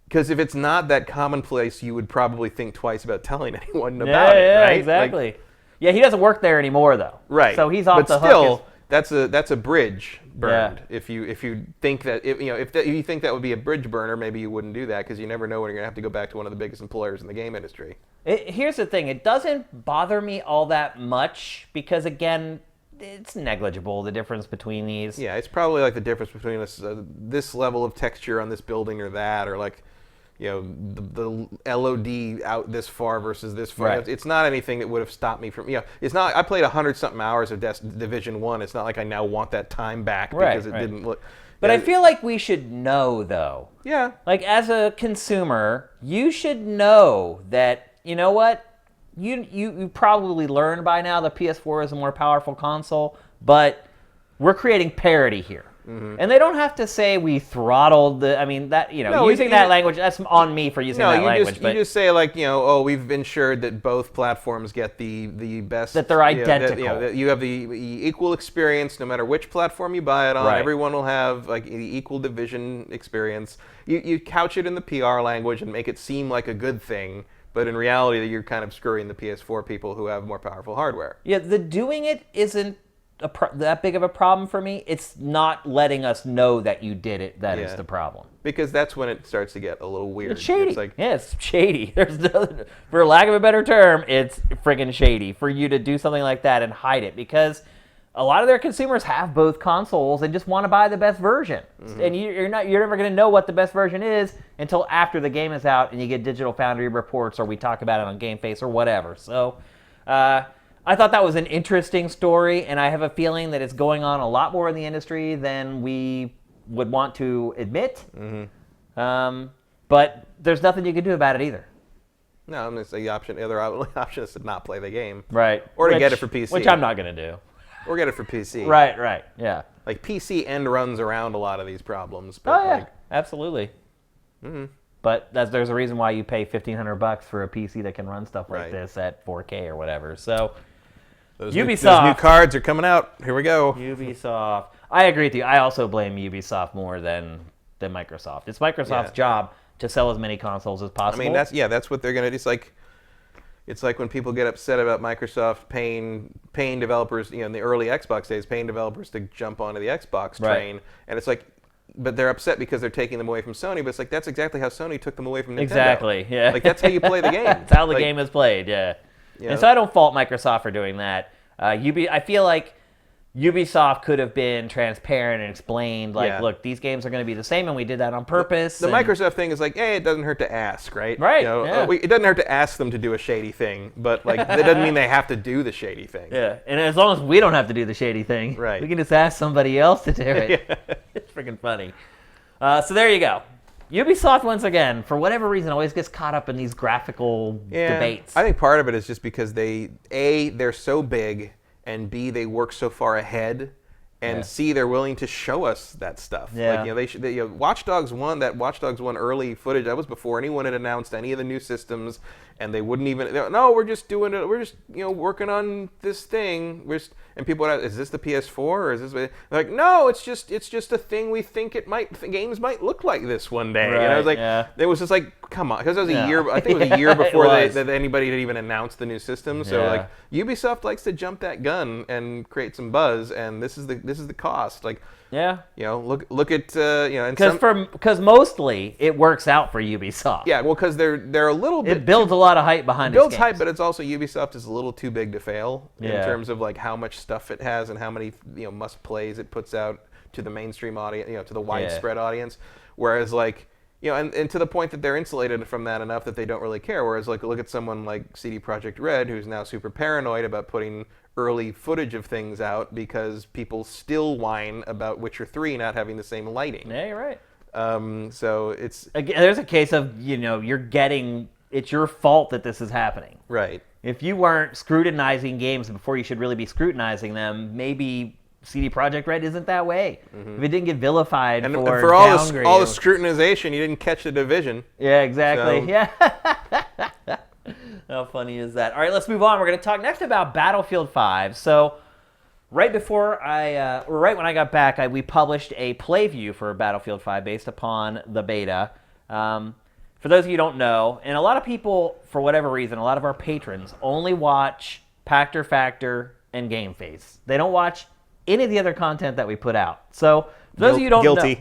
Because if it's not that commonplace, you would probably think twice about telling anyone about it, right? Exactly. Yeah, he doesn't work there anymore, though. Right. So he's off the hook. But still, that's a bridge burned. Yeah. If you think that if you think that would be a bridge burner, maybe you wouldn't do that, because you never know when you're gonna have to go back to one of the biggest employers in the game industry. Here's the thing: it doesn't bother me all that much, because again, it's negligible, the difference between these. Yeah, it's probably like the difference between this level of texture on this building or that, or like. The LOD out this far versus this far. Right. It's not anything that would have stopped me from. It's not. I played 100-something hours of Division 1. It's not like I now want that time back because it didn't look. But I feel like we should know, though. Yeah. Like as a consumer, you should know that. You know what? You probably learned by now the PS4 is a more powerful console, but we're creating parity here. Mm-hmm. And they don't have to say we throttled the. I mean that using that language. That's on me for using that language. You just say like we've ensured that both platforms get the best. That they're identical. That you have the equal experience no matter which platform you buy it on. Right. Everyone will have like the equal Division experience. You couch it in the PR language and make it seem like a good thing, but in reality you're kind of screwing the PS4 people who have more powerful hardware. Yeah, the doing it isn't that big of a problem for me. It's not letting us know that you did it that is the problem. Because that's when it starts to get a little weird. It's shady. It's shady. There's for lack of a better term, it's friggin' shady for you to do something like that and hide it, because a lot of their consumers have both consoles and just want to buy the best version. Mm-hmm. And you're never going to know what the best version is until after the game is out and you get Digital Foundry reports or we talk about it on GameFace or whatever. So, I thought that was an interesting story, and I have a feeling that it's going on a lot more in the industry than we would want to admit. Mm-hmm. But there's nothing you can do about it either. No, I'm going to say the other option is to not play the game. Right. Or to get it for PC. Which I'm not going to do. Or get it for PC. Right, yeah. Like PC end runs around a lot of these problems. But absolutely. Mm-hmm. But there's a reason why you pay $1,500 for a PC that can run stuff like this at 4K or whatever. So, Ubisoft. Those new cards are coming out. Here we go. Ubisoft. I agree with you. I also blame Ubisoft more than Microsoft. It's Microsoft's job to sell as many consoles as possible. I mean, that's what they're going to do. It's like, It's like when people get upset about Microsoft paying developers, in the early Xbox days, paying developers to jump onto the Xbox train, and it's like, but they're upset because they're taking them away from Sony. But it's like that's exactly how Sony took them away from Nintendo. Exactly. Yeah. Like that's how you play the game. That's how the game is played. Yeah. And so I don't fault Microsoft for doing that. I feel like Ubisoft could have been transparent and explained, look, these games are going to be the same, and we did that on purpose. The Microsoft thing is like, hey, it doesn't hurt to ask, right? Right. It doesn't hurt to ask them to do a shady thing, but like that doesn't mean they have to do the shady thing. Yeah, and as long as we don't have to do the shady thing, right, we can just ask somebody else to do it. It's freaking funny. So there you go. Ubisoft, once again, for whatever reason, always gets caught up in these graphical debates. I think part of it is just because they're so big, and B, they work so far ahead, and C, they're willing to show us that stuff. Yeah. Like, Watch Dogs 1, that Watch Dogs 1 early footage, that was before anyone had announced any of the new systems, and they wouldn't even, no, we're just doing it, we're just, working on this thing. And people would ask, is this the PS4, or is this, they're like, no, it's just a thing we think games might look like this one day. Right, and I was like, it was just like, come on, because it was a year, I think it was a year before that anybody had even announced the new system. So like, Ubisoft likes to jump that gun and create some buzz, and this is the cost. Like, look at because mostly it works out for Ubisoft. Yeah, well, because they're a little bit. It builds a lot of hype behind it. Builds hype, but it's also Ubisoft is a little too big to fail in terms of like how much stuff it has and how many must plays it puts out to the mainstream audience, to the widespread audience. Whereas like and to the point that they're insulated from that enough that they don't really care. Whereas like look at someone like CD Projekt Red, who's now super paranoid about putting early footage of things out because people still whine about Witcher 3 not having the same lighting. Yeah, you're right. So it's there's a case of it's your fault that this is happening. Right. If you weren't scrutinizing games before you should really be scrutinizing them, maybe CD Projekt Red isn't that way. If it didn't get vilified and for all the scrutinization, you didn't catch the division. Yeah, exactly. So. Yeah. How funny is that? All right, let's move on. We're going to talk next about Battlefield 5. So, right when I got back, we published a play view for Battlefield 5 based upon the beta. For those of you who don't know, and a lot of people, for whatever reason, a lot of our patrons only watch Pactor Factor and GameFace. They don't watch any of the other content that we put out. So, for those of you who don't know...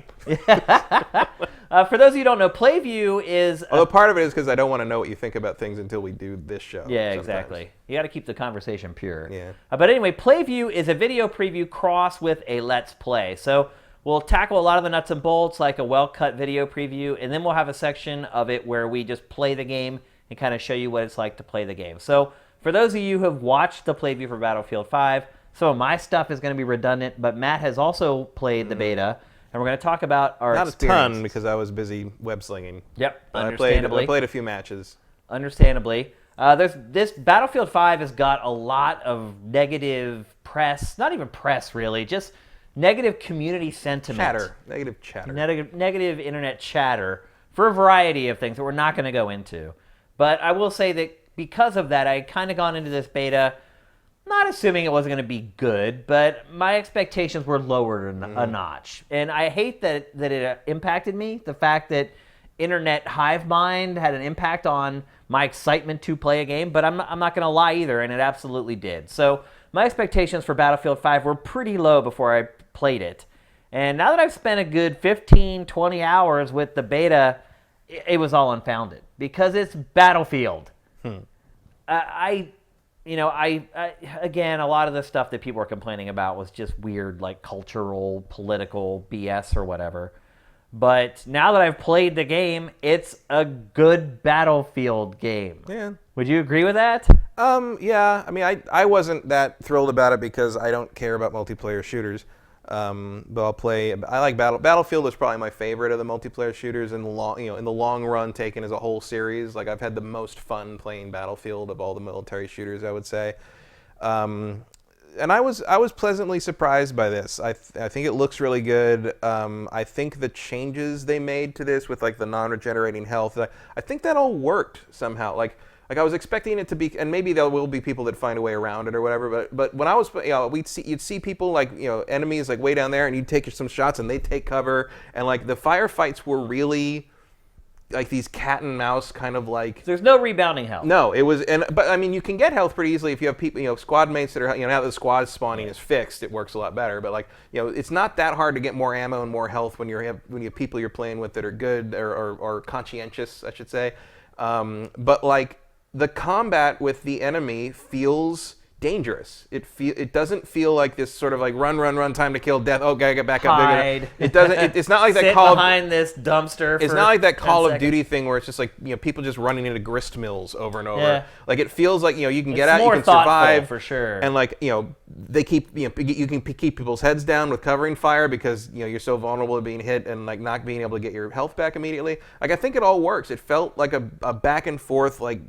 For those of you who don't know, Playview is... Although part of it is because I don't want to know what you think about things until we do this show. Yeah, sometimes. Exactly. You got to keep the conversation pure. Yeah. But anyway, Playview is a video preview cross with a Let's Play. So we'll tackle a lot of the nuts and bolts, like a well-cut video preview, and then we'll have a section of it where we just play the game and kind of show you what it's like to play the game. So for those of you who have watched the Playview for Battlefield 5, some of my stuff is going to be redundant, but Matt has also played the beta. And we're going to talk about our experience. Not a ton, because I was busy web slinging. Yep, understandably. I played a few matches. Understandably. This Battlefield 5 has got a lot of negative press, not even press really, just negative community sentiment. Negative chatter. Negative internet chatter for a variety of things that we're not going to go into. But I will say that because of that, I had kind of gone into this beta not assuming it wasn't going to be good, but my expectations were lowered a notch. And I hate that it impacted me, the fact that internet hive mind had an impact on my excitement to play a game, but I'm not going to lie either, and it absolutely did. So my expectations for Battlefield 5 were pretty low before I played it. And now that I've spent a good 15, 20 hours with the beta, it was all unfounded because it's Battlefield. Again, a lot of the stuff that people were complaining about was just weird, like cultural, political BS or whatever. But now that I've played the game, it's a good Battlefield game. Yeah. Would you agree with that? Yeah. I mean, I wasn't that thrilled about it because I don't care about multiplayer shooters. But I like Battlefield is probably my favorite of the multiplayer shooters in the long run, taken as a whole series. Like I've had the most fun playing Battlefield of all the military shooters, I would say. And I was pleasantly surprised by this. I think it looks really good. I think the changes they made to this with like the non-regenerating health, I think that all worked somehow. Like I was expecting it to be, and maybe there will be people that find a way around it or whatever. But when I was, you'd see people like enemies like way down there, and you'd take some shots, and they'd take cover, and like the firefights were really. these cat and mouse kind of like. There's no rebounding health. No, it was, but I mean, you can get health pretty easily if you have people, squad mates that are, now that the squad spawning is fixed, it works a lot better. But like, it's not that hard to get more ammo and more health when you have people you're playing with that are good or conscientious, I should say. But like the combat with the enemy feels dangerous. It doesn't feel like this sort of like run, time to kill, death. Oh, gotta get back up. Hide. It doesn't. It's not like that Sit Call behind this dumpster. It's not like that Call of seconds. Duty thing where it's just like people just running into grist mills over and over. Yeah. Like it feels like you can get It's out, you more can thoughtful, survive for sure. and like they keep you can keep people's heads down with covering fire because you're so vulnerable to being hit and like not being able to get your health back immediately. Like I think it all works. It felt like a back and forth like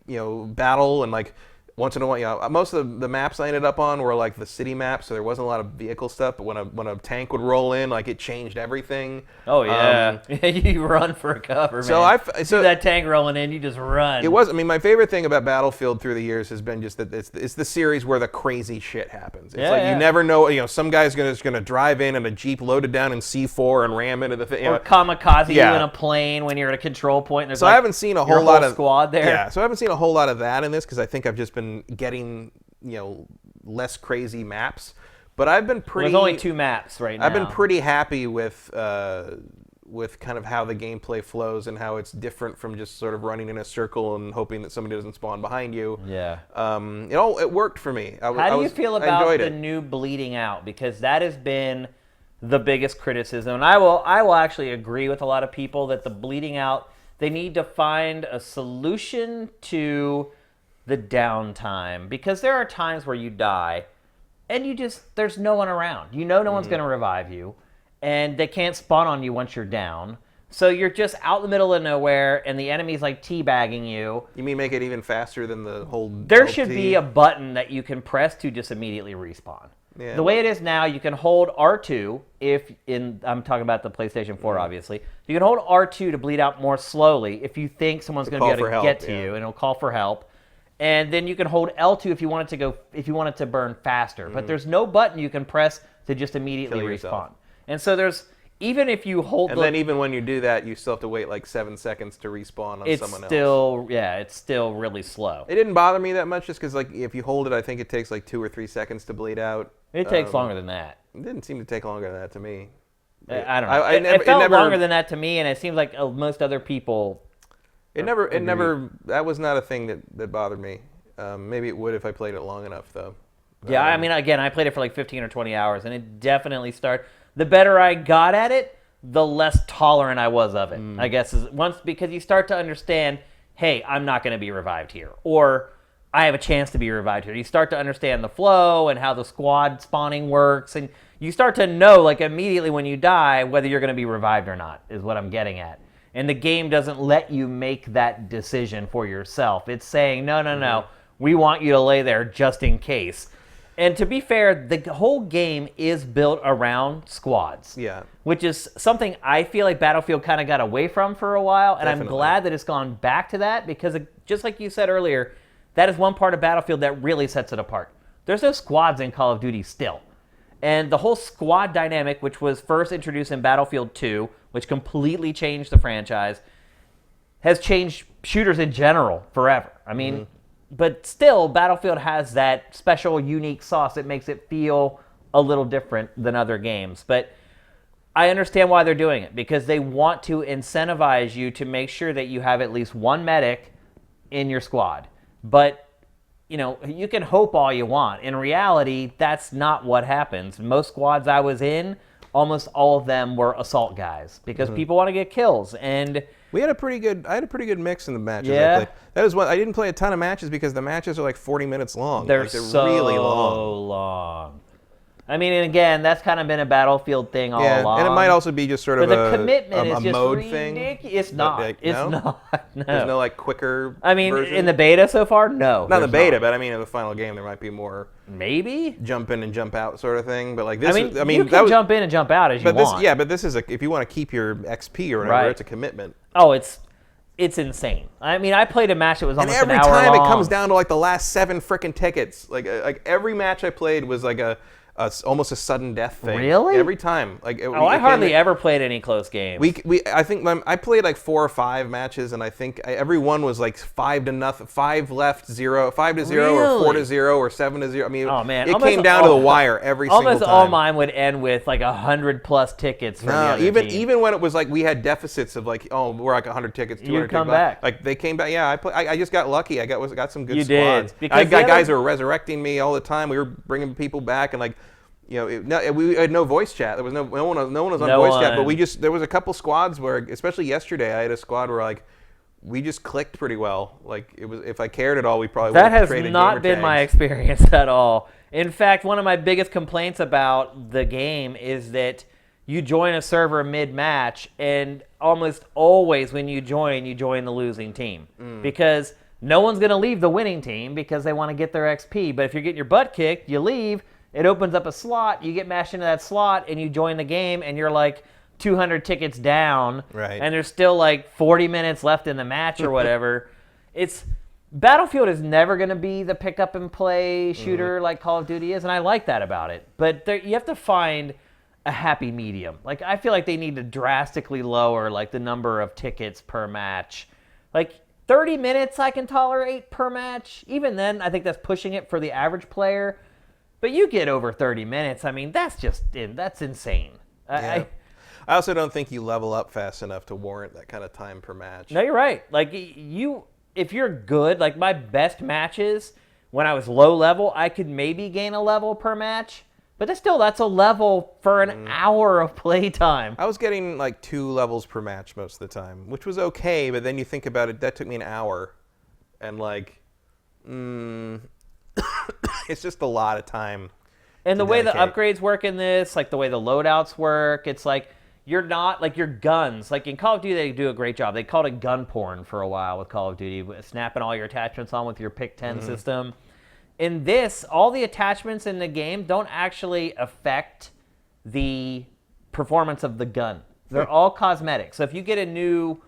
battle and like. Once in a while, most of the maps I ended up on were like the city maps, so there wasn't a lot of vehicle stuff. But when a tank would roll in, like it changed everything. Oh yeah, you run for cover, man. So see that tank rolling in, you just run. It was. I mean, my favorite thing about Battlefield through the years has been just that it's the series where the crazy shit happens. It's you never know. Some guy's gonna drive in a Jeep loaded down in C4 and ram into the thing. Or kamikaze you in a plane when you're at a control point. And there's so I haven't seen a whole lot of squad there. Yeah. So I haven't seen a whole lot of that in this because I think I've just been getting less crazy maps, but I've been pretty. There's only 2 maps right now. I've been pretty happy with kind of how the gameplay flows and how it's different from just sort of running in a circle and hoping that somebody doesn't spawn behind you. Yeah. It worked for me. How do you feel about the new bleeding out? Because that has been the biggest criticism, and I will actually agree with a lot of people that the bleeding out. They need to find a solution to the downtime, because there are times where you die and there's no one around. No one's going to revive you, and they can't spawn on you once you're down. So you're just out in the middle of nowhere, and the enemy's like teabagging you. You mean make it even faster than the whole There should be a button that you can press to just immediately respawn. Yeah. The way it is now, you can hold R2 I'm talking about the PlayStation 4, obviously. You can hold R2 to bleed out more slowly if you think someone's going to be able to get to you, and it'll call for help. And then you can hold L2 if you want it to burn faster. But there's no button you can press to just immediately respawn. And so even if you hold then even when you do that, you still have to wait like 7 seconds to respawn on someone else. It's still really slow. It didn't bother me that much just because like if you hold it, I think it takes like 2 or 3 seconds to bleed out. It takes longer than that. It didn't seem to take longer than that to me. I don't know. It felt longer than that to me, and it seems like most other people. That was not a thing that bothered me. Maybe it would if I played it long enough, though. Yeah, I mean, again, I played it for like 15 or 20 hours, and it definitely started. The better I got at it, the less tolerant I was of it, I guess. Because you start to understand, hey, I'm not going to be revived here. Or I have a chance to be revived here. You start to understand the flow and how the squad spawning works, and you start to know, like, immediately when you die, whether you're going to be revived or not, is what I'm getting at. And the game doesn't let you make that decision for yourself. It's saying, no, we want you to lay there just in case. And to be fair, the whole game is built around squads. Yeah. Which is something I feel like Battlefield kind of got away from for a while. And I'm glad that it's gone back to that because, just like you said earlier, that is one part of Battlefield that really sets it apart. There's no squads in Call of Duty still. And the whole squad dynamic, which was first introduced in Battlefield 2, which completely changed the franchise, has changed shooters in general forever. I mean, but still, Battlefield has that special, unique sauce that makes it feel a little different than other games. But I understand why they're doing it, because they want to incentivize you to make sure that you have at least one medic in your squad. But you can hope all you want. In reality, that's not what happens. Most squads I was in, almost all of them were assault guys because people want to get kills. And I had a pretty good mix in the matches Yeah. I played. That was I didn't play a ton of matches because the matches are like 40 minutes long. they're Like, so really long. I mean, and again, that's kind of been a Battlefield thing all along. And it might also be just sort but of the commitment is a just mode ridiculous. thing. It's not. It's No? not. No. There's no like quicker I mean, version? in the beta so far, no. Not in the there's beta, but I mean in the final game there might be more Maybe. jump in and jump out sort of thing. But like this, you can jump in and jump out as you want. But this is if you want to keep your XP or whatever, Right. it's a commitment. Oh, it's insane. I mean, I played a match that was almost And every an hour time long. it comes down to like the last 7 frickin' tickets. Like every match I played was like a almost a sudden death thing. Really? Every time. I hardly ever played any close games. I think I played like 4 or 5 matches, and I think every one was like 5-0, 5 left, 0, 5-0, or 4-0, or 7-0. I mean, it came down to the wire every single time. Almost all mine would end with like 100+ tickets from the other team. Even when it was like we had deficits of like, oh, we're like 100 tickets, 200 You'd come back. Like they came back. Yeah, I just got lucky. I got some good you squads. Did. I got guys who were resurrecting me all the time. We were bringing people back, and like, we had no voice chat. There was no one was on voice chat. But there was a couple squads where, especially yesterday, I had a squad where like we just clicked pretty well. Like it was, if I cared at all, we probably would have traded gamer tags. That has not been my experience at all. In fact, one of my biggest complaints about the game is that you join a server mid-match, and almost always when you join the losing team. Because no one's going to leave the winning team because they want to get their XP. But if you're getting your butt kicked, you leave, it opens up a slot, you get mashed into that slot, and you join the game, and you're like 200 tickets down, right, and there's still like 40 minutes left in the match or whatever. Battlefield is never going to be the pick-up-and-play shooter like Call of Duty is, and I like that about it. But you have to find a happy medium. Like, I feel like they need to drastically lower like the number of tickets per match. Like 30 minutes I can tolerate per match. Even then, I think that's pushing it for the average player. But you get over 30 minutes, I mean, that's insane. Yeah. I also don't think you level up fast enough to warrant that kind of time per match. No, you're right. Like, if you're good, like my best matches, when I was low level, I could maybe gain a level per match. But that's a level for an hour of playtime. I was getting like 2 levels per match most of the time, which was okay, but then you think about it, that took me an hour. And like, it's just a lot of time. And the way the upgrades work in this, like the way the loadouts work, it's like you're not, like your guns. Like in Call of Duty, they do a great job. They called it gun porn for a while with Call of Duty, snapping all your attachments on with your Pick 10 system. In this, all the attachments in the game don't actually affect the performance of the gun. They're all cosmetic. So if you get a new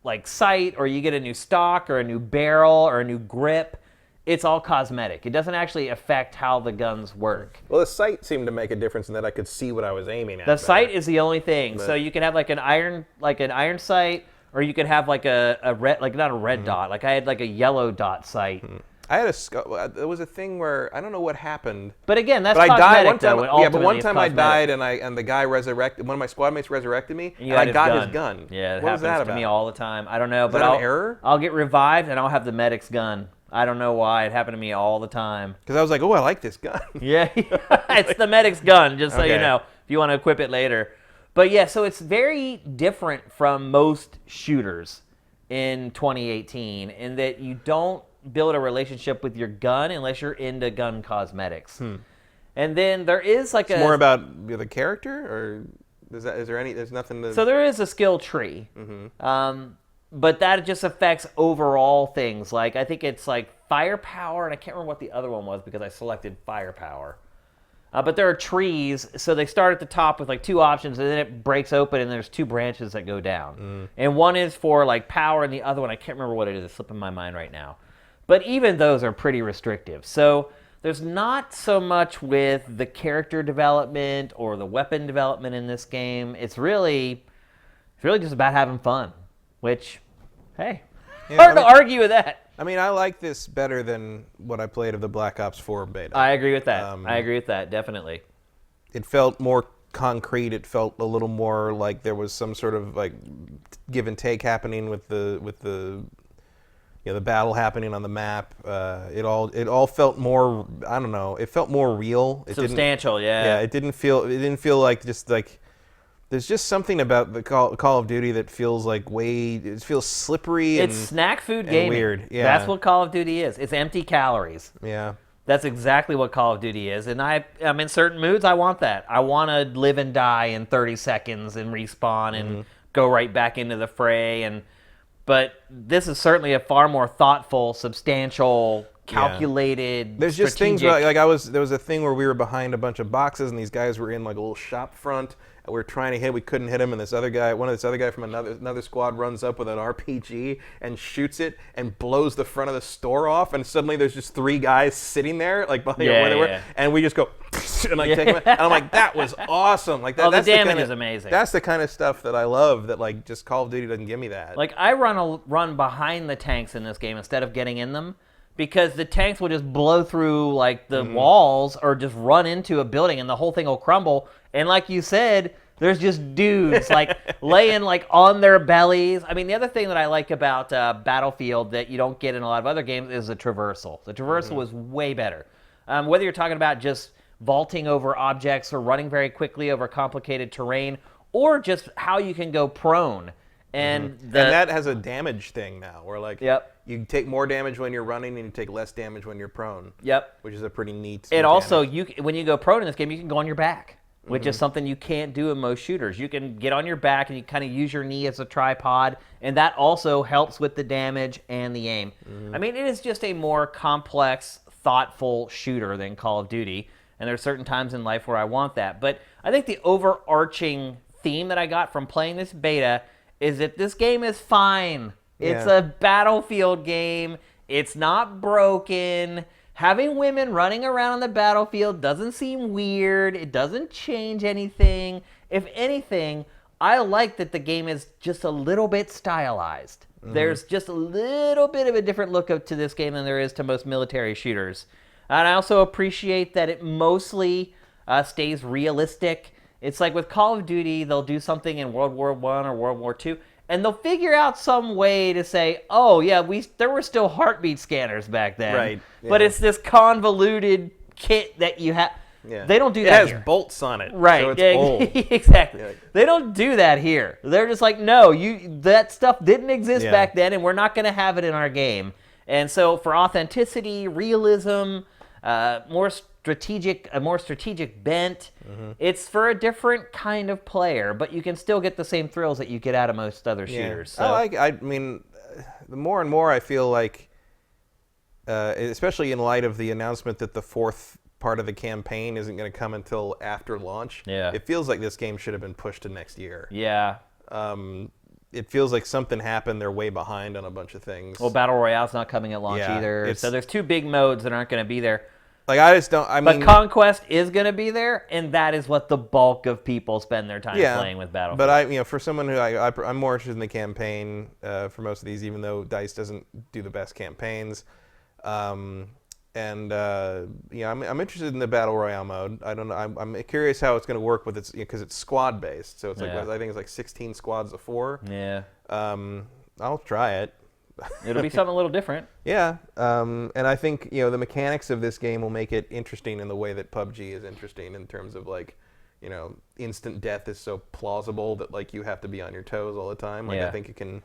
like sight, or you get a new stock, or a new barrel, or a new grip, it's all cosmetic. It doesn't actually affect how the guns work. Well, the sight seemed to make a difference in that I could see what I was aiming at. The sight is the only thing. So you can have like an iron sight, or you could have like a red, like not a red dot. Like I had like a yellow dot sight. I had there was a thing where I don't know what happened. But again, that's but cosmetic I died one time. though. Yeah, but one time I died, and the guy resurrected. One of my squad mates resurrected me, and I got his gun. Yeah, it what was that happens to about? me all the time. I don't know, but an error? I'll get revived, and I'll have the medic's gun. I don't know why. It happened to me all the time. Because I was like, oh, I like this gun. Yeah, it's the medic's gun, just so you know, if you want to equip it later. But yeah, so it's very different from most shooters in 2018 in that you don't build a relationship with your gun unless you're into gun cosmetics. And then there is like it's more about the character, or there's nothing to... So there is a skill tree. But that just affects overall things. Like, I think it's like firepower, and I can't remember what the other one was because I selected firepower. But there are trees, so they start at the top with like 2 options, and then it breaks open, and there's 2 branches that go down. And one is for like power, and the other one, I can't remember what it is. It's slipping my mind right now. But even those are pretty restrictive. So there's not so much with the character development or the weapon development in this game. It's really just about having fun, which... Hey, hard to argue with that. I mean, I like this better than what I played of the Black Ops 4 beta. I agree with that. I agree with that, definitely. It felt more concrete. It felt a little more like there was some sort of like give and take happening with the battle happening on the map. It all felt more, I don't know, it felt more real. Substantial, Yeah, it didn't feel like just like... There's just something about the Call of Duty that feels like it feels slippery and it's snack food gaming. Weird. Yeah. That's what Call of Duty is. It's empty calories. Yeah. That's exactly what Call of Duty is. And I'm in certain moods, I want that. I want to live and die in 30 seconds and respawn and go right back into the fray. But this is certainly a far more thoughtful, substantial calculated. There's just strategic... things like there was a thing where we were behind a bunch of boxes and these guys were in like a little shop front and we were trying to hit. We couldn't hit him, and one of this other guy from another squad runs up with an RPG and shoots it and blows the front of the store off. And suddenly there's just 3 guys sitting there like behind where they were, and we just go and like take them. And I'm like, that was awesome. Like that. Oh, the that's damage the is amazing. That's the kind of stuff that I love. That like just Call of Duty doesn't give me that. Like I run behind the tanks in this game instead of getting in them. Because the tanks will just blow through like the walls or just run into a building and the whole thing will crumble. And like you said, there's just dudes like laying like on their bellies. I mean, the other thing that I like about Battlefield that you don't get in a lot of other games is the traversal. The traversal is way better. Whether you're talking about just vaulting over objects or running very quickly over complicated terrain or just how you can go prone. And that has a damage thing now, where like you take more damage when you're running and you take less damage when you're prone. Yep. Which is a pretty neat And mechanic. also, when you go prone in this game, you can go on your back, which is something you can't do in most shooters. You can get on your back and you kind of use your knee as a tripod, and that also helps with the damage and the aim. I mean, it is just a more complex, thoughtful shooter than Call of Duty, and there are certain times in life where I want that. But I think the overarching theme that I got from playing this beta is that this game is fine. It's a Battlefield game. It's not broken. Having women running around on the battlefield doesn't seem weird. It doesn't change anything. If anything, I like that the game is just a little bit stylized. There's just a little bit of a different look to this game than there is to most military shooters. And I also appreciate that it mostly stays realistic. It's like with Call of Duty, they'll do something in World War I or World War II, and they'll figure out some way to say, oh, yeah, there were still heartbeat scanners back then. Right. Yeah. But it's this convoluted kit that you have. Yeah. They don't do that here. It has bolts on it. Right. So it's old. Exactly. Yeah. They don't do that here. They're just like, no, that stuff didn't exist back then, and we're not going to have it in our game. And so for authenticity, realism, a more strategic bent. It's for a different kind of player, but you can still get the same thrills that you get out of most other shooters. So. I mean, the more and more I feel like, especially in light of the announcement that the 4th part of the campaign isn't going to come until after launch, it feels like this game should have been pushed to next year. Yeah. It feels like something happened. They're way behind on a bunch of things. Well, Battle Royale's not coming at launch either. So there's 2 big modes that aren't going to be there. Like I just don't. I mean, but Conquest is going to be there, and that is what the bulk of people spend their time playing with Battlefield. But for someone who I'm more interested in the campaign for most of these, even though DICE doesn't do the best campaigns. I'm interested in the Battle Royale mode. I don't know. I'm curious how it's going to work with its because it's squad based. So it's like I think it's like 16 squads of 4. Yeah. I'll try it. It'll be something a little different. Yeah, and I think the mechanics of this game will make it interesting in the way that PUBG is interesting in terms of like, instant death is so plausible that like you have to be on your toes all the time. Like I think it can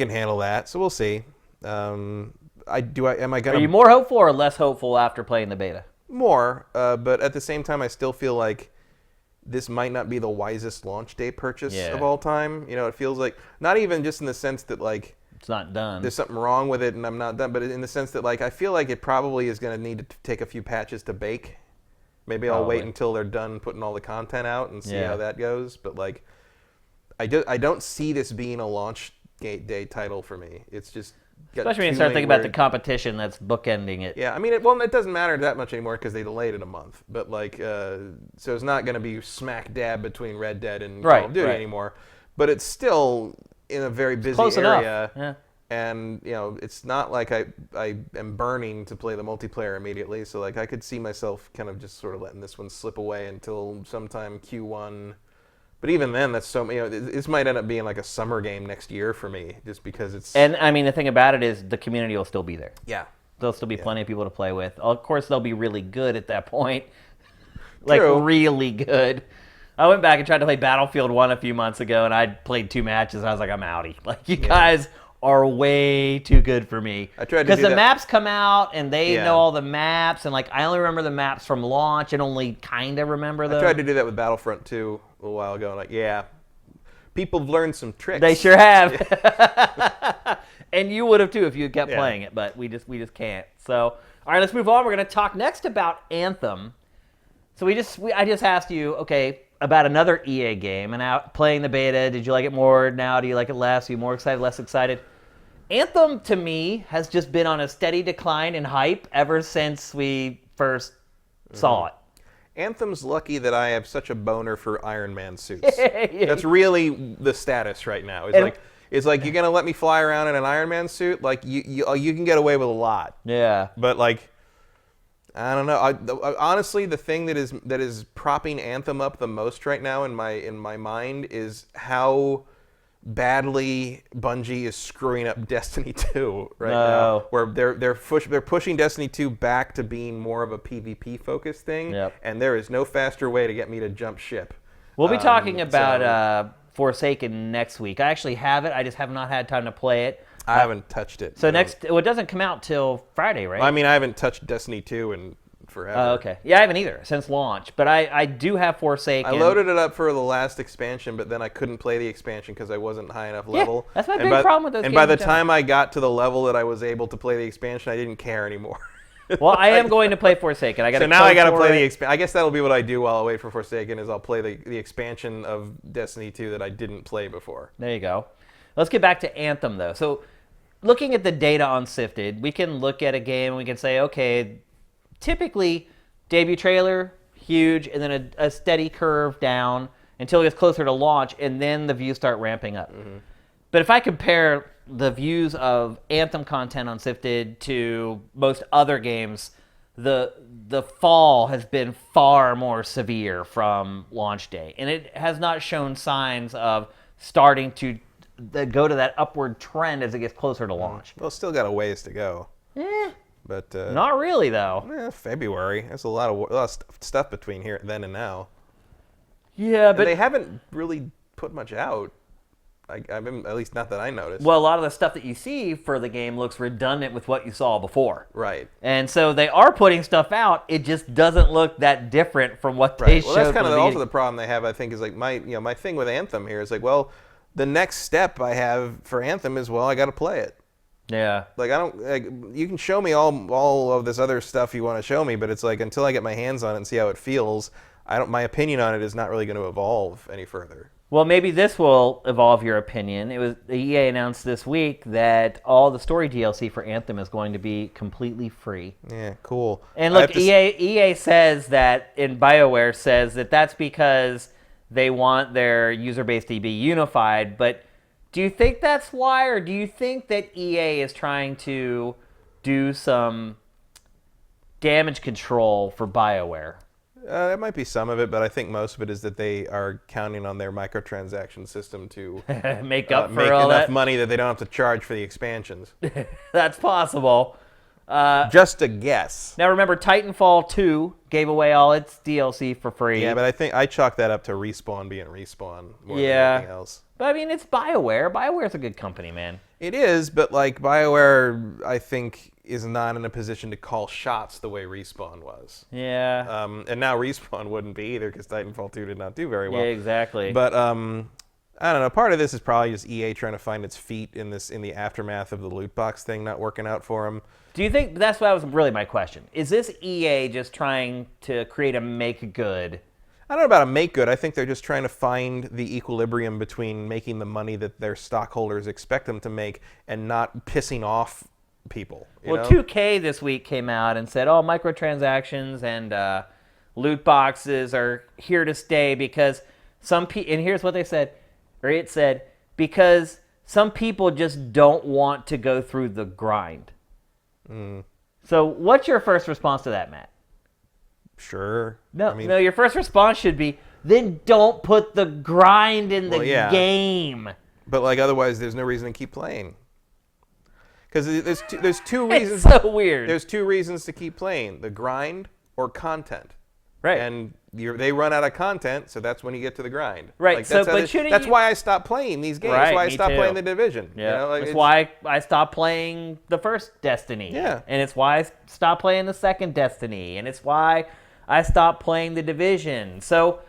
handle that. So we'll see. Am I gonna? Are you more hopeful or less hopeful after playing the beta? More, but at the same time, I still feel like this might not be the wisest launch day purchase of all time. It feels like not even just in the sense that like. It's not done. There's something wrong with it and I'm not done, but in the sense that like I feel like it probably is going to need to take a few patches to bake. Maybe I'll wait until they're done putting all the content out and see how that goes. But like, I don't see this being a launch day title for me. It's just especially when you start thinking about the competition that's bookending it. Yeah, I mean, it doesn't matter that much anymore because they delayed it a month. But like, so it's not going to be smack dab between Red Dead and Call of Duty anymore. But it's still in a very busy area, and it's not like I am burning to play the multiplayer immediately. So like I could see myself kind of just sort of letting this one slip away until sometime Q1. But even then, that's so this might end up being like a summer game next year for me, just because it's. And I mean, the thing about it is the community will still be there. Yeah, there'll still be plenty of people to play with. Of course, they'll be really good at that point, like really good. I went back and tried to play Battlefield 1 a few months ago, and I'd played 2 matches, and I was like, I'm outie. Like, you guys are way too good for me. I tried to because the maps come out, and they know all the maps, and like I only remember the maps from launch, and only kind of remember them. I tried to do that with Battlefront 2 a little while ago, and like, people have learned some tricks. They sure have. And you would have too if you had kept playing it, but we just can't. So, all right, let's move on. We're going to talk next about Anthem. So I just asked you, okay, about another EA game, and out playing the beta. Did you like it more now? Do you like it less? Are you more excited, less excited? Anthem, to me, has just been on a steady decline in hype ever since we first saw it. Anthem's lucky that I have such a boner for Iron Man suits. That's really the status right now. It's like you're gonna let me fly around in an Iron Man suit? Like you can get away with a lot. Yeah. But like, I don't know. Honestly, the thing that is propping Anthem up the most right now in my mind is how badly Bungie is screwing up Destiny 2 now, where they're pushing Destiny 2 back to being more of a PvP focused thing, and there is no faster way to get me to jump ship. We'll be talking about Forsaken next week. I actually have it. I just have not had time to play it. I haven't touched it. So it doesn't come out till Friday, right? I mean, I haven't touched Destiny 2 in forever. Oh, okay. Yeah, I haven't either since launch, but I do have Forsaken. I loaded it up for the last expansion, but then I couldn't play the expansion because I wasn't high enough level. That's my big problem with those games. And by the time I got to the level that I was able to play the expansion, I didn't care anymore. Well, I am going to play Forsaken. So now I got to play the expansion. I guess that'll be what I do while I wait for Forsaken, is I'll play the expansion of Destiny 2 that I didn't play before. There you go. Let's get back to Anthem, though. So looking at the data on SIFTD, we can look at a game and we can say, okay, typically debut trailer, huge, and then a steady curve down until it gets closer to launch, and then the views start ramping up. Mm-hmm. But if I compare the views of Anthem content on SIFTD to most other games, the fall has been far more severe from launch day, and it has not shown signs of starting to go to that upward trend as it gets closer to launch. Well, still got a ways to go. But not really, though. February. There's a lot of stuff between here then and now. Yeah, but they haven't really put much out. I mean, at least not that I noticed. Well, a lot of the stuff that you see for the game looks redundant with what you saw before. Right. And so they are putting stuff out. It just doesn't look that different from what they showed. Well, that's kind of also the problem they have, I think, is like my thing with Anthem here is like, well, the next step I have for Anthem is, well, I got to play it. Yeah. Like you can show me all of this other stuff you want to show me, but it's like until I get my hands on it and see how it feels, my opinion on it is not really going to evolve any further. Well, maybe this will evolve your opinion. The EA announced this week that all the story DLC for Anthem is going to be completely free. Yeah, cool. And look, EA says that, and BioWare says that that's because they want their user base to be unified, but do you think that's why, or do you think that EA is trying to do some damage control for BioWare? That might be some of it, but I think most of it is that they are counting on their microtransaction system to make enough money that they don't have to charge for the expansions. That's possible. Just a guess. Now remember, Titanfall 2 gave away all its DLC for free. Yeah, but I think I chalk that up to Respawn being Respawn more than anything else. But I mean, it's BioWare. BioWare's a good company, man. It is, but like BioWare, I think, is not in a position to call shots the way Respawn was. Yeah. And now Respawn wouldn't be either because Titanfall 2 did not do very well. Yeah, exactly. But I don't know. Part of this is probably just EA trying to find its feet in the aftermath of the loot box thing not working out for them. Do you think that's what was really my question? Is this EA just trying to create a make good? I don't know about a make good. I think they're just trying to find the equilibrium between making the money that their stockholders expect them to make and not pissing off people. Well, 2K this week came out and said, microtransactions and loot boxes are here to stay because and here's what they said, or it said, because some people just don't want to go through the grind. So what's your first response to that, Matt? Sure. No, your first response should be, then don't put the grind in the game. But like otherwise, there's no reason to keep playing. Because there's two reasons. It's so weird. There's two reasons to keep playing: the grind or content. Right. And they run out of content, so that's when you get to the grind. Right. Like, that's why I stopped playing these games. Right, that's why I stopped too. playing The Division. Yeah. That's why I stopped playing the first Destiny. Yeah. And it's why I stopped playing the second Destiny. And it's why I stopped playing The Division. So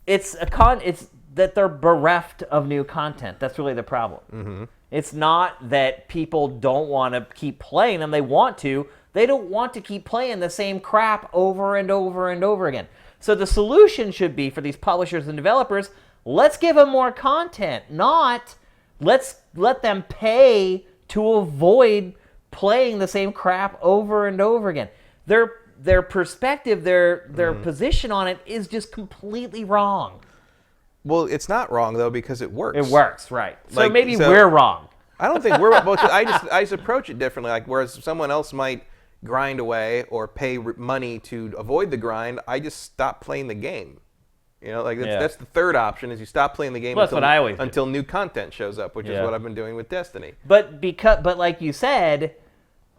it's that they're bereft of new content. That's really the problem. Mm-hmm. It's not that people don't want to keep playing them. They want to. They don't want to keep playing the same crap over and over and over again. So the solution should be for these publishers and developers, let's give them more content, not let's let them pay to avoid playing the same crap over and over again. Their perspective, their position on it is just completely wrong. Well, it's not wrong though because it works. It works, right? So maybe we're wrong. I don't think we're. Well, I just approach it differently. Like whereas someone else might grind away or pay money to avoid the grind, I just stop playing the game. You know, like that's the third option is you stop playing the game Well, that's what I always do. until new content shows up, which is what I've been doing with Destiny. But like you said,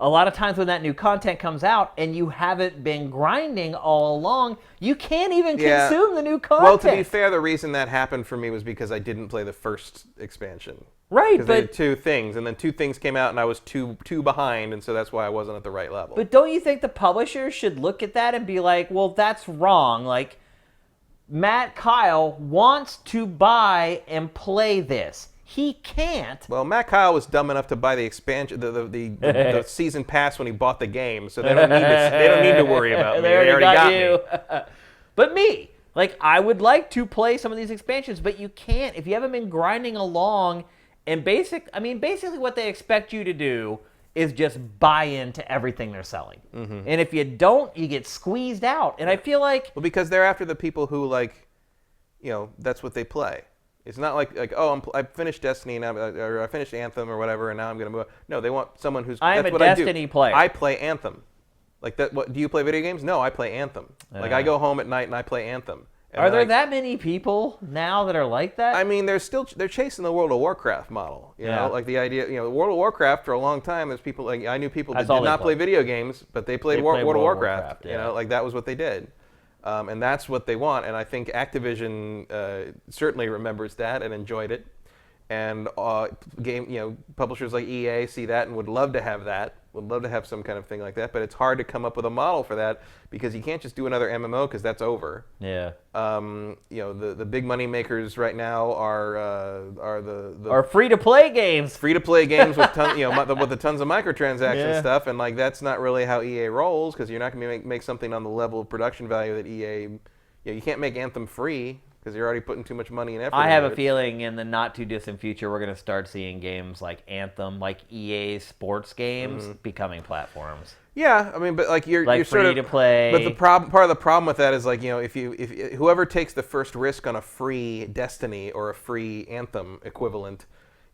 a lot of times when that new content comes out and you haven't been grinding all along, you can't even consume the new content. Well, to be fair, the reason that happened for me was because I didn't play the first expansion. Right, because they had two things, and then two things came out, and I was two behind, and so that's why I wasn't at the right level. But don't you think the publisher should look at that and be like, well, that's wrong. Like, Matt Kyle wants to buy and play this. He can't. Well, Matt Kyle was dumb enough to buy the expansion, the season pass when he bought the game, so they don't need to worry about me. They already got you. But me, like, I would like to play some of these expansions, but you can't if you haven't been grinding along. And basically what they expect you to do is just buy into everything they're selling. Mm-hmm. And if you don't, you get squeezed out. And I feel like... Well, because they're after the people who, like, you know, that's what they play. It's not like I finished Destiny now, or I finished Anthem or whatever, and now I'm going to move. No, they want someone who's... I'm a Destiny player. I play Anthem. Like, that. What, do you play video games? No, I play Anthem. Like, I go home at night and I play Anthem. And are there that many people now that are like that? I mean, they're chasing the World of Warcraft model. You know, like the idea. You know, World of Warcraft for a long time. There's people like I knew people that did not play video games, but they played World of Warcraft. You know, like that was what they did, and that's what they want. And I think Activision certainly remembers that and enjoyed it. And publishers like EA see that and would love to have that. Would love to have some kind of thing like that, but it's hard to come up with a model for that because you can't just do another MMO because that's over. Yeah. The big money makers right now are the free to play games. Free to play games with with the tons of microtransaction stuff, and like that's not really how EA rolls because you're not going to make something on the level of production value that EA. You can't make Anthem free. Because you're already putting too much money and effort into it. I have a feeling in the not-too-distant future we're going to start seeing games like Anthem, like EA sports games, becoming platforms. Yeah, I mean, but like you're sort of free-to-play. But part of the problem with that is like, you know, if whoever takes the first risk on a free Destiny or a free Anthem equivalent,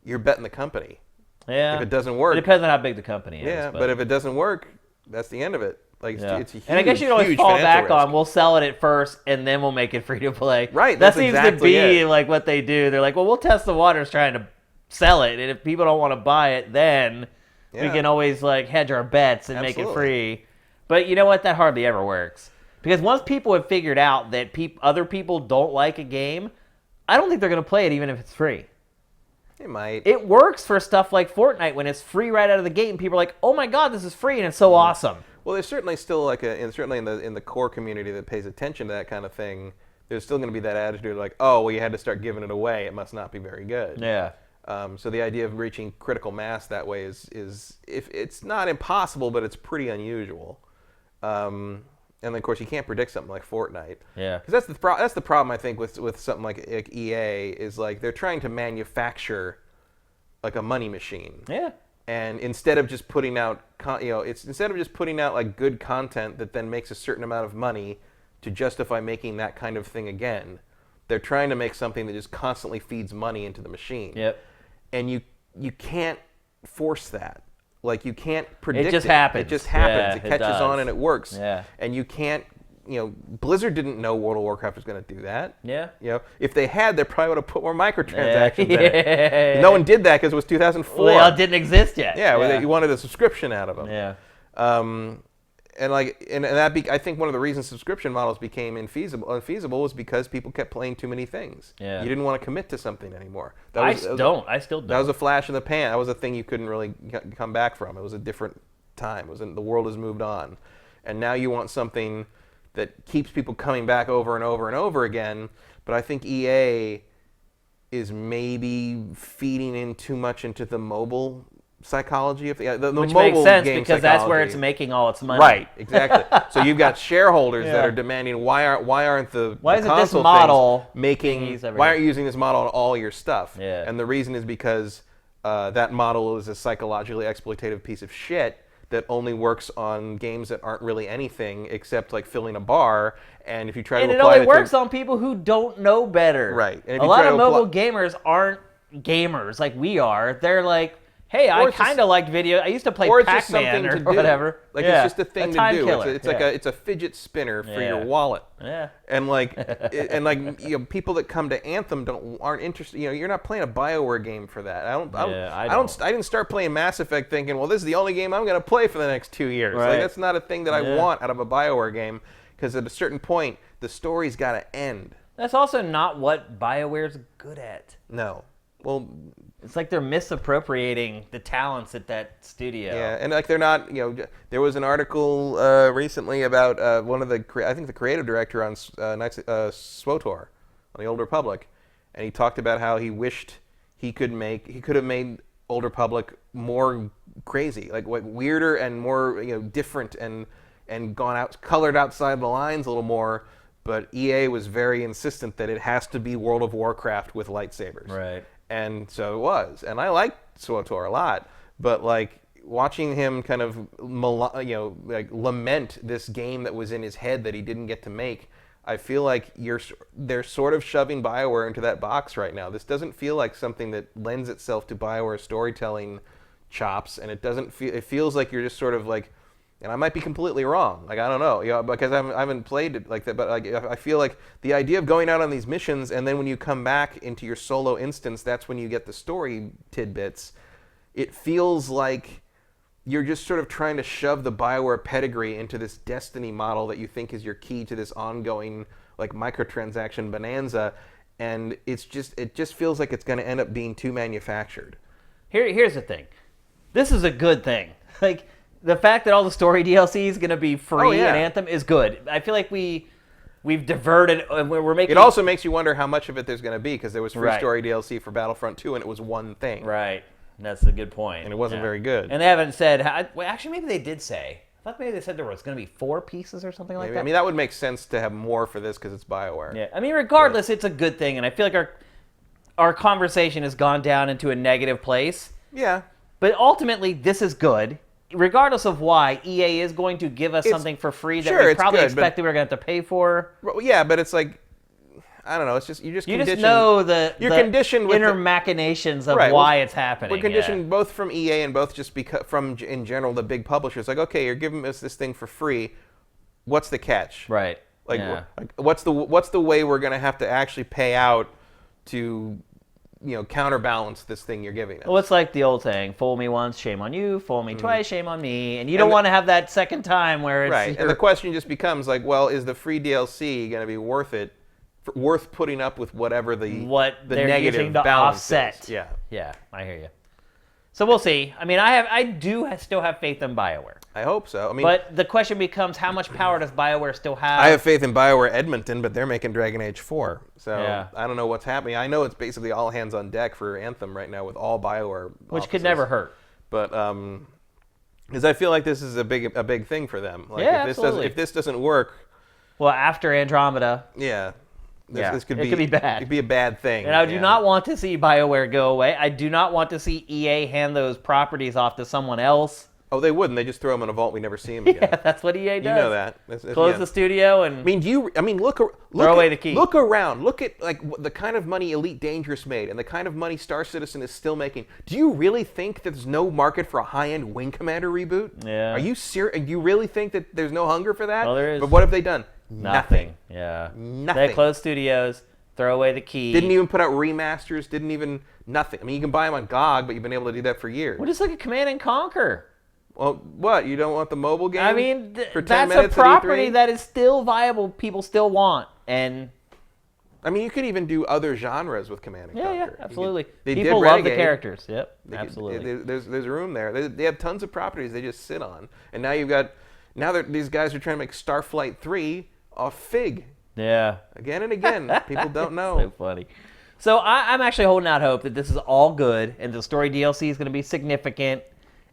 you're betting the company. Yeah. If it doesn't work... It depends on how big the company is. Yeah, but if it doesn't work, that's the end of it. Like it's a huge, and I guess you can always fall back on, we'll sell it at first, and then we'll make it free to play. Right. That seems to be like what they do. They're like, well, we'll test the waters trying to sell it, and if people don't want to buy it, then we can always like hedge our bets and make it free. But you know what? That hardly ever works. Because once people have figured out that other people don't like a game, I don't think they're going to play it even if it's free. It might. It works for stuff like Fortnite when it's free right out of the gate, and people are like, oh my god, this is free, and it's so awesome. Well, there's certainly still certainly in the core community that pays attention to that kind of thing. There's still going to be that attitude like, oh, well, you had to start giving it away. It must not be very good. Yeah. So the idea of reaching critical mass that way is if it's not impossible, but it's pretty unusual. And then, of course, you can't predict something like Fortnite. Yeah. Because that's the problem I think with something like EA is like they're trying to manufacture like a money machine. Yeah. And instead of just putting out, like good content that then makes a certain amount of money to justify making that kind of thing again, they're trying to make something that just constantly feeds money into the machine. Yep. And you can't force that. Like you can't predict it. It just happens. It just happens. Yeah, it catches on and it works. Yeah. And you can't. Blizzard didn't know World of Warcraft was going to do that. Yeah. If they had, they probably would have put more microtransactions in it. No one did that because it was 2004. Well, they all didn't exist yet. Yeah, you wanted a subscription out of them. Yeah. I think one of the reasons subscription models became unfeasible was because people kept playing too many things. Yeah. You didn't want to commit to something anymore. I still don't. That was a flash in the pan. That was a thing you couldn't really come back from. It was a different time. The world has moved on, and now you want something that keeps people coming back over and over and over again. But I think EA is maybe feeding in too much into the mobile psychology of the Which mobile makes sense game because psychology. that's where it's making all its money. Right, exactly. So you've got shareholders that are demanding why aren't the why the isn't this console model things making why aren't you using this model on all your stuff? Yeah. And the reason is because that model is a psychologically exploitative piece of shit that only works on games that aren't really anything except like filling a bar. And if you try to it apply only it works to, on people who don't know better. Right. And if A you lot try of to mobile gamers aren't gamers like we are. They're like, hey, I kind of liked video. I used to play Pac-Man or whatever. Like it's just a thing to do. Killer. It's like it's a fidget spinner for your wallet. Yeah. And like people that come to Anthem aren't interested. You're not playing a BioWare game for that. I didn't start playing Mass Effect thinking, well, this is the only game I'm going to play for the next 2 years. Right. Like that's not a thing that I want out of a BioWare game, because at a certain point the story's got to end. That's also not what BioWare's good at. No. Well, it's like they're misappropriating the talents at that studio. Yeah, and like they're not, there was an article recently about one of the creative director on SWTOR, on the Old Republic, and he talked about how he wished he could have made Old Republic more crazy, like weirder and more different and colored outside the lines a little more. But EA was very insistent that it has to be World of Warcraft with lightsabers. Right. And so it was. And I liked SWTOR a lot, but like watching him kind of lament this game that was in his head that he didn't get to make, I feel like they're sort of shoving BioWare into that box right now. This doesn't feel like something that lends itself to BioWare storytelling chops, and it feels like you're just sort of like, and I might be completely wrong. Like, I don't know, because I haven't played it like that. But like, I feel like the idea of going out on these missions, and then when you come back into your solo instance, that's when you get the story tidbits. It feels like you're just sort of trying to shove the BioWare pedigree into this Destiny model that you think is your key to this ongoing like microtransaction bonanza, and it just feels like it's going to end up being too manufactured. Here's the thing. This is a good thing. Like, the fact that all the story DLC is going to be free in Anthem is good. I feel like we've diverted. We're making. It also makes you wonder how much of it there's going to be, because there was free Right. story DLC for Battlefront 2, and it was one thing. Right. That's a good point. And it wasn't very good. And they haven't said. Actually, maybe they did say. I thought maybe they said there was going to be 4 pieces or something like that. I mean, that would make sense to have more for this because it's BioWare. Yeah. I mean, regardless, it's a good thing, and I feel like our conversation has gone down into a negative place. Yeah. But ultimately, this is good. Regardless of why, EA is going to give us something for free that we probably expected we were going to have to pay for. Well, yeah, but it's like, I don't know. It's just you just know you're conditioned with inner machinations of why it's happening. We're conditioned both from EA and both just from in general the big publishers. Like, okay, you're giving us this thing for free. What's the catch? Right. Like, what's the way we're going to have to actually pay out to counterbalance this thing you're giving us? Well, it's like the old saying, fool me once, shame on you, fool me twice, shame on me. And you don't want to have that second time where it's... Right, and the question just becomes like, well, is the free DLC going to be worth putting up with whatever the negative using to balance offset? Is? Yeah. Yeah, I hear you. So we'll see. I mean, I do still have faith in BioWare. I hope so. I mean, but the question becomes, how much power does BioWare still have? I have faith in BioWare Edmonton, but they're making Dragon Age 4. So I don't know what's happening. I know it's basically all hands on deck for Anthem right now with all BioWare Which offices. could never hurt. But because I feel like this is a big thing for them. Like, absolutely. If this doesn't work, well, after Andromeda, this could be bad. It could be a bad thing. And I do not want to see BioWare go away. I do not want to see EA hand those properties off to someone else. Oh, they wouldn't. They just throw them in a vault. We never see them again. Yeah, that's what EA does. You know that. Close the studio and look away the key. Look around. Look at like the kind of money Elite Dangerous made and the kind of money Star Citizen is still making. Do you really think that there's no market for a high-end Wing Commander reboot? Yeah. Are you serious? Do you really think that there's no hunger for that? Well, there is. But what have they done? Nothing. Yeah. Nothing. They closed studios. Throw away the key. Didn't even put out remasters. Nothing. I mean, you can buy them on GOG, but you've been able to do that for years. Well, just look at Command and Conquer. Well, what? You don't want the mobile game? I mean, for 10 that's a minutes property at E3? that is still viable. People still want. And I mean, you could even do other genres with Command and Conquer. Yeah, absolutely. They People did love the Renegade. characters. Yep, absolutely. There's room there. They have tons of properties they just sit on. And now these guys are trying to make Starflight 3 off Fig. Yeah. Again and again. People don't know. So funny. So I'm actually holding out hope that this is all good and the story DLC is going to be significant.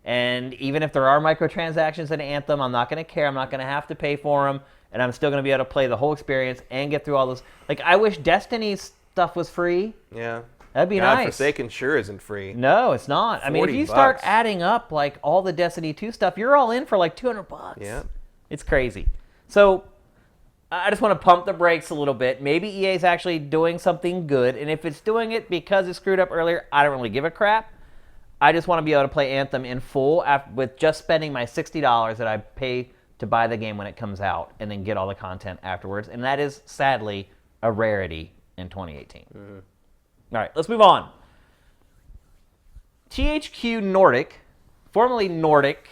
And even if there are microtransactions in Anthem, I'm not going to care. I'm not going to have to pay for them. And I'm still going to be able to play the whole experience and get through all this. Like, I wish Destiny's stuff was free. Yeah. That'd be nice. Forsaken sure isn't free. No, it's not. I mean, if you start adding up, like, all the Destiny 2 stuff, you're all in for, like, $200. Yeah. It's crazy. So I just want to pump the brakes a little bit. Maybe EA's actually doing something good. And if it's doing it because it screwed up earlier, I don't really give a crap. I just want to be able to play Anthem in full with just spending my $60 that I pay to buy the game when it comes out and then get all the content afterwards. And that is, sadly, a rarity in 2018. Mm-hmm. All right, let's move on. THQ Nordic, formerly Nordic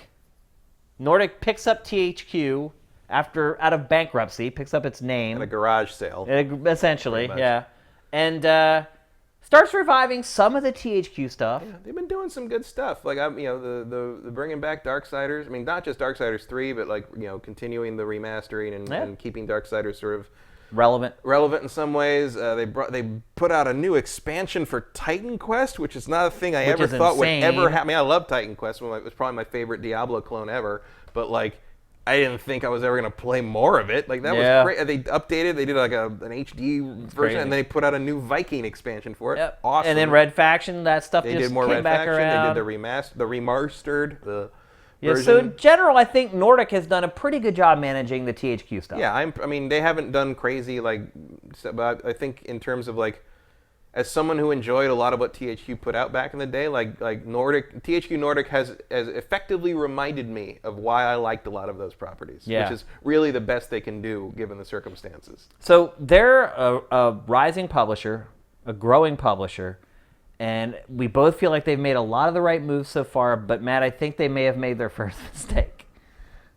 picks up THQ out of bankruptcy, picks up its name. At a garage sale. Essentially, yeah. And starts reviving some of the THQ stuff. Yeah, they've been doing some good stuff. Like, the bringing back Darksiders. I mean, not just Darksiders 3, but like, continuing the remastering and keeping Darksiders sort of relevant in some ways. They put out a new expansion for Titan Quest, which is not a thing I ever thought would ever happen. I mean, I love Titan Quest. It was probably my favorite Diablo clone ever. But like, I didn't think I was ever going to play more of it. Like, that was great. They updated. They did like an HD version, and they put out a new Viking expansion for it. Yep. Awesome. And then Red Faction, that stuff they just did more came Red back Faction. around. They did the remastered version. So in general, I think Nordic has done a pretty good job managing the THQ stuff. Yeah, I mean, they haven't done crazy, like, but I think in terms of, like, as someone who enjoyed a lot of what THQ put out back in the day, like THQ Nordic has effectively reminded me of why I liked a lot of those properties, which is really the best they can do given the circumstances. So they're a rising publisher, a growing publisher, and we both feel like they've made a lot of the right moves so far, but Matt, I think they may have made their first mistake.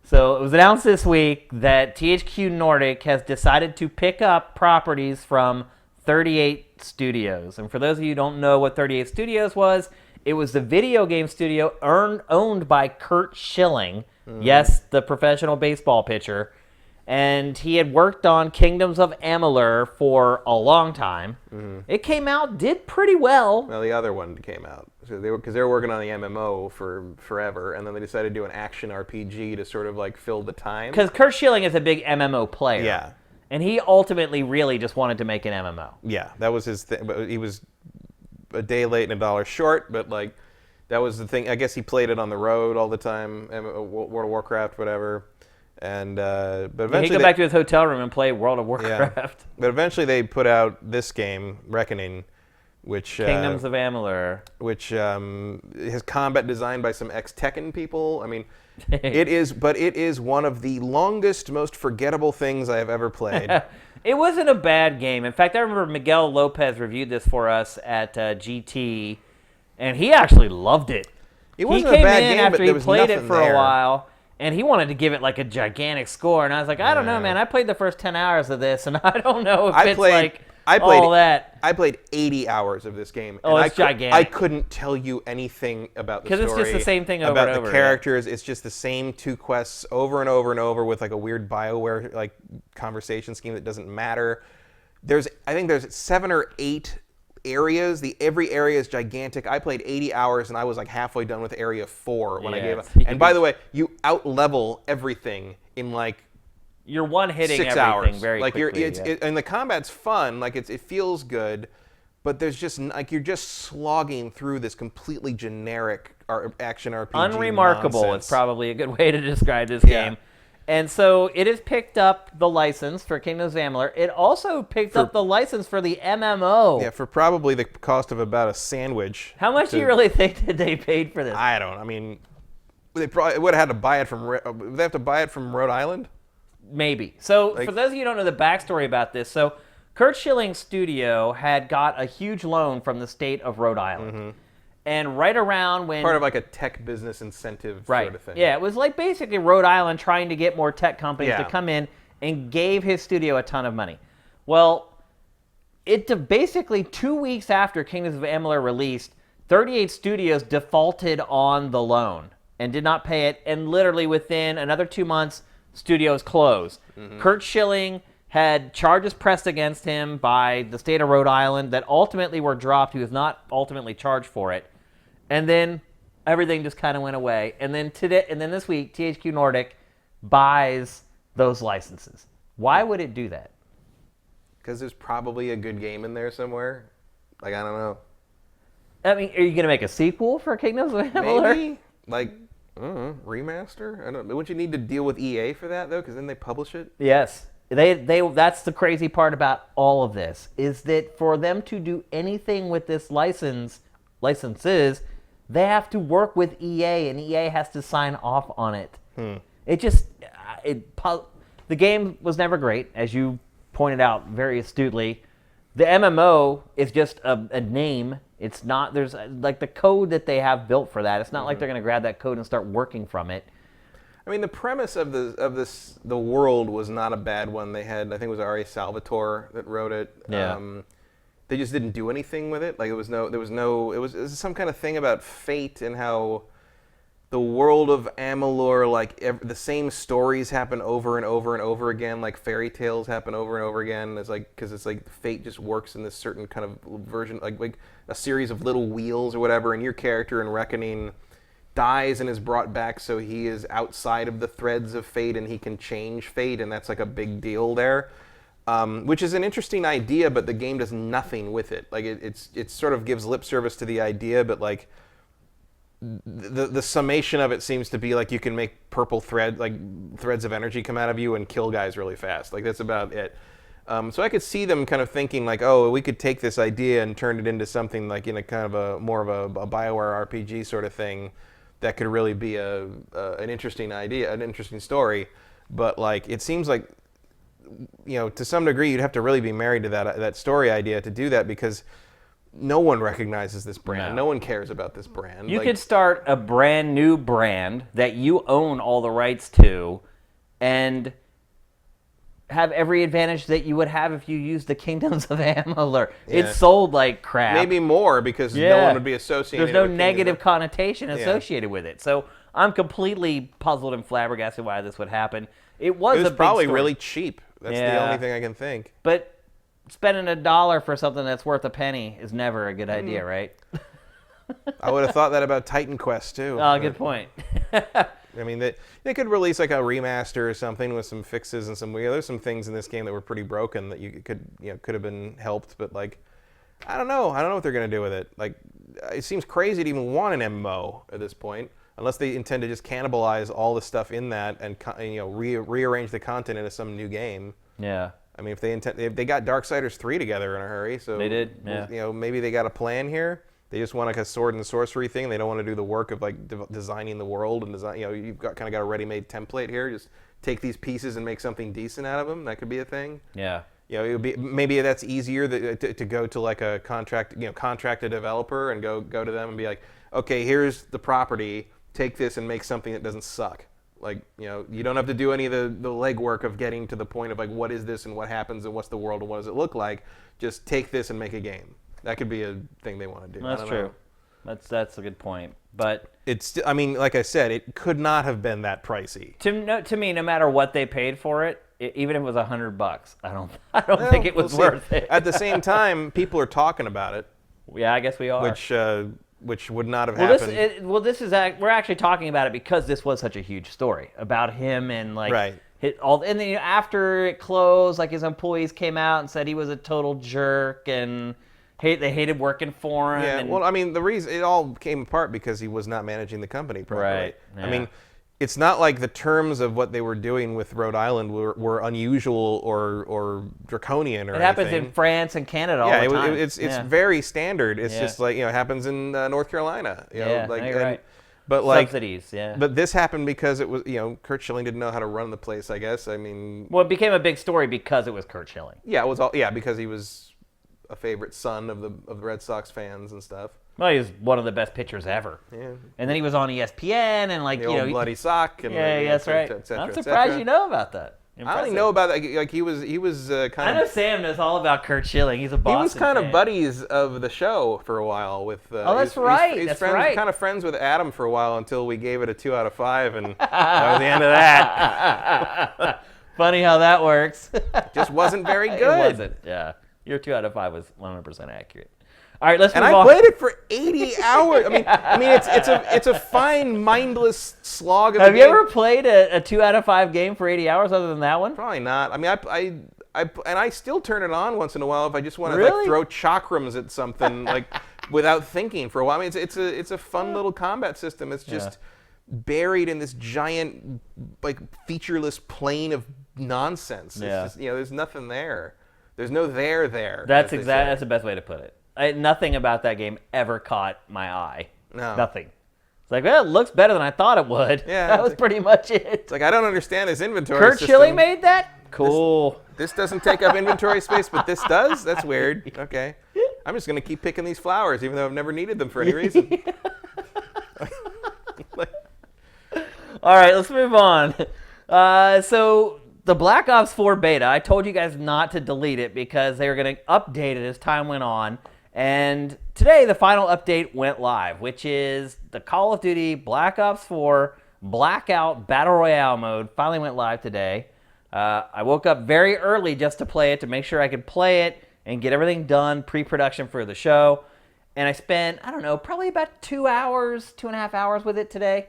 So it was announced this week that THQ Nordic has decided to pick up properties from 38 Studios. And for those of you who don't know what 38 Studios was, it was the video game studio owned by Curt Schilling. Yes, the professional baseball pitcher. And he had worked on Kingdoms of Amalur for a long time. It came out, did pretty well. Well, the other one came out. So because they were working on the MMO for forever, and then they decided to do an action RPG to sort of like fill the time. Because Curt Schilling is a big MMO player. Yeah. And he ultimately really just wanted to make an MMO. Yeah, that was his thing. But he was a day late and a dollar short, but like that was the thing. I guess he played it on the road all the time, World of Warcraft, whatever. And but eventually he'd go back to his hotel room and play World of Warcraft. Yeah. But eventually they put out this game, Reckoning, which Kingdoms of Amalur, which has combat designed by some ex-Tekken people. I mean, it is one of the longest, most forgettable things I have ever played. It wasn't a bad game. In fact, I remember Miguel Lopez reviewed this for us at GT, and he actually loved it. It wasn't a bad game, after but there he was played it nothing for there. a while, and he wanted to give it like a gigantic score. And I was like, I don't know, man. I played the first 10 hours of this, and I don't know if all that. I played 80 hours of this game. Oh, and it's gigantic. I couldn't tell you anything about the story. Because it's just the same thing over about and over. The characters. It's just the same two quests over and over and over with like a weird BioWare like conversation scheme that doesn't matter. I think there's 7 or 8 areas. Every area is gigantic. I played 80 hours and I was like halfway done with area 4 when I gave up. And by the way, you out-level everything in like you're one-hitting 6 everything hours. very like quickly. And the combat's fun. Like it feels good, but there's just like you're just slogging through this completely generic action RPG. Unremarkable nonsense. is probably a good way to describe this game. And so it has picked up the license for Kingdoms of Amalur. It also picked up the license for the MMO. Yeah, for probably the cost of about a sandwich. How much do you really think that they paid for this? I don't. I mean, they probably would have had to buy it from. Would they have to buy it from Rhode Island? Maybe. So for those of you who don't know the backstory about this, so Curt Schilling's studio had got a huge loan from the state of Rhode Island. And right around when... Part of like a tech business incentive sort of thing. Yeah, it was like basically Rhode Island trying to get more tech companies to come in and gave his studio a ton of money. Well, basically 2 weeks after Kingdoms of Amalur released, 38 Studios defaulted on the loan and did not pay it. And literally within another 2 months, studios closed. Curt Schilling had charges pressed against him by the state of Rhode Island that ultimately were dropped. He was not ultimately charged for it. And then everything just kind of went away. And then this week, THQ Nordic buys those licenses. Why would it do that? Because there's probably a good game in there somewhere. Like, I don't know. I mean, are you going to make a sequel for Kingdoms of Amalur? Maybe. Like, I don't know, remaster? I don't know. Wouldn't you need to deal with EA for that, though? Because then they publish it? Yes. That's the crazy part about all of this, is that for them to do anything with this licenses, they have to work with EA, and EA has to sign off on it. The game was never great, as you pointed out very astutely. The MMO is just a name. It's not, there's like the code that they have built for that. It's not like they're going to grab that code and start working from it. I mean, the premise of the world was not a bad one. They had, I think it was R.A. Salvatore that wrote it. Yeah. They just didn't do anything with it. Like it was some kind of thing about fate and how the world of Amalur, like the same stories happen over and over and over again, like fairy tales happen over and over again. It's like, because it's like fate just works in this certain kind of version, like a series of little wheels or whatever, and your character in Reckoning dies and is brought back, so he is outside of the threads of fate and he can change fate, and that's like a big deal there. Which is an interesting idea, but the game does nothing with it. Like it sort of gives lip service to the idea, but like the summation of it seems to be like you can make purple threads of energy come out of you and kill guys really fast. Like that's about it. So I could see them kind of thinking like, oh, we could take this idea and turn it into something like in a kind of more of a BioWare RPG sort of thing that could really be an interesting idea, an interesting story. But like it seems like, you know, to some degree, you'd have to really be married to that story idea to do that, because no one recognizes this brand. No one cares about this brand. You could start a brand new brand that you own all the rights to and have every advantage that you would have if you used the Kingdoms of Amalur. Yeah. It's sold like crap. Maybe more, because no one would be associated with There's no negative connotation associated with it. So I'm completely puzzled and flabbergasted why this would happen. It was probably really cheap. That's the only thing I can think. But spending $1 for something that's worth a penny is never a good idea, right? I would have thought that about Titan Quest too. Oh, good point. I mean, they could release like a remaster or something with some fixes and there's some things in this game that were pretty broken that could have been helped, but like, I don't know what they're gonna do with it. Like, it seems crazy to even want an MMO at this point, unless they intend to just cannibalize all the stuff in that and rearrange the content into some new game. Yeah. I mean, if they got Darksiders 3 together in a hurry, so they did. Yeah. Maybe they got a plan here. They just want like a sword and sorcery thing. They don't want to do the work of like designing the world and design. You've got a ready-made template here. Just take these pieces and make something decent out of them. That could be a thing. Yeah. It would be, maybe that's easier to go to like a contract a developer and go to them and be like, okay, here's the property. Take this and make something that doesn't suck. Like, you don't have to do any of the legwork of getting to the point of like, what is this and what happens and what's the world and what does it look like. Just take this and make a game. That could be a thing they want to do. That's true. That's a good point. But it's, I mean, like I said, it could not have been that pricey. To me, no matter what they paid for it, even if it was $100, I don't think it was worth it. At the same time, people are talking about it. Yeah, I guess we are. Which would not have happened. We're actually talking about it because this was such a huge story about him and like and then after it closed, like his employees came out and said he was a total jerk and they hated working for him. Yeah, well, I mean, the reason it all came apart because he was not managing the company properly. Right. Yeah. I mean, it's not like the terms of what they were doing with Rhode Island were unusual or draconian or anything. It happens in France and Canada all the time. It's very standard. It's just like, it happens in North Carolina. Right. But like subsidies, But this happened because it was, Kurt Schilling didn't know how to run the place, I guess. I mean, well, it became a big story because it was Kurt Schilling. Yeah, it was because he was a favorite son of the Red Sox fans and stuff. Well, he was one of the best pitchers ever. Yeah. And then he was on ESPN and like the old bloody sock. And that's right. I'm surprised you know about that. Impressive. I only know about that. Like he was kind of. I know Sam knows all about Kurt Schilling. He's a Boston. He was kind fan. of buddies of the show for a while with. That's right. He's right. Kind of friends with Adam for a while until we gave it a 2 out of 5, and that was the end of that. Funny how that works. Just wasn't very good. It wasn't. Yeah. Your 2 out of 5 was 100% accurate. All right, let's move and on. I played it for 80 hours. I mean, it's a fine, mindless slog of a game. Have you ever played a 2 out of 5 game for 80 hours other than that one? Probably not. I mean, I still turn it on once in a while if I just want to Really? like throw chakrams at something like without thinking for a while. I mean, it's a fun little combat system. It's just buried in this giant like featureless plane of nonsense. It's just, there's nothing there. There's no there. That's that's the best way to put it. Nothing about that game ever caught my eye. No. Nothing. It's like, well, it looks better than I thought it would. Yeah. That was pretty much it. It's like, I don't understand this inventory Kurt system. Schilling made that? Cool. This doesn't take up inventory space, but this does? That's weird. Okay. I'm just going to keep picking these flowers, even though I've never needed them for any reason. All right, let's move on. So the Black Ops 4 beta, I told you guys not to delete it because they were going to update it as time went on. And today, the final update went live, which is the Call of Duty Black Ops 4 Blackout Battle Royale mode finally went live today. I woke up very early just to play it, to make sure I could play it and get everything done, pre-production for the show. And I spent, I don't know, probably about 2 hours, 2.5 hours with it today.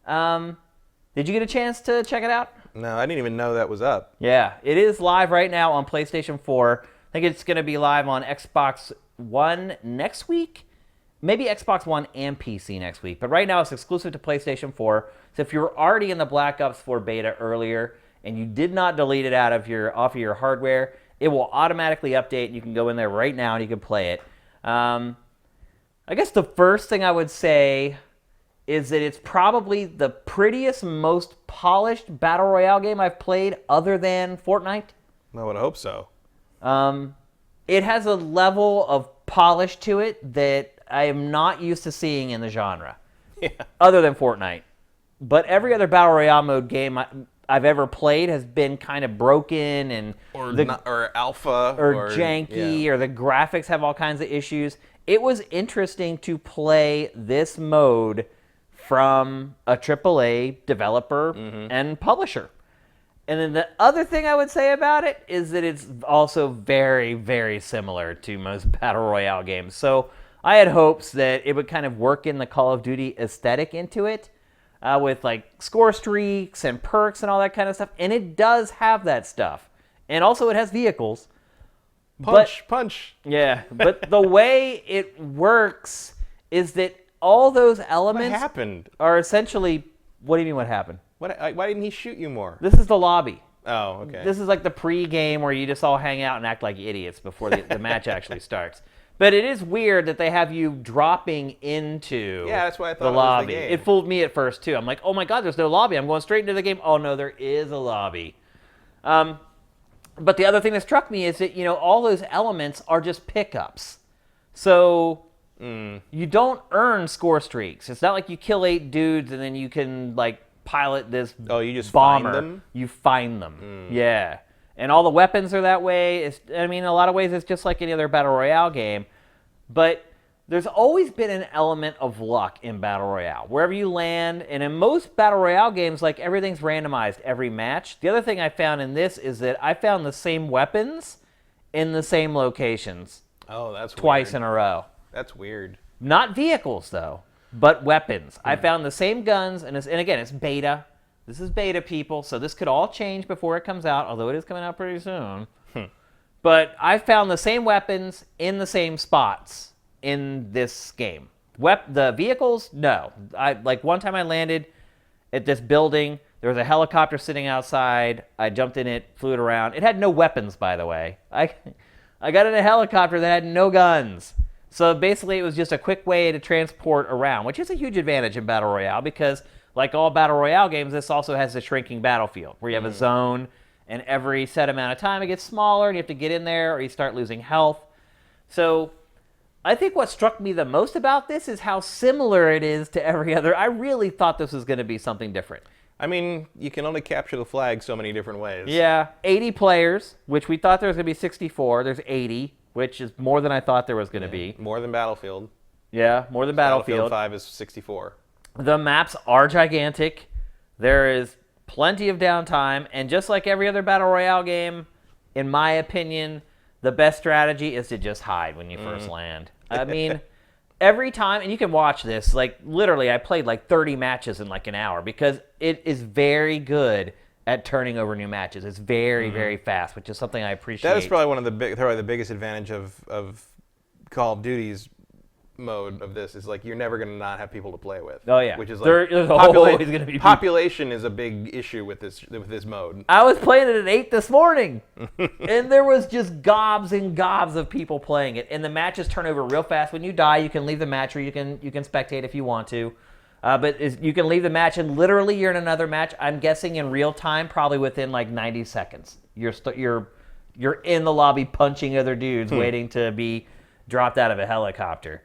Did you get a chance to check it out? No, I didn't even know that was up. Yeah, it is live right now on PlayStation 4. I think it's going to be live on Xbox One next week. Maybe Xbox One and PC next week. But right now it's exclusive to PlayStation 4. So if you were already in the Black Ops 4 beta earlier and you did not delete it off of your hardware, it will automatically update. You can go in there right now and you can play it. I guess the first thing I would say is that it's probably the prettiest, most polished Battle Royale game I've played other than Fortnite. I would hope so. It has a level of polish to it that I am not used to seeing in the genre, other than Fortnite. But every other Battle Royale mode game I've ever played has been kind of broken and or alpha or janky, or the graphics have all kinds of issues. It was interesting to play this mode from a AAA developer and publisher. And then the other thing I would say about it is that it's also very, very similar to most Battle Royale games. So I had hopes that it would kind of work in the Call of Duty aesthetic into it, with like score streaks and perks and all that kind of stuff. And it does have that stuff. And also it has vehicles. Punch. Yeah, but the way it works is that all those elements What happened? are essentially... What do you mean what happened? Why didn't he shoot you more? This is the lobby. Oh, okay. This is like the pre-game where you just all hang out and act like idiots before the match actually starts. But it is weird that they have you dropping into that's why I thought the it was lobby. the game. It fooled me at first, too. I'm like, oh my god, there's no lobby. I'm going straight into the game. Oh no, there is a lobby. But the other thing that struck me is that, all those elements are just pickups. So you don't earn score streaks. It's not like you kill 8 dudes and then you can, like, pilot this you just bomber. find them? You find them. Yeah. And all the weapons are that way. In a lot of ways, it's just like any other Battle Royale game. But there's always been an element of luck in Battle Royale. Wherever you land, and in most Battle Royale games, like, everything's randomized every match. The other thing I found in this is that I found the same weapons in the same locations. Oh, that's twice weird. in a row. That's weird. Not vehicles, though, but weapons. I found the same guns, and again, it's beta. This is beta, people, so this could all change before it comes out, although it is coming out pretty soon. But I found the same weapons in the same spots in this game. The vehicles, no. One time I landed at this building. There was a helicopter sitting outside. I jumped in it, flew it around. It had no weapons, by the way. I got in a helicopter that had no guns. So basically it was just a quick way to transport around, which is a huge advantage in Battle Royale because, like all Battle Royale games, this also has a shrinking battlefield where you have a zone, and every set amount of time it gets smaller and you have to get in there or you start losing health. So I think what struck me the most about this is how similar it is to every other. I really thought this was going to be something different. I mean, you can only capture the flag so many different ways. Yeah, 80 players, which we thought there was going to be 64. There's 80, which is more than I thought there was going to be. More than Battlefield. Yeah, more than Battlefield. Battlefield 5 is 64. The maps are gigantic. There is plenty of downtime, and just like every other Battle Royale game, in my opinion, the best strategy is to just hide when you first land. I mean, every time, and you can watch this, like literally I played like 30 matches in like an hour because it is very good at turning over new matches. It's very, very fast, which is something I appreciate. That is probably one of the biggest advantage of Call of Duty's mode of this is like you're never going to not have people to play with. Oh yeah, which is like there's always going to be population is a big issue with this mode. I was playing it at 8 this morning, and there was just gobs and gobs of people playing it, and the matches turn over real fast. When you die, you can leave the match, or you can spectate if you want to, but you can leave the match, and literally you're in another match. I'm guessing in real time, probably within like 90 seconds. You're in the lobby punching other dudes, waiting to be dropped out of a helicopter.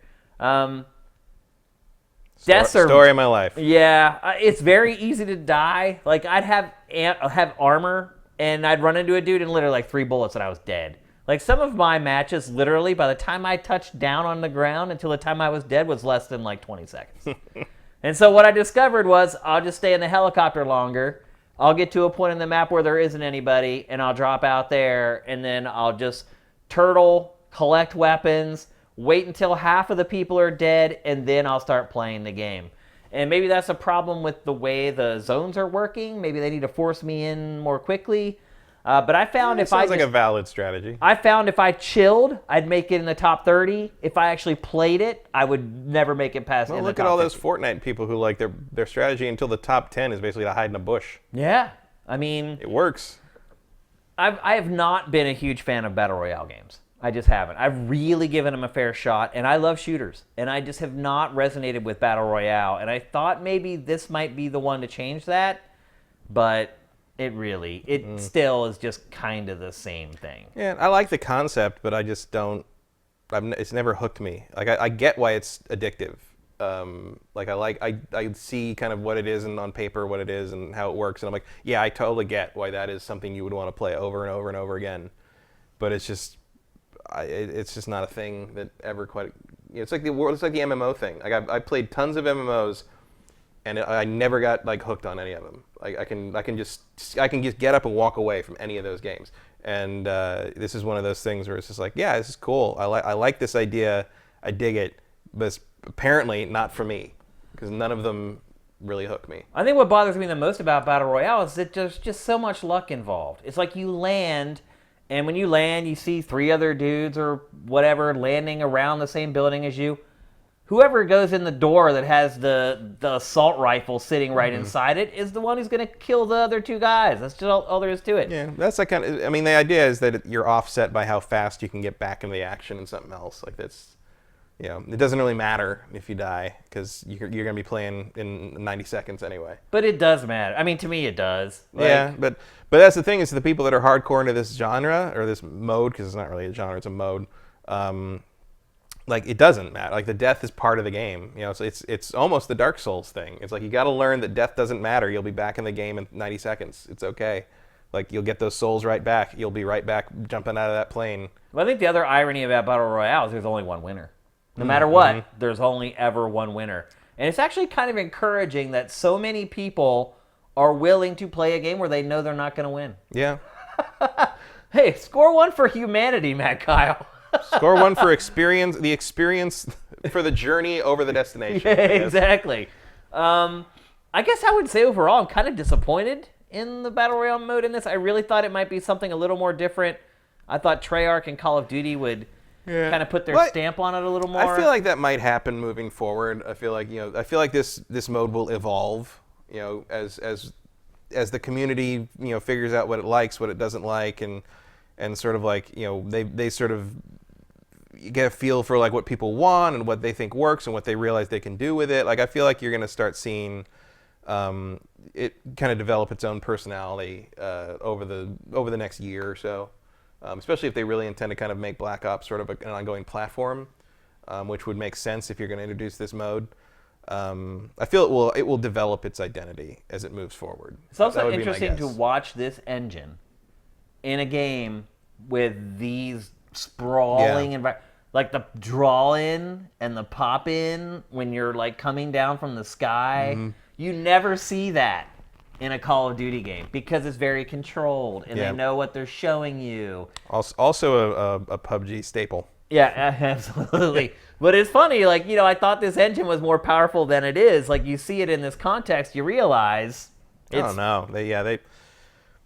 Story of my life. Yeah, it's very easy to die. Like I'd have armor, and I'd run into a dude and literally like 3 bullets, and I was dead. Like some of my matches, literally by the time I touched down on the ground until the time I was dead was less than like 20 seconds. And so what I discovered was I'll just stay in the helicopter longer. I'll get to a point in the map where there isn't anybody, and I'll drop out there, and then I'll just turtle, collect weapons, wait until half of the people are dead, and then I'll start playing the game. And maybe that's a problem with the way the zones are working. Maybe they need to force me in more quickly. But I found sounds like a valid strategy. I found if I chilled, I'd make it in the top 30. If I actually played it, I would never make it past. Well, in look the at top all 50. those Fortnite people who like their strategy until the top 10 is basically to hide in a bush. Yeah, I mean, it works. I have not been a huge fan of Battle Royale games. I just haven't. I've really given them a fair shot, and I love shooters, and I just have not resonated with Battle Royale, and I thought maybe this might be the one to change that, but it still is just kind of the same thing. Yeah, I like the concept, but I just don't, it's never hooked me. Like, I get why it's addictive. I see kind of what it is and on paper what it is and how it works, and I'm like, yeah, I totally get why that is something you would want to play over and over and over again, but it's just not a thing that ever quite. It's like the MMO thing. Like I played tons of MMOs, and I never got like hooked on any of them. Like I can just get up and walk away from any of those games. And this is one of those things where it's just like, yeah, this is cool. I like this idea. I dig it, but it's apparently not for me because none of them really hook me. I think what bothers me the most about Battle Royale is that there's just so much luck involved. It's like you land. And when you land, you see 3 other dudes or whatever landing around the same building as you. Whoever goes in the door that has the assault rifle sitting right inside it is the one who's going to kill the other 2 guys. That's just all there is to it. Yeah, that's like kind of. I mean, the idea is that you're offset by how fast you can get back into the action and something else. Like that's, it doesn't really matter if you die because you're going to be playing in 90 seconds anyway. But it does matter. I mean, to me, it does. Yeah, but that's the thing is the people that are hardcore into this genre or this mode, because it's not really a genre, it's a mode. Like it doesn't matter. Like the death is part of the game. So it's almost the Dark Souls thing. It's like you got to learn that death doesn't matter. You'll be back in the game in 90 seconds. It's okay. Like you'll get those souls right back. You'll be right back jumping out of that plane. Well, I think the other irony about Battle Royale is there's only one winner. No matter what, there's only ever one winner. And it's actually kind of encouraging that so many people are willing to play a game where they know they're not going to win. Yeah. Hey, score 1 for humanity, Matt Kyle. Score 1 for the experience for the journey over the destination. Yeah, exactly. I guess I would say overall I'm kind of disappointed in the Battle Royale mode in this. I really thought it might be something a little more different. I thought Treyarch and Call of Duty would kind of put their stamp on it a little more. I feel like that might happen moving forward. I feel like this mode will evolve, as the community figures out what it likes, what it doesn't like, and sort of like they sort of get a feel for like what people want and what they think works and what they realize they can do with it. Like I feel like you're going to start seeing it kind of develop its own personality over the next year or so. Especially if they really intend to kind of make Black Ops sort of an ongoing platform, which would make sense if you're going to introduce this mode. I feel it will develop its identity as it moves forward. It's also interesting to watch this engine in a game with these sprawling like the draw in and the pop in when you're like coming down from the sky. You never see that in a Call of Duty game because it's very controlled and they know what they're showing you. Also a PUBG staple. Yeah, absolutely. But it's funny, like, I thought this engine was more powerful than it is. Like, you see it in this context, you realize Oh no,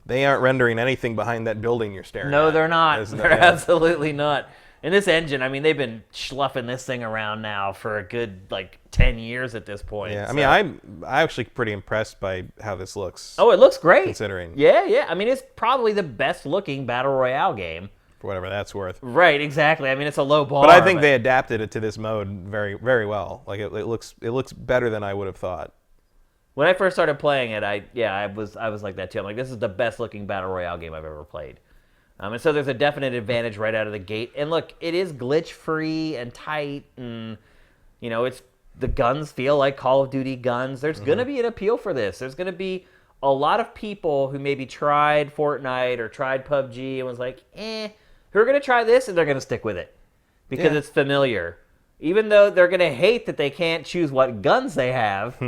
they aren't rendering anything behind that building you're staring at. No, they're not. They're absolutely not. And this engine, I mean, they've been schluffing this thing around now for a good, 10 years at this point. Yeah, I mean, I'm actually pretty impressed by how this looks. Oh, it looks great. Considering. Yeah. I mean, it's probably the best-looking Battle Royale game. For whatever that's worth. Right, exactly. I mean, it's a low bar. But I think they adapted it to this mode very, very well. Like, it looks better than I would have thought. When I first started playing it, I was like that too. I'm like, this is the best-looking Battle Royale game I've ever played. And so there's a definite advantage right out of the gate. And look, it is glitch-free and tight, and it's the guns feel like Call of Duty guns. There's going to be an appeal for this. There's going to be a lot of people who maybe tried Fortnite or tried PUBG and was like, who are going to try this, and they're going to stick with it because it's familiar. Even though they're going to hate that they can't choose what guns they have.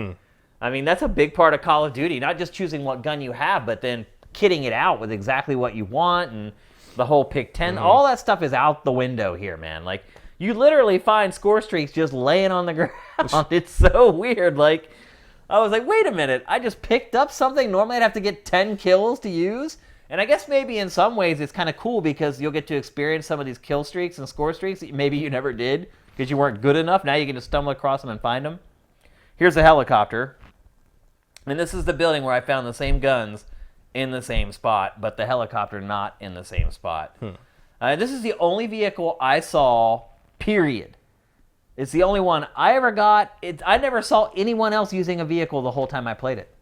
I mean, that's a big part of Call of Duty, not just choosing what gun you have, but then kitting it out with exactly what you want and the whole pick 10. All that stuff is out the window here, man. Like, you literally find score streaks just laying on the ground. It's so weird. Like, I was like, wait a minute. I just picked up something. Normally I'd have to get 10 kills to use. And I guess maybe in some ways it's kind of cool because you'll get to experience some of these kill streaks and score streaks that maybe you never did because you weren't good enough. Now you can just stumble across them and find them. Here's a helicopter. And this is the building where I found the same guns in the same spot, but the helicopter not in the same spot. This is the only vehicle I saw, period. It's the only one I ever got. I never saw anyone else using a vehicle the whole time I played it,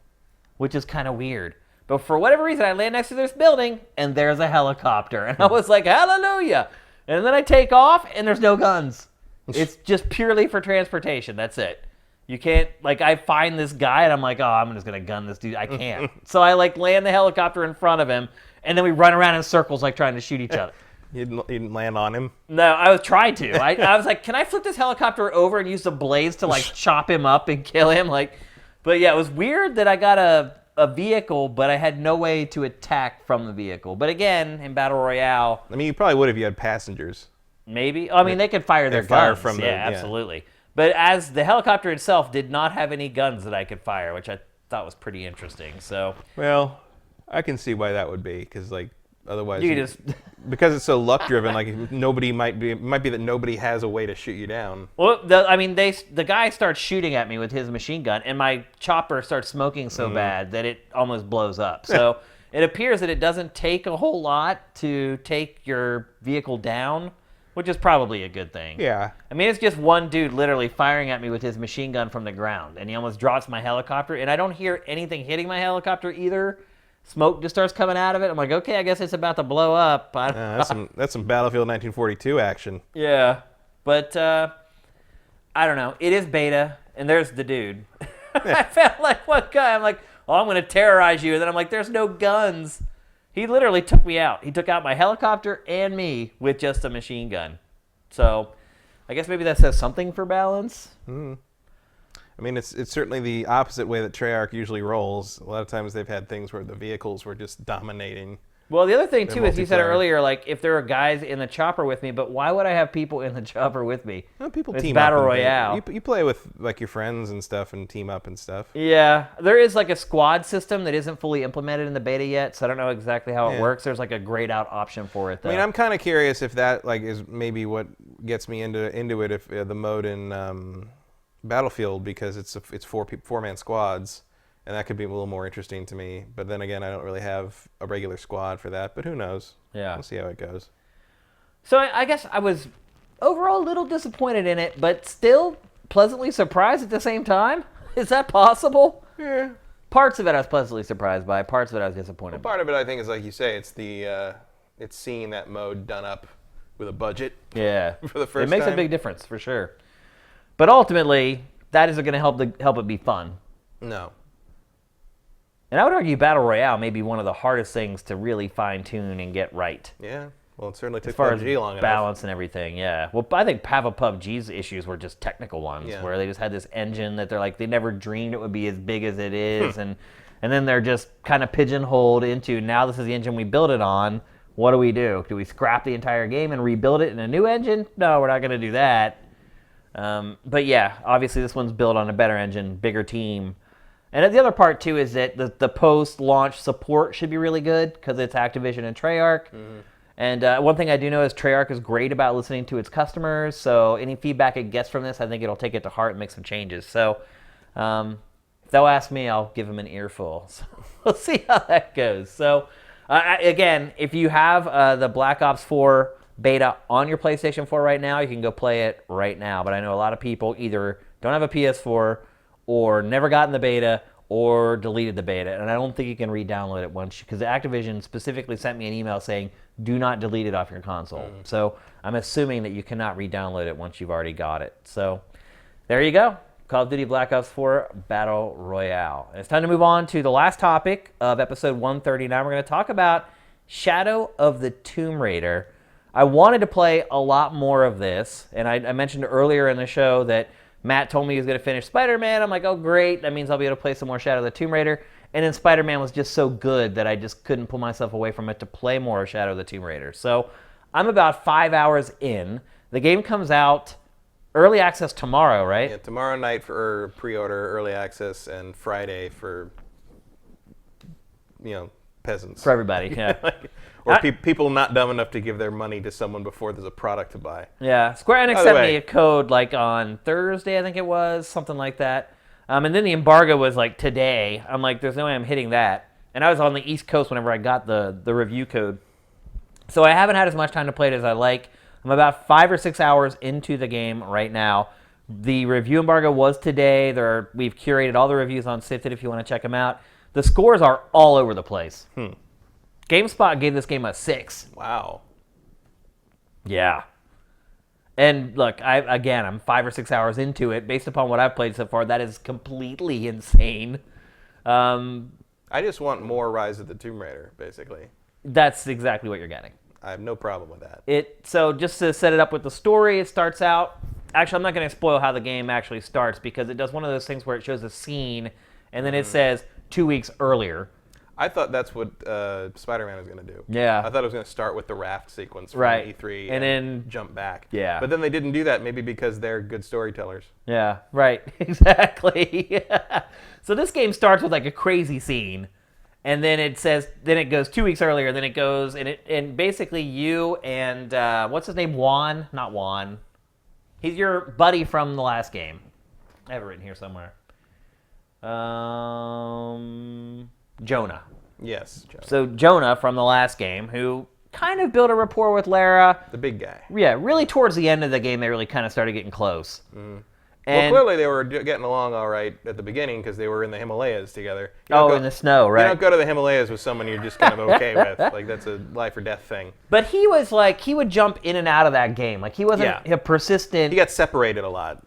which is kind of weird. But for whatever reason, I land next to this building, and there's a helicopter. And I was like, hallelujah. And then I take off, and there's no guns. It's just purely for transportation. That's it. You can't, I find this guy, and I'm like, oh, I'm just going to gun this dude. I can't. So I, land the helicopter in front of him, and then we run around in circles, trying to shoot each other. You didn't land on him? No, I was trying to. I was like, can I flip this helicopter over and use the blades to, chop him up and kill him? But yeah, it was weird that I got a vehicle, but I had no way to attack from the vehicle. But again, in Battle Royale... I mean, you probably would if you had passengers. Maybe. I mean, they could fire their guns. From absolutely. But as the helicopter itself did not have any guns that I could fire, which I thought was pretty interesting. So, well, I can see why that would be, because otherwise, because it's so luck driven. Nobody might be that nobody has a way to shoot you down. Well, the guy starts shooting at me with his machine gun, and my chopper starts smoking so bad that it almost blows up. So it appears that it doesn't take a whole lot to take your vehicle down, which is probably a good thing. Yeah. I mean, it's just one dude literally firing at me with his machine gun from the ground, and he almost drops my helicopter, and I don't hear anything hitting my helicopter either. Smoke just starts coming out of it. I'm like, okay, I guess it's about to blow up. That's some Battlefield 1942 action. Yeah. But, I don't know. It is beta, and there's the dude. I felt like one guy. I'm like, oh, I'm going to terrorize you. And then I'm like, there's no guns. He literally took me out. He took out my helicopter and me with just a machine gun. So I guess maybe that says something for balance. I mean, it's certainly the opposite way that Treyarch usually rolls. A lot of times they've had things where the vehicles were just dominating. Well, the other thing, too, is you said earlier, if there are guys in the chopper with me, but why would I have people in the chopper with me? Well, people it's team Battle up. Royale. You play with, your friends and stuff and team up and stuff. Yeah. There is, a squad system that isn't fully implemented in the beta yet, so I don't know exactly how it works. There's, a grayed out option for it, though. I mean, I'm kind of curious if that, is maybe what gets me into it, if the mode in Battlefield, because it's four-man squads. And that could be a little more interesting to me. But then again, I don't really have a regular squad for that. But who knows? Yeah. We'll see how it goes. So I guess I was overall a little disappointed in it, but still pleasantly surprised at the same time. Is that possible? Yeah. Parts of it I was pleasantly surprised by. Parts of it I was disappointed by. Part of it, I think, is like you say, it's it's seeing that mode done up with a budget. Yeah. For the first time. It makes a big difference, for sure. But ultimately, that isn't going to help it be fun. No. And I would argue Battle Royale may be one of the hardest things to really fine-tune and get right. Yeah. Well, it certainly took as far PUBG as long enough. Balance and everything, yeah. Well, I think half of PUBG's issues were just technical ones, Yeah. where they just had this engine that they never dreamed it would be as big as it is, and and then they're just kind of pigeonholed into, now this is the engine we build it on. What do we do? Do we scrap the entire game and rebuild it in a new engine? No, we're not going to do that. But yeah, obviously this one's built on a better engine, bigger team. And the other part, too, is that the post-launch support should be really good because it's Activision and Treyarch. Mm-hmm. And one thing I do know is Treyarch is great about listening to its customers, so any feedback it gets from this, I think it'll take it to heart and make some changes. So if they'll ask me, I'll give them an earful. So we'll see how that goes. So again, if you have the Black Ops 4 beta on your PlayStation 4 right now, you can go play it right now. But I know a lot of people either don't have a PS4 or never gotten the beta, or deleted the beta. And I don't think you can re-download it once, because Activision specifically sent me an email saying, do not delete it off your console. Mm. So I'm assuming that you cannot re-download it once you've already got it. So there you go. Call of Duty Black Ops 4 Battle Royale. And it's time to move on to the last topic of episode 139. We're going to talk about Shadow of the Tomb Raider. I wanted to play a lot more of this, and I mentioned earlier in the show that Matt told me he was going to finish Spider-Man. I'm like, oh, great. That means I'll be able to play some more Shadow of the Tomb Raider. And then Spider-Man was just so good that I just couldn't pull myself away from it to play more Shadow of the Tomb Raider. So I'm about 5 hours in. The game comes out early access tomorrow, right? Yeah, tomorrow night for pre-order, early access, and Friday for, peasants. For everybody, yeah. Or people not dumb enough to give their money to someone before there's a product to buy. Yeah, Square Enix sent me a code on Thursday, I think it was, something like that. And then the embargo was today. I'm like, there's no way I'm hitting that. And I was on the East Coast whenever I got the review code. So I haven't had as much time to play it as I like. I'm about 5 or 6 hours into the game right now. The review embargo was today. We've curated all the reviews on SIFTD if you want to check them out. The scores are all over the place. GameSpot gave this game a 6. Wow. Yeah. And look, I'm 5 or 6 hours into it. Based upon what I've played so far, that is completely insane. I just want more Rise of the Tomb Raider, basically. That's exactly what you're getting. I have no problem with that. So just to set it up with the story, it starts out... Actually, I'm not going to spoil how the game actually starts, because it does one of those things where it shows a scene, and then it says 2 weeks earlier. I thought that's what Spider-Man was going to do. Yeah. I thought it was going to start with the raft sequence from E3 and then jump back. Yeah. But then they didn't do that, maybe because they're good storytellers. Yeah, right. Exactly. So this game starts with a crazy scene, and then it goes 2 weeks earlier, then it goes, and basically you and, what's his name? Juan? Not Juan. He's your buddy from the last game. I have it written here somewhere. Jonah. Yes, Jonah. So Jonah from the last game, who kind of built a rapport with Lara. The big guy. Yeah, really towards the end of the game, they really kind of started getting close. Mm. Well, clearly they were getting along all right at the beginning because they were in the Himalayas together. In the snow, right? You don't go to the Himalayas with someone you're just kind of okay with. That's a life or death thing. But he was he would jump in and out of that game. He wasn't a persistent... He got separated a lot.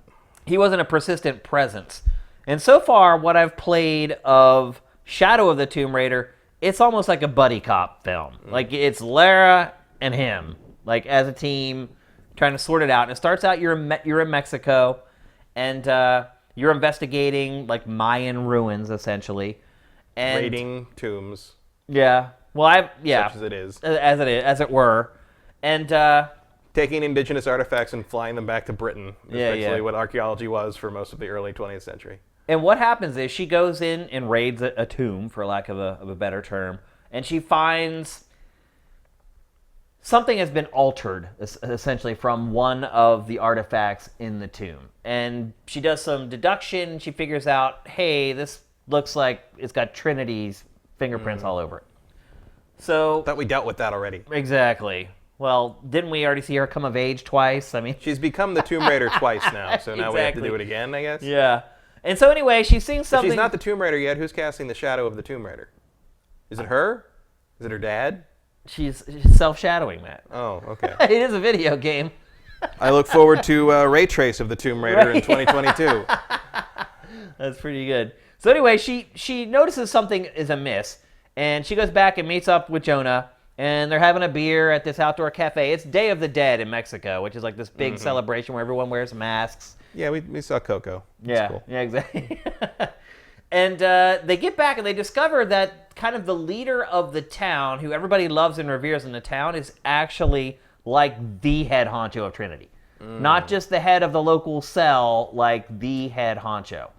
He wasn't a persistent presence. And so far, what I've played of Shadow of the Tomb Raider, it's almost like a buddy cop film. It's Lara and him, as a team, trying to sort it out. And it starts out, you're in Mexico, and you're investigating Mayan ruins, essentially, and raiding tombs. Yeah. Well, such as it is, as it were, and taking indigenous artifacts and flying them back to Britain. Essentially, what archaeology was for most of the early 20th century. And what happens is she goes in and raids a tomb, for lack of a better term, and she finds something has been altered, essentially, from one of the artifacts in the tomb. And she does some deduction. She figures out, hey, this looks like it's got Trinity's fingerprints all over it. So I thought we dealt with that already. Exactly. Well, didn't we already see her come of age twice? I mean, she's become the Tomb Raider twice now, so now we have to do it again, I guess. Yeah. And so anyway, she's seeing something. But she's not the Tomb Raider yet. Who's casting the Shadow of the Tomb Raider? Is it her? Is it her dad? She's self-shadowing, Matt. Oh, okay. It is a video game. I look forward to Ray Trace of the Tomb Raider in 2022. That's pretty good. So anyway, she notices something is amiss, and she goes back and meets up with Jonah, and they're having a beer at this outdoor cafe. It's Day of the Dead in Mexico, which is this big celebration where everyone wears masks. Yeah, we saw Coco. Yeah, cool. yeah, exactly. And they get back and they discover that kind of the leader of the town, who everybody loves and reveres in the town, is actually like the head honcho of Trinity. Not just the head of the local cell, like the head honcho.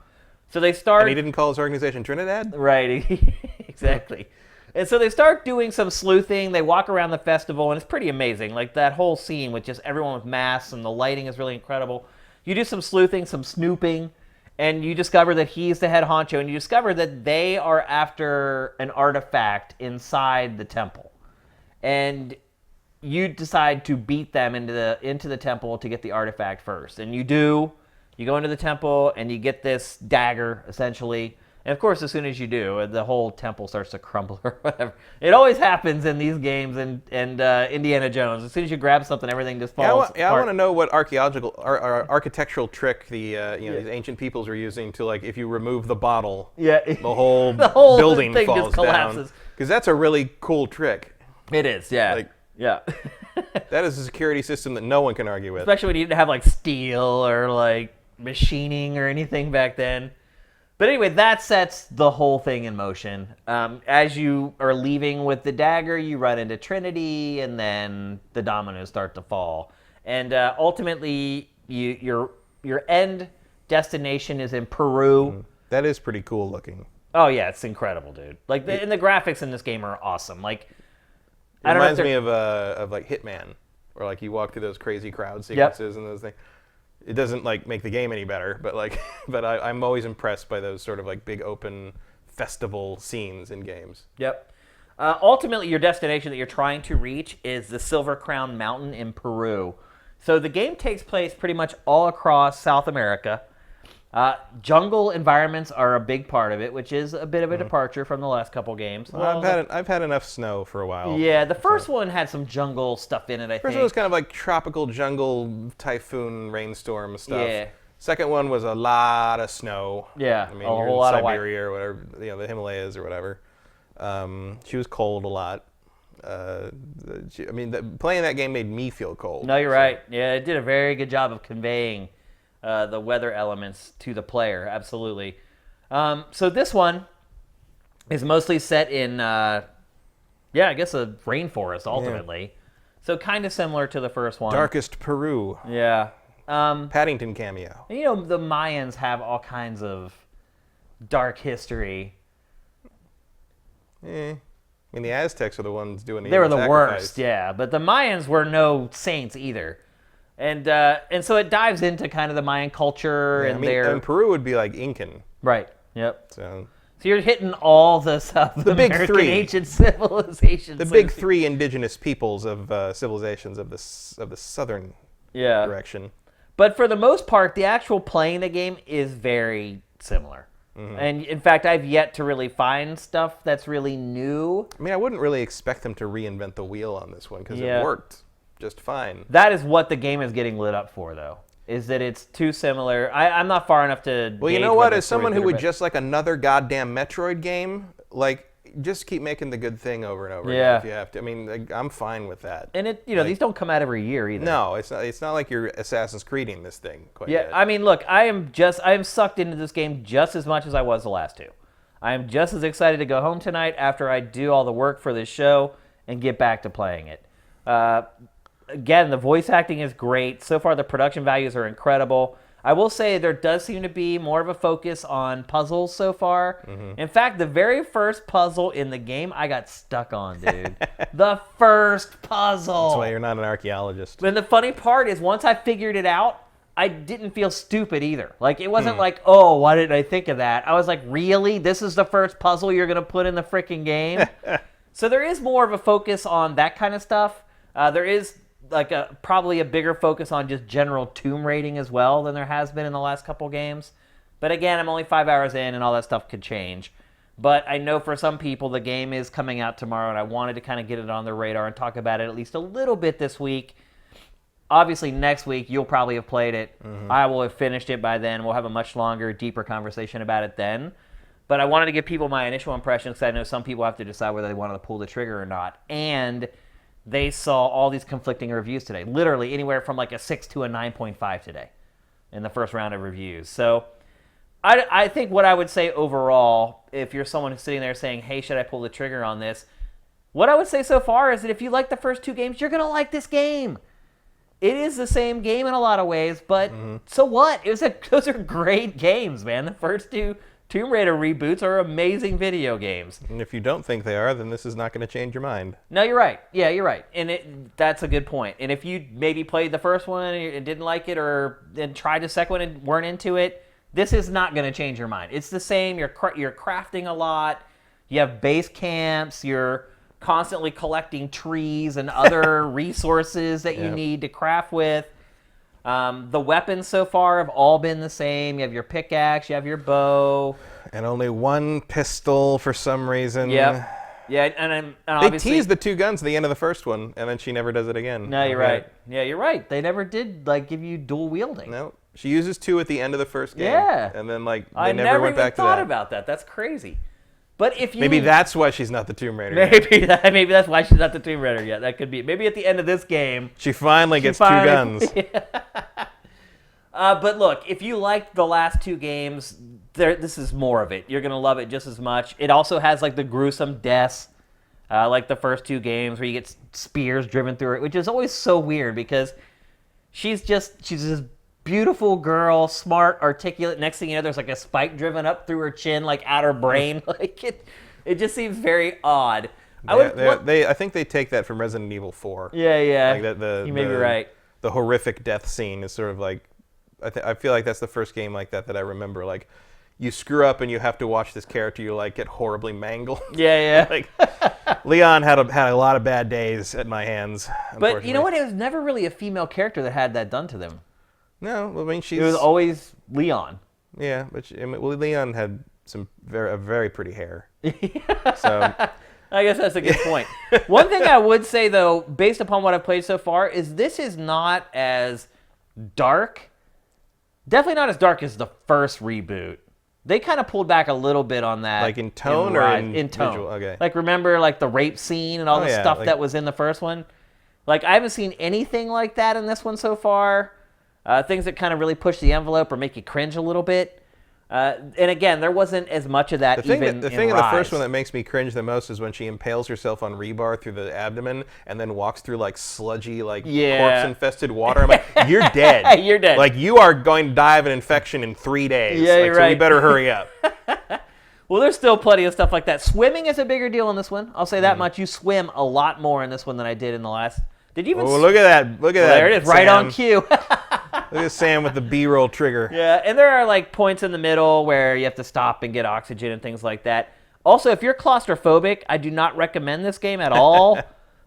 So they start... And he didn't call his organization Trinidad? Right, exactly. And so they start doing some sleuthing. They walk around the festival, and it's pretty amazing. Like that whole scene with just everyone with masks, and the lighting is really incredible. You do some sleuthing, some snooping, and you discover that he's the head honcho, and you discover that they are after an artifact inside the temple. And you decide to beat them into the temple to get the artifact first. And you do. You go into the temple, and you get this dagger, essentially. And, of course, as soon as you do, the whole temple starts to crumble or whatever. It always happens in these games and Indiana Jones. As soon as you grab something, everything just falls apart. I want to know what architectural trick these ancient peoples are using to, like, if you remove the bottle, the whole building thing falls just collapses. down. Because that's a really cool trick. It is, yeah. Yeah. That is a security system that no one can argue with. Especially when you didn't have, like, steel or, like, machining or anything back then. But anyway, that sets the whole thing in motion. As you are leaving with the dagger, you run into Trinity, and then the dominoes start to fall. And ultimately, your end destination is in Peru. That is pretty cool looking. Oh yeah, it's incredible, dude. Like, and the graphics in this game are awesome. Like, it reminds me of like Hitman, where like you walk through those crazy crowd sequences and those things. It doesn't like make the game any better, but like, I'm always impressed by those sort of like big open festival scenes in games. Yep. Ultimately, your destination that you're trying to reach is the Silver Crown Mountain in Peru. So the game takes place pretty much all across South America. Jungle environments are a big part of it, which is a bit of a departure from the last couple games. Well, I've had enough snow for a while. Yeah, the first one had some jungle stuff in it, I think. First one was kind of like tropical jungle typhoon rainstorm stuff. Yeah. Second one was a lot of snow. Yeah, I mean, a you're whole in lot Siberia or whatever, the Himalayas or whatever. She was cold a lot. Playing that game made me feel cold. No, you're right. Yeah, it did a very good job of conveying the weather elements to the player, absolutely. So this one is mostly set in, I guess a rainforest, ultimately. Yeah. So kind of similar to the first one. Darkest Peru. Yeah. Paddington cameo. You know, the Mayans have all kinds of dark history. I mean, the Aztecs are the ones doing the They were the sacrifice. worst, yeah. But the Mayans were no saints either. And so it dives into kind of the Mayan culture and Peru would be like Incan. Right. Yep. So you're hitting all the South American ancient civilizations. The big three indigenous peoples of civilizations of the southern direction. But for the most part, the actual playing the game is very similar. Mm-hmm. And in fact, I've yet to really find stuff that's really new. I mean, I wouldn't really expect them to reinvent the wheel on this one because it worked just fine. That is what the game is getting lit up for, though, is that it's too similar. I'm not far enough to Well, you know what? As someone who would just like another goddamn Metroid game, like, just keep making the good thing over and over again if you have to. I mean, like, I'm fine with that. And these don't come out every year either. No, it's not like you're Assassin's Creeding this thing quite yet. I mean, look, I am sucked into this game just as much as I was the last two. I am just as excited to go home tonight after I do all the work for this show and get back to playing it. Again, the voice acting is great. So far, the production values are incredible. I will say there does seem to be more of a focus on puzzles so far. Mm-hmm. In fact, the very first puzzle in the game, I got stuck on, dude. The first puzzle. That's why you're not an archaeologist. And the funny part is, once I figured it out, I didn't feel stupid either. Like, it wasn't like, oh, why didn't I think of that? I was like, really? This is the first puzzle you're going to put in the freaking game? So there is more of a focus on that kind of stuff. There is like probably a bigger focus on just general tomb raiding as well than there has been in the last couple games. But again, I'm only 5 hours in and all that stuff could change. But I know for some people the game is coming out tomorrow and I wanted to kind of get it on their radar and talk about it at least a little bit this week. Obviously next week you'll probably have played it. Mm-hmm. I will have finished it by then. We'll have a much longer, deeper conversation about it then. But I wanted to give people my initial impressions because I know some people have to decide whether they wanted to pull the trigger or not. And they saw all these conflicting reviews today. Literally anywhere from like a 6 to a 9.5 today in the first round of reviews. So I think what I would say overall, if you're someone who's sitting there saying, hey, should I pull the trigger on this? What I would say so far is that if you like the first 2 games, you're going to like this game. It is the same game in a lot of ways, but so what? Those are great games, man. The first 2 Tomb Raider reboots are amazing video games. And if you don't think they are, then this is not going to change your mind. No, you're right. Yeah, you're right. And that's a good point. And if you maybe played the first one and didn't like it and tried the second one and weren't into it, this is not going to change your mind. It's the same. You're crafting a lot. You have base camps. You're constantly collecting trees and other resources that you need to craft with. The weapons so far have all been the same. You have your pickaxe, you have your bow. And only 1 pistol for some reason. Yep. Yeah, and they obviously... teased the 2 guns at the end of the first one, and then she never does it again. No, you're right. Yeah, you're right. They never did give you dual wielding. No. She uses 2 at the end of the first game. Yeah. And then they never went back to that. I never even thought about that. That's crazy. But if you maybe that's why she's not the Tomb Raider. Maybe that's why she's not the Tomb Raider yet. That could be. Maybe at the end of this game, she finally gets 2 guns. But look, if you liked the last 2 games, this is more of it. You're gonna love it just as much. It also has the gruesome deaths, like the first 2 games where you get spears driven through it, which is always so weird because she's this beautiful girl, smart, articulate. Next thing you know, there's a spike driven up through her chin, out her brain. It just seems very odd. I think they take that from Resident Evil 4. Yeah. You may be right. The horrific death scene is sort of I feel like that's the first game like that I remember. You screw up and you have to watch this character you get horribly mangled. Yeah. Leon had a lot of bad days at my hands. But you know what? It was never really a female character that had that done to them. No, I mean it was always Leon. Yeah, but Leon had a very pretty hair. So I guess that's a good point. One thing I would say though, based upon what I've played so far, is this is not as dark. Definitely not as dark as the first reboot. They kind of pulled back a little bit on that. In tone or in tone? Visual? Okay. Remember the rape scene and all the stuff that was in the first one? I haven't seen anything like that in this one so far. Things that kind of really push the envelope or make you cringe a little bit. And again, there wasn't as much of that the thing in the first one that makes me cringe the most is when she impales herself on rebar through the abdomen and then walks through sludgy, corpse-infested water. I'm like, you're dead. You're dead. You are going to die of an infection in 3 days. Yeah, you're right. So we better hurry up. Well, there's still plenty of stuff like that. Swimming is a bigger deal in this one. I'll say that much. You swim a lot more in this one than I did in the last. Did you even? Oh, look at that! Look at that! There it is, right on cue. Look at Sam with the B-roll trigger. Yeah, and there are points in the middle where you have to stop and get oxygen and things like that. Also, if you're claustrophobic, I do not recommend this game at all.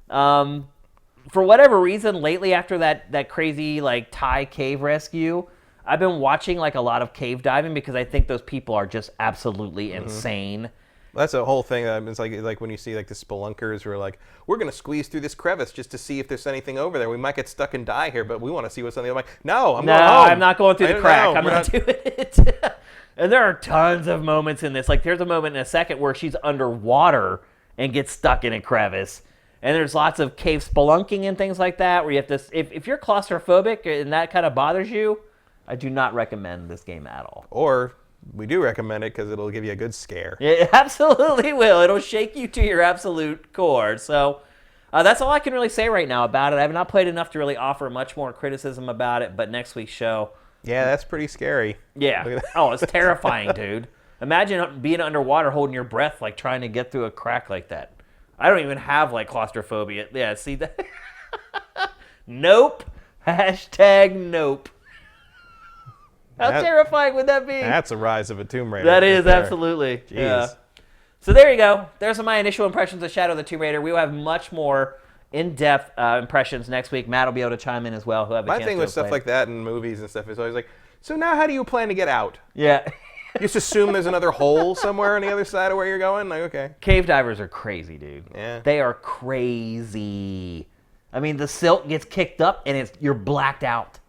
For whatever reason, lately after that crazy Thai cave rescue, I've been watching a lot of cave diving because I think those people are just absolutely insane. That's a whole thing. It's like when you see the spelunkers who are we're going to squeeze through this crevice just to see if there's anything over there. We might get stuck and die here, but we want to see what's on the other side. No, I'm going home. I'm not going through the crack. I'm not doing it. And there are tons of moments in this. There's a moment in a second where she's underwater and gets stuck in a crevice. And there's lots of cave spelunking and things like that where you have to... If you're claustrophobic and that kind of bothers you, I do not recommend this game at all. Or... we do recommend it because it'll give you a good scare. It absolutely will. It'll shake you to your absolute core. So that's all I can really say right now about it. I have not played enough to really offer much more criticism about it, but next week's show... yeah, that's pretty scary. Yeah. Oh, it's terrifying, dude. Imagine being underwater holding your breath trying to get through a crack like that. I don't even have claustrophobia. Yeah, see that? Nope. #nope. How terrifying would that be? That's a rise of a Tomb Raider. That is, absolutely. Jeez. Yeah. So there you go. There's my initial impressions of Shadow of the Tomb Raider. We will have much more in-depth impressions next week. Matt will be able to chime in as well. My thing with stuff like that in movies and stuff is always so now how do you plan to get out? Yeah. You just assume there's another hole somewhere on the other side of where you're going? Okay. Cave divers are crazy, dude. Yeah. They are crazy. I mean, the silt gets kicked up and you're blacked out.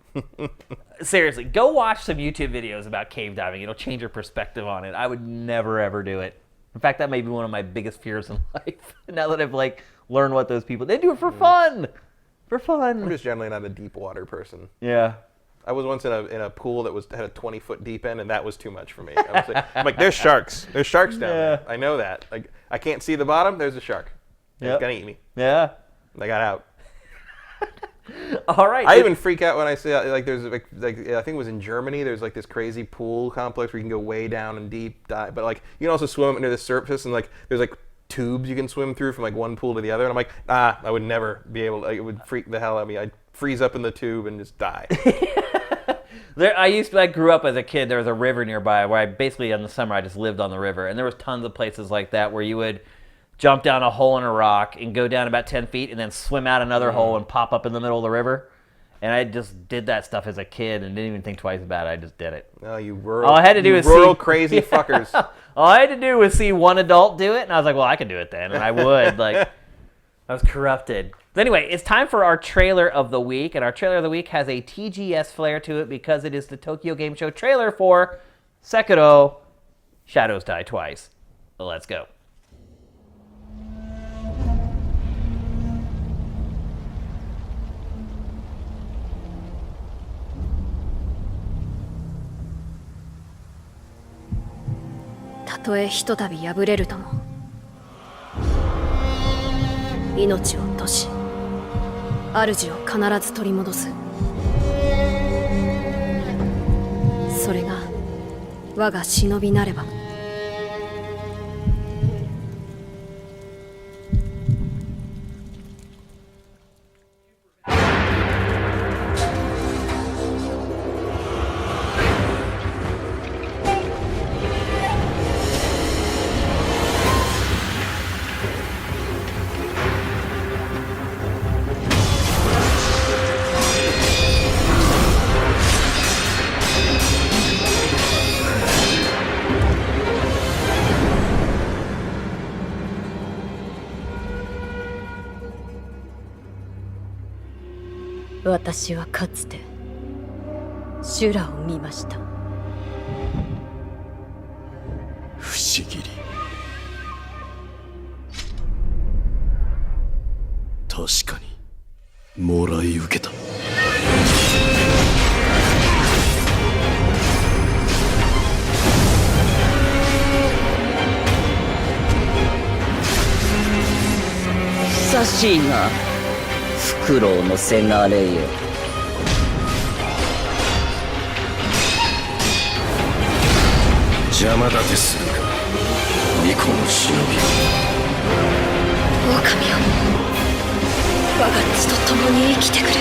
Seriously, go watch some YouTube videos about cave diving. It'll change your perspective on it. I would never, ever do it. In fact, that may be one of my biggest fears in life. Now that I've learned what those people... they do it for fun. For fun. I'm just generally not a deep water person. Yeah. I was once in a pool that had a 20-foot deep end, and that was too much for me. I'm like, there's sharks. There's sharks down there. I know that. Like, I can't see the bottom. There's a shark. It's gonna eat me. Yeah. I got out. All right. I even freak out when I see like there's like I think it was in Germany. There's like this crazy pool complex where you can go way down and deep dive, but like you can also swim under the surface, and like there's like tubes you can swim through from like one pool to the other. And I'm like, I would never be able to. Like, it would freak the hell out of me. I'd freeze up in the tube and just die. I grew up as a kid. There was a river nearby where I basically in the summer I just lived on the river, and there was tons of places like that where you would jump down a hole in a rock and go down about 10 feet and then swim out another hole and pop up in the middle of the river. And I just did that stuff as a kid and didn't even think twice about it. I just did it. No, you rural, all I had to do was rural crazy fuckers. All I had to do was see one adult do it, and I was like, well, I can do it then. And I would. Like, I was corrupted. But anyway, it's time for our trailer of the week. And our trailer of the week has a TGS flair to it because it is the Tokyo Game Show trailer for Sekiro Shadows Die Twice. Let's go. たとえひとたび敗れるとも命を落とし主を必ず取り戻すそれが我が忍びなれば私はかつて修羅を見ました不思議り確かにもらい受けた久しいなフクロウのせがれよ邪魔立てするか巫女の忍び狼よ我が血と共に生きてくれ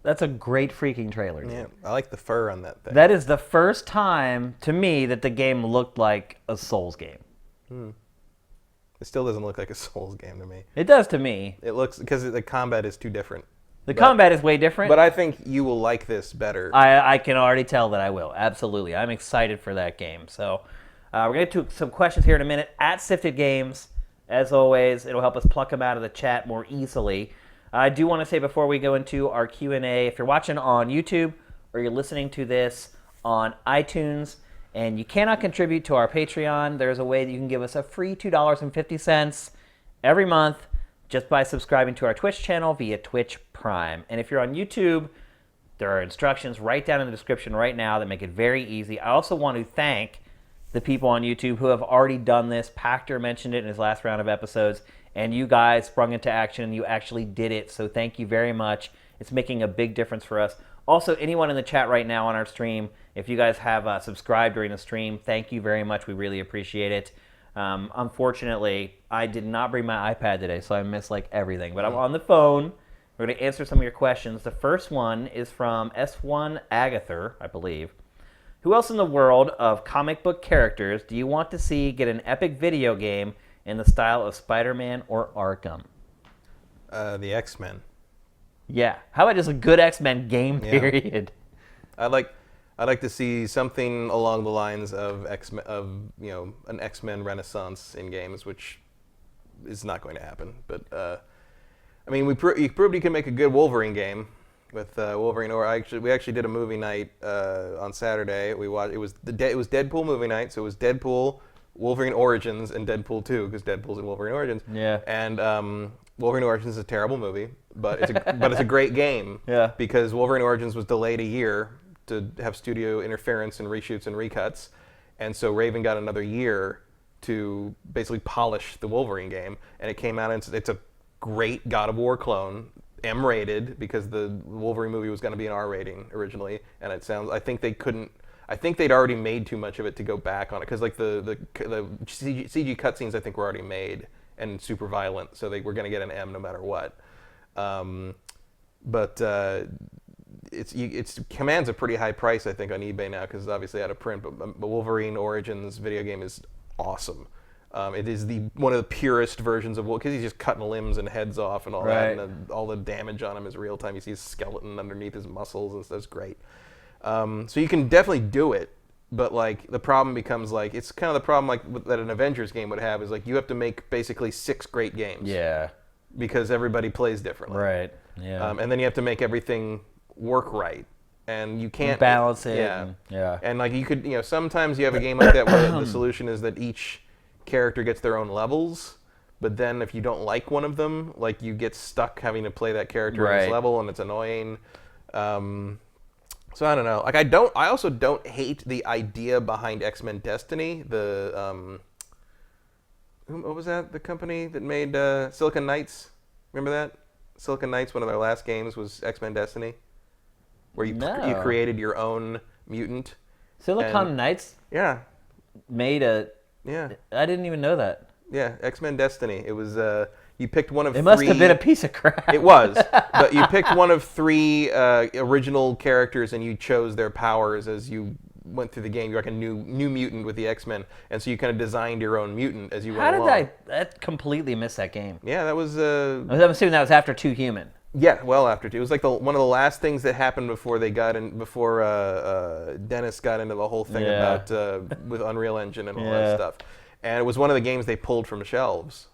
That's a great freaking trailer. Yeah, I like the fur on that thing. That is the first time, to me, that the game looked like a Souls game. It still doesn't look like a Souls game to me. It does to me. It looks, because the combat is too different. The combat is way different. But I think you will like this better. I can already tell that I will. Absolutely. I'm excited for that game. So we're going to get to some questions here in a minute. At SIFTD Games, as always, it'll help us pluck them out of the chat more easily. I do want to say before we go into our Q&A, if you're watching on YouTube or you're listening to this on iTunes and you cannot contribute to our Patreon, there's a way that you can give us a free $2.50 every month just by subscribing to our Twitch channel via Twitch Prime. And if you're on YouTube, there are instructions right down in the description right now that make it very easy. I also want to thank the people on YouTube who have already done this. Pactor mentioned it in his last round of episodes. And you guys sprung into action. You actually did it. So thank you very much. It's making a big difference for us. Also, anyone in the chat right now on our stream, if you guys have subscribed during the stream, thank you very much. We really appreciate it. Unfortunately, I did not bring my iPad today, so I missed like everything. But I'm on the phone. We're going to answer some of your questions. The first one is from S1 Agather, I believe. Who else in the world of comic book characters do you want to see get an epic video game in the style of Spider-Man or Arkham? The X-Men. Yeah. How about just a good X-Men game, period? I'd like to see something along the lines of an X-Men renaissance in games, which is not going to happen. But I mean, you proved you can make a good Wolverine game with Wolverine. Or we actually did a movie night on Saturday. We watched. It was Deadpool movie night, so it was Deadpool, Wolverine Origins and Deadpool 2, because Deadpool's in Wolverine Origins. Yeah. And Wolverine Origins is a terrible movie, but it's a great game. Yeah. Because Wolverine Origins was delayed a year to have studio interference and reshoots and recuts, and so Raven got another year to basically polish the Wolverine game, and it came out and it's a great God of War clone, M-rated, because the Wolverine movie was going to be an R rating originally, and I think they'd already made too much of it to go back on it, because like the CG cutscenes I think were already made and super violent, so they were going to get an M no matter what. It commands a pretty high price, I think, on eBay now, because it's obviously out of print. But Wolverine Origins video game is awesome. It is one of the purest versions of because he's just cutting limbs and heads off and all that, and all the damage on him is real time. You see his skeleton underneath his muscles, and that's great. So you can definitely do it, but like the problem becomes like it's kind of the problem like that an Avengers game would have is like you have to make basically 6 great games. Yeah. Because everybody plays differently. Right. Yeah. And then you have to make everything work right, and you can't balance it. Yeah. And like you could, sometimes you have a game like that where the solution is that each character gets their own levels, but then if you don't like one of them, like you get stuck having to play that character in this level, and it's annoying. So I don't know. Like I also don't hate the idea behind X-Men Destiny. What was that? The company that made Silicon Knights? Remember that? Silicon Knights, one of their last games was X-Men Destiny, where you created your own mutant. Silicon Knights? Yeah. Made a... Yeah. I didn't even know that. Yeah, X-Men Destiny. It was... you picked one of 3... It must have been a piece of crap. It was. But you picked one of 3 original characters, and you chose their powers as you went through the game. You're like a new mutant with the X-Men, and so you kind of designed your own mutant as you went along. How did I completely miss that game? Yeah, that was... I'm assuming that was after 2 Human. Yeah, well after 2. It was like one of the last things that happened before Dennis got into the whole thing about with Unreal Engine and all that stuff. And it was one of the games they pulled from shelves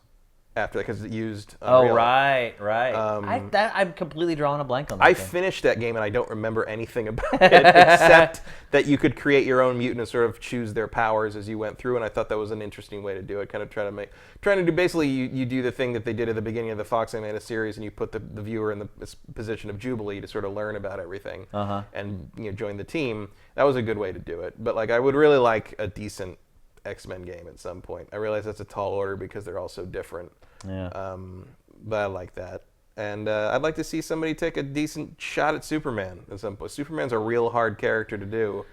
after that because it used Unreal. Oh, right. I'm completely drawing a blank on that. I finished that game and I don't remember anything about it except that you could create your own mutant and sort of choose their powers as you went through, and I thought that was an interesting way to do it. Kind of trying to do basically you do the thing that they did at the beginning of the Fox animated series, and you put the viewer in the position of Jubilee to sort of learn about everything and join the team. That was a good way to do it. But like I would really like a decent X-Men game at some point. I realize that's a tall order because they're all so different. Yeah. But I like that. And I'd like to see somebody take a decent shot at Superman at some point. Superman's a real hard character to do.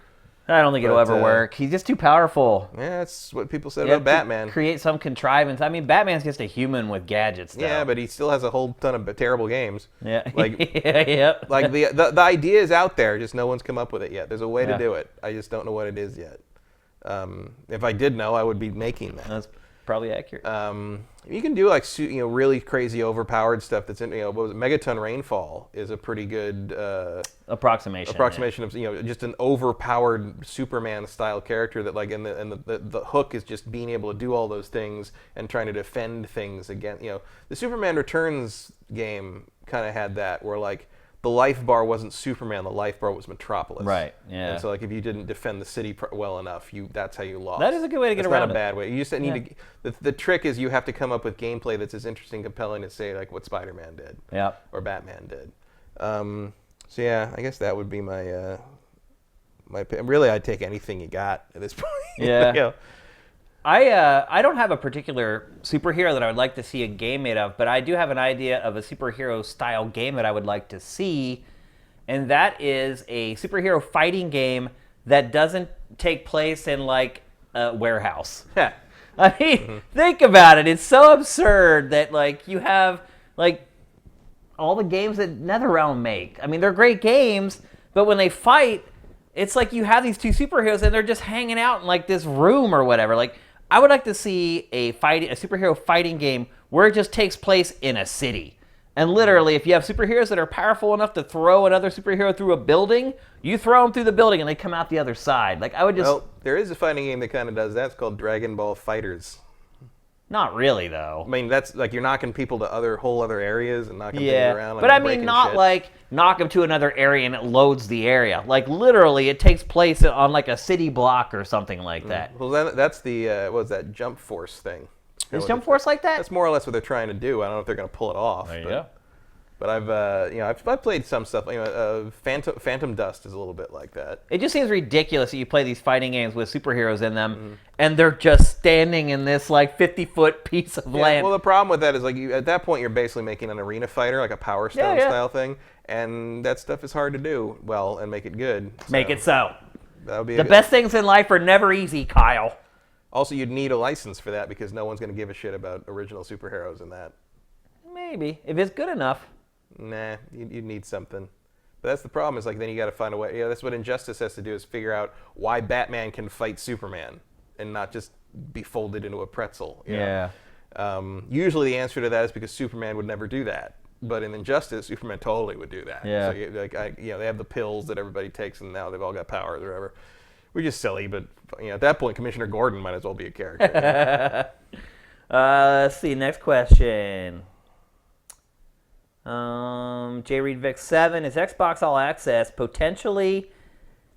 I don't think it'll ever work. He's just too powerful. Yeah, that's what people said about Batman. Create some contrivance. I mean, Batman's just a human with gadgets, though. Yeah, but he still has a whole ton of terrible games. Yeah. Like, Like the idea is out there, just no one's come up with it yet. There's a way to do it. I just don't know what it is yet. If I did know, I would be making that. That's probably accurate. You can do like really crazy overpowered stuff. That's in what was it? Megaton Rainfall is a pretty good approximation of just an overpowered Superman style character that like and the hook is just being able to do all those things and trying to defend things against the Superman Returns game kind of had that where like the life bar wasn't Superman, the life bar was Metropolis. Right, yeah. And so like if you didn't defend the city well enough, that's how you lost. That is a good way to get around it. That's not a bad way. You just need to... The trick is you have to come up with gameplay that's as interesting, compelling as, say, like what Spider-Man did. Yeah. Or Batman did. So yeah, I guess that would be my... really, I'd take anything you got at this point. Yeah. I don't have a particular superhero that I would like to see a game made of, but I do have an idea of a superhero-style game that I would like to see, and that is a superhero fighting game that doesn't take place in, like, a warehouse. I mean, think about it. It's so absurd that, like, you have, like, all the games that NetherRealm make. I mean, they're great games, but when they fight, it's like you have these 2 superheroes, and they're just hanging out in, like, this room or whatever. Like, I would like to see a superhero fighting game where it just takes place in a city. And literally, if you have superheroes that are powerful enough to throw another superhero through a building, you throw them through the building and they come out the other side. Like I would just... Well, there is a fighting game that kind of does that. It's called Dragon Ball FighterZ. Not really, though. I mean, that's like you're knocking people to whole other areas and knocking things around. But I mean, breaking not shit. like knock them to another area and it loads the area. Like literally, it takes place on like a city block or something like that. Well, then that's the what was that Jump Force thing? Is Jump Force like that? That's more or less what they're trying to do. I don't know if they're going to pull it off. There you go. But I've played some stuff. Phantom Dust is a little bit like that. It just seems ridiculous that you play these fighting games with superheroes in them, and they're just standing in this like 50-foot piece of land. Well, the problem with that is like at that point you're basically making an arena fighter, like a Power Stone style thing, and that stuff is hard to do well and make it good. Make it so. That would be the best things in life are never easy, Kyle. Also, you'd need a license for that because no one's going to give a shit about original superheroes in that. Maybe if it's good enough. Nah, you'd need something. But that's the problem is like then you got to find a way. Yeah, that's what Injustice has to do is figure out why Batman can fight Superman and not just be folded into a pretzel. You know? Usually the answer to that is because Superman would never do that. But in Injustice, Superman totally would do that. Yeah. So they have the pills that everybody takes, and now they've all got powers or whatever. We're just silly, but at that point, Commissioner Gordon might as well be a character. Let's see. Next question. J. Reed Vic 7 is Xbox All Access potentially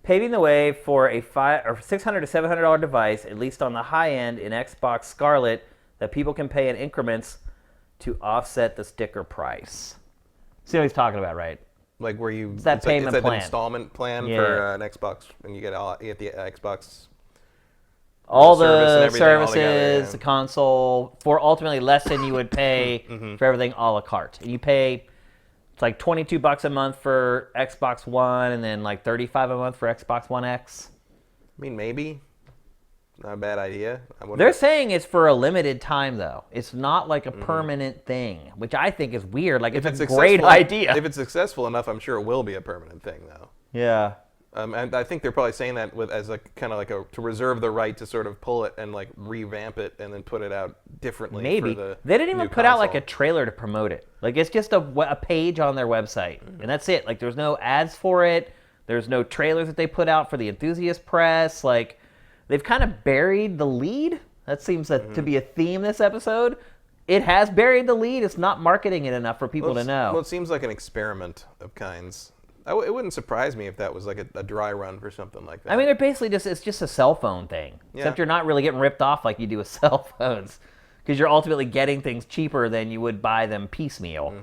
paving the way for a $600 to $700 device, at least on the high end in Xbox Scarlet, that people can pay in increments to offset the sticker price. See what he's talking about, right? Like where you it's that payment it's plan. An installment plan for an Xbox, and you get the Xbox. All the the services, the console, for ultimately less than you would pay for everything a la carte. And you pay, it's like $22 a month for Xbox One, and then like $35 a month for Xbox One X. I mean, maybe. Not a bad idea. They're saying it's for a limited time, though. It's not like a permanent thing, which I think is weird. Like, it's a great idea. If it's successful enough, I'm sure it will be a permanent thing, though. Yeah. And I think they're probably saying that as a kind of like to reserve the right to sort of pull it and like revamp it and then put it out differently. Maybe for the they didn't even new put out console. like a trailer to promote it. Like it's just a page on their website, and that's it. Like there's no ads for it. There's no trailers that they put out for the enthusiast press. Like they've kind of buried the lead. That seems to be a theme this episode. It has buried the lead. It's not marketing it enough for people to know. Well, it seems like an experiment of kinds. It wouldn't surprise me if that was like a dry run for something like that. I mean, they're basically it's just a cell phone thing. Yeah. Except you're not really getting ripped off like you do with cell phones. Because you're ultimately getting things cheaper than you would buy them piecemeal.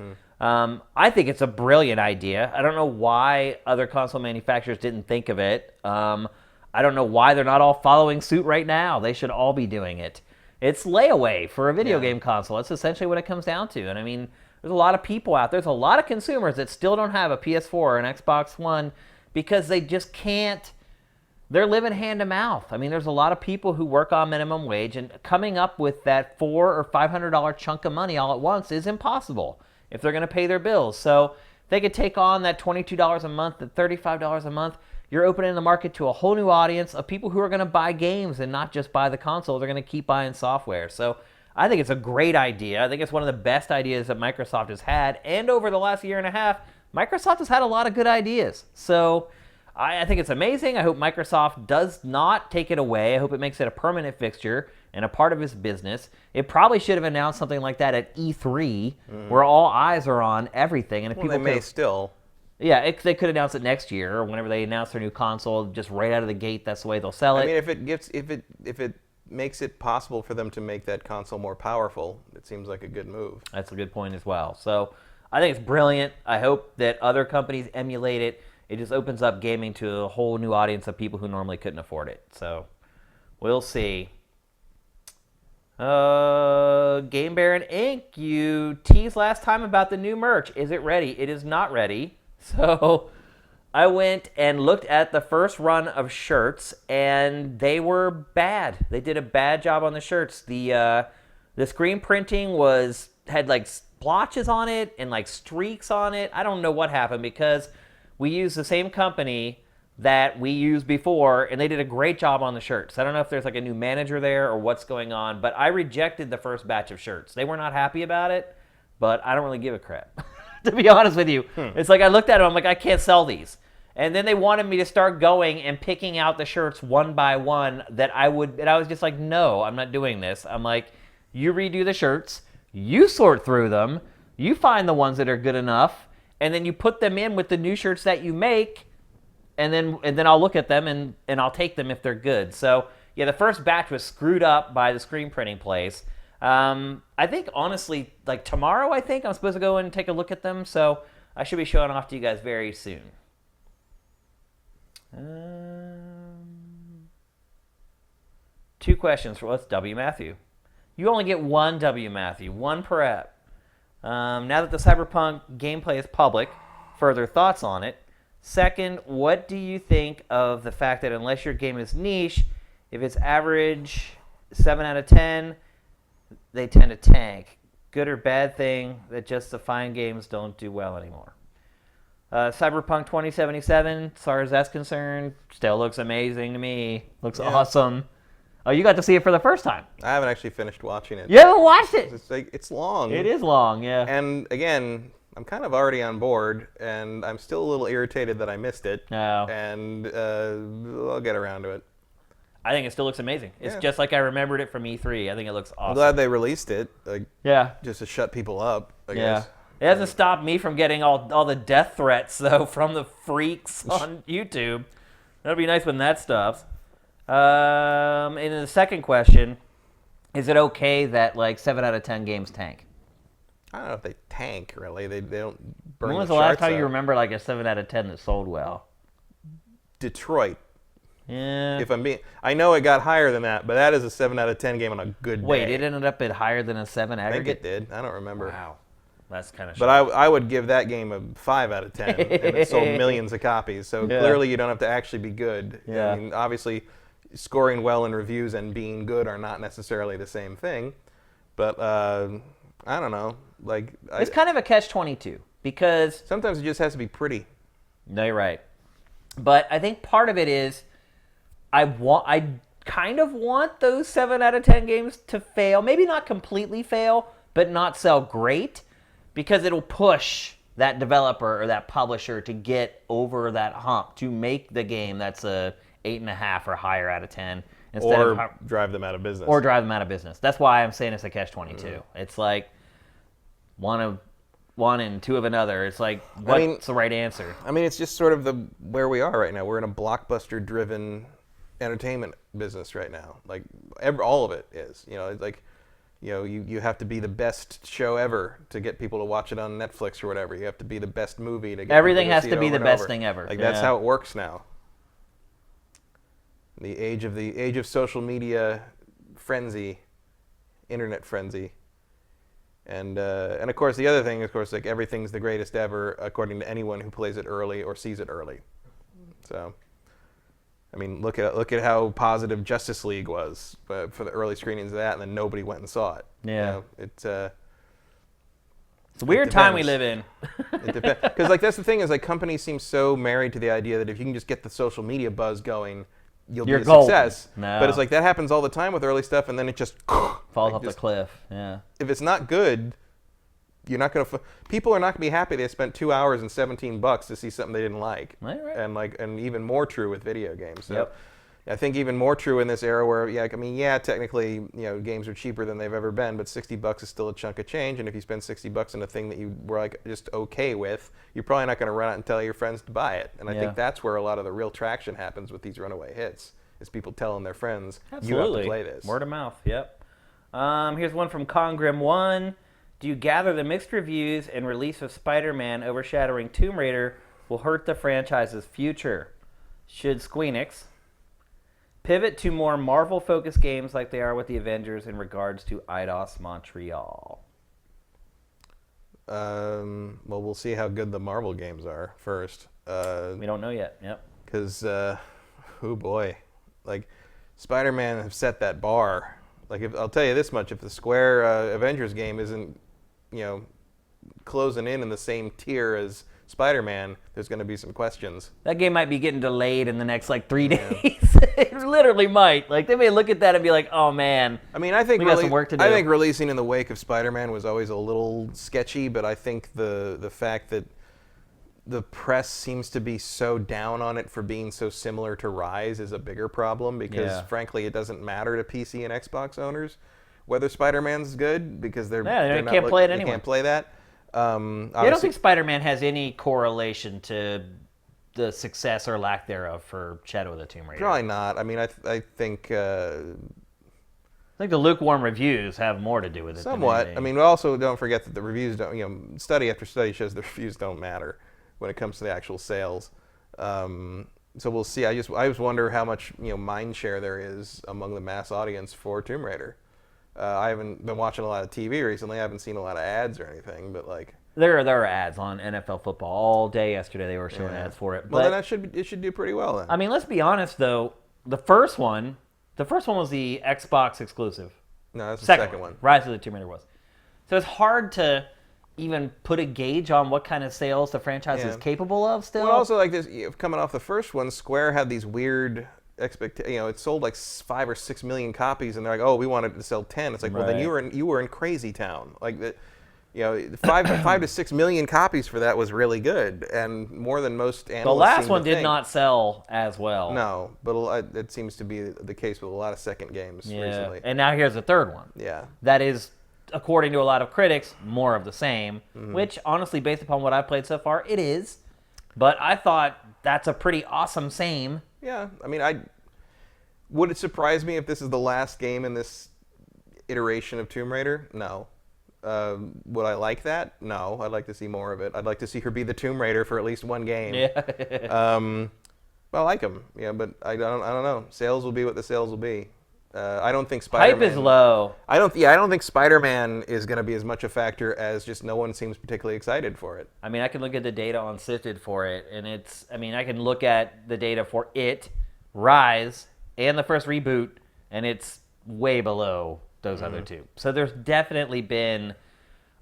I think it's a brilliant idea. I don't know why other console manufacturers didn't think of it. I don't know why they're not all following suit right now. They should all be doing it. It's layaway for a video game console. That's essentially what it comes down to. And I mean, there's a lot of people out there. There's a lot of consumers that still don't have a PS4 or an Xbox One because they just can't. They're living hand to mouth. I mean, there's a lot of people who work on minimum wage, and coming up with that $400 or $500 chunk of money all at once is impossible if they're going to pay their bills. So they could take on that $22 a month, that $35 a month. You're opening the market to a whole new audience of people who are going to buy games and not just buy the console. They're going to keep buying software. So I think it's a great idea. I think it's one of the best ideas that Microsoft has had. And over the last year and a half, Microsoft has had a lot of good ideas. So I think it's amazing. I hope Microsoft does not take it away. I hope it makes it a permanent fixture and a part of its business. It probably should have announced something like that at E3, where all eyes are on everything. And if they may still. Yeah, they could announce it next year, or whenever they announce their new console, just right out of the gate. That's the way they'll sell it. I mean, if it makes it possible for them to make that console more powerful, it seems like a good move. That's a good point as well. So I think it's brilliant. I hope that other companies emulate it. It just opens up gaming to a whole new audience of people who normally couldn't afford it. So we'll see. Game Baron Inc., you teased last time about the new merch. Is it ready? It is not ready. So I went and looked at the first run of shirts, and they were bad. They did a bad job on the shirts. The screen printing had like splotches on it and like streaks on it. I don't know what happened because we used the same company that we used before, and they did a great job on the shirts. I don't know if there's like a new manager there or what's going on, but I rejected the first batch of shirts. They were not happy about it, but I don't really give a crap. To be honest with you. It's like I looked at them, I'm like, I can't sell these. And then they wanted me to start going and picking out the shirts one by one that I was just like, no, I'm not doing this. I'm like, You redo the shirts. You sort through them. You find the ones that are good enough, and then you put them in with the new shirts that you make, and then I'll look at them and I'll take them if they're good. So yeah, the first batch was screwed up by the screen printing place. I think honestly, like tomorrow, I think I'm supposed to go and take a look at them. So I should be showing off to you guys very soon. 2 questions for let's W Matthew. You only get 1 W Matthew, 1 per ep. Now that the Cyberpunk gameplay is public, further thoughts on it. Second, what do you think of the fact that unless your game is niche, if it's average 7 out of 10, they tend to tank? Good or bad thing that just the fine games don't do well anymore? Cyberpunk 2077, as far as that's concerned, still looks amazing to me. Looks awesome. Oh, you got to see it for the first time. I haven't actually finished watching it. You haven't watched it? It's long. It is long, yeah. And again, I'm kind of already on board, and I'm still a little irritated that I missed it. No. And I'll get around to it. I think it still looks amazing. It's just like I remembered it from E3. I think it looks awesome. I'm glad they released it. Just to shut people up, I guess. It hasn't stopped me from getting all the death threats, though, from the freaks on YouTube. That'll be nice when that stops. And then the second question, is it okay that like 7 out of 10 games tank? I don't know if they tank, really. They don't burn When was the the last charts time out. you remember like a 7 out of 10 that sold well? Detroit. Yeah. I know it got higher than that, but that is a 7 out of 10 game on a good day. Wait, it ended up at higher than a 7 I think aggregate? it did. I don't remember. Wow. That's kind of But I would give that game a 5 out of 10, and it sold millions of copies. So clearly you don't have to actually be good. Yeah. I mean, obviously, scoring well in reviews and being good are not necessarily the same thing. But I don't know. It's kind of a catch-22 because sometimes it just has to be pretty. No, you're right. But I think part of it is I kind of want those 7 out of 10 games to fail. Maybe not completely fail, but not sell great, because it'll push that developer or that publisher to get over that hump to make the game that's a 8.5 or higher out of 10 instead or drive them out of business. Or drive them out of business. That's why I'm saying it's a catch-22. It's like one and two of another. It's like, what's the right answer? I mean, it's just sort of where we are right now. We're in a blockbuster-driven entertainment business right now. Like all of it is. It's like, you have to be the best show ever to get people to watch it on Netflix or whatever. You have to be the best movie to get everything people to has see to it be over the and best over. thing ever. Like that's how it works now. The age of social media frenzy, internet frenzy. And of course the other thing, of course, like everything's the greatest ever according to anyone who plays it early or sees it early. So I mean, look at how positive Justice League was for the early screenings of that, and then nobody went and saw it. Yeah. It's a weird time we live in. It depends. Because like that's the thing is like companies seem so married to the idea that if you can just get the social media buzz going, you'll be a success. No. But it's like that happens all the time with early stuff, and then it just falls off the cliff. Yeah. If it's not good, you're not gonna. People are not gonna be happy they spent 2 hours and $17 to see something they didn't like. Right. And even more true with video games. So I think even more true in this era where technically games are cheaper than they've ever been, but $60 is still a chunk of change. And if you spend $60 on a thing that you were like just okay with, you're probably not gonna run out and tell your friends to buy it. And I think that's where a lot of the real traction happens with these runaway hits. Is people telling their friends, you have to play this. Word of mouth. Yep. Here's one from Congrim1. Do you gather the mixed reviews and release of Spider-Man overshadowing Tomb Raider will hurt the franchise's future? Should Squeenix pivot to more Marvel-focused games like they are with the Avengers in regards to Eidos Montreal? Well, we'll see how good the Marvel games are first. We don't know yet. Yep. Because, oh boy, like Spider-Man have set that bar. Like I'll tell you this much: if the Square Avengers game isn't, closing in the same tier as Spider-Man, there's going to be some questions. That game might be getting delayed in the next 3 days. It literally might. Like they may look at that and be like, "Oh man." I mean, I think we got some work to do. I think releasing in the wake of Spider-Man was always a little sketchy, but I think the fact that the press seems to be so down on it for being so similar to Rise is a bigger problem because, frankly, it doesn't matter to PC and Xbox owners. whether Spider-Man's good because they they're not can't play it they anyway. can't play that. I don't think Spider-Man has any correlation to the success or lack thereof for Shadow of the Tomb Raider. Probably not. I mean, I think I think the lukewarm reviews have more to do with it. somewhat. Than I mean, we also don't forget that the reviews don't. You know, study after study shows the reviews don't matter when it comes to the actual sales. So we'll see. I just wonder how much mind share there is among the mass audience for Tomb Raider. I haven't been watching a lot of TV recently. I haven't seen a lot of ads or anything, but like there are ads on NFL football all day yesterday. They were showing ads for it. Well, but, then it should do pretty well then. I mean, let's be honest though. The first one was the Xbox exclusive. No, that's the second one. Rise of the Tomb Raider was. So it's hard to even put a gauge on what kind of sales the franchise is capable of still. Well, also like this, coming off the first one, Square had these weird it sold like 5 or 6 million copies, and they're like, oh, we wanted to sell 10. It's like, well, then you were in Crazy Town. Like the, 5 to 6 million copies for that was really good, and more than most analysts. The last one did not sell as well. No, but it seems to be the case with a lot of second games recently. And now here's the third one. Yeah. That is, according to a lot of critics, more of the same, which honestly, based upon what I've played so far, it is. But I thought that's a pretty awesome same. Yeah, I mean, would it surprise me if this is the last game in this iteration of Tomb Raider? No. Would I like that? No. I'd like to see more of it. I'd like to see her be the Tomb Raider for at least one game. Yeah. I like them. Yeah, but I don't know. Sales will be what the sales will be. I don't think Spider-Man. Hype is low. I don't think Spider-Man is going to be as much a factor as just no one seems particularly excited for it. I mean, I can look at the data on SIFTD for it, and I can look at the data for it, Rise, and the first reboot, and it's way below those other two. So there's definitely been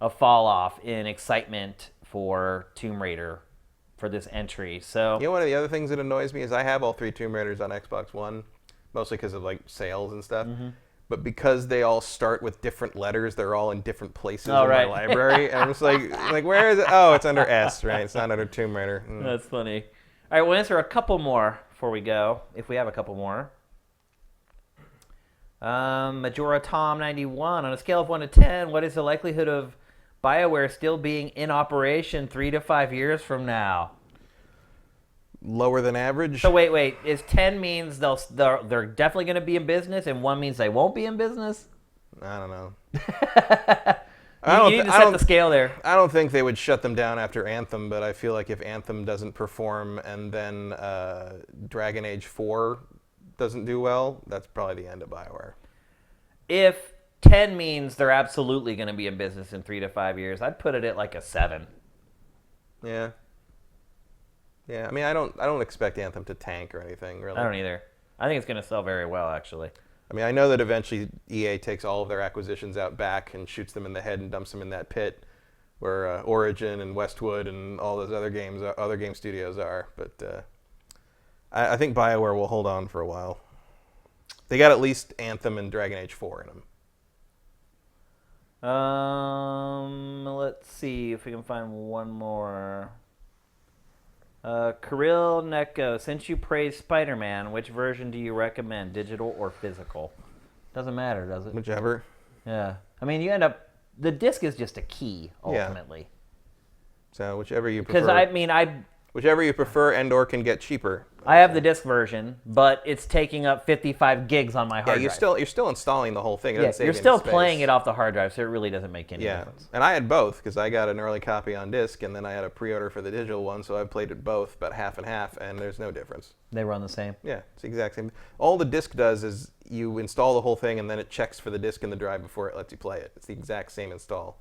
a fall off in excitement for Tomb Raider for this entry. So one of the other things that annoys me is I have all 3 Tomb Raiders on Xbox One. Mostly because of like sales and stuff, but because they all start with different letters, they're all in different places in my library, and I'm just like, where is it? Oh, it's under S, right? It's not under Tomb Raider. That's funny. All right, we'll answer a couple more before we go, if we have a couple more. Majora Tom 91, on a scale of 1 to 10, what is the likelihood of BioWare still being in operation 3 to 5 years from now? Lower than average. So wait, is 10 means they're definitely going to be in business, and 1 means they won't be in business? I don't know. You need to set the scale there. I don't think they would shut them down after Anthem, but I feel like if Anthem doesn't perform and then Dragon Age 4 doesn't do well, that's probably the end of BioWare. If 10 means they're absolutely going to be in business in 3 to 5 years, I'd put it at like a 7. Yeah. Yeah, I mean, I don't expect Anthem to tank or anything, really. I don't either. I think it's going to sell very well, actually. I mean, I know that eventually EA takes all of their acquisitions out back and shoots them in the head and dumps them in that pit where Origin and Westwood and all those other game studios are. But I think BioWare will hold on for a while. They got at least Anthem and Dragon Age 4 in them. Let's see if we can find one more. Kirill Neko, since you praised Spider-Man, which version do you recommend, digital or physical? Doesn't matter, does it? Whichever. Yeah. I mean, you end up... The disc is just a key, ultimately. Yeah. So whichever you prefer. Because, whichever you prefer and/or can get cheaper. I have the disc version, but it's taking up 55 gigs on my hard drive. You're still installing the whole thing. Yeah, you're still playing it off the hard drive, so it really doesn't make any difference. And I had both, because I got an early copy on disc, and then I had a pre-order for the digital one, so I've played it both, about half and half, and there's no difference. They run the same? Yeah, it's the exact same. All the disc does is you install the whole thing, and then it checks for the disc in the drive before it lets you play it. It's the exact same install.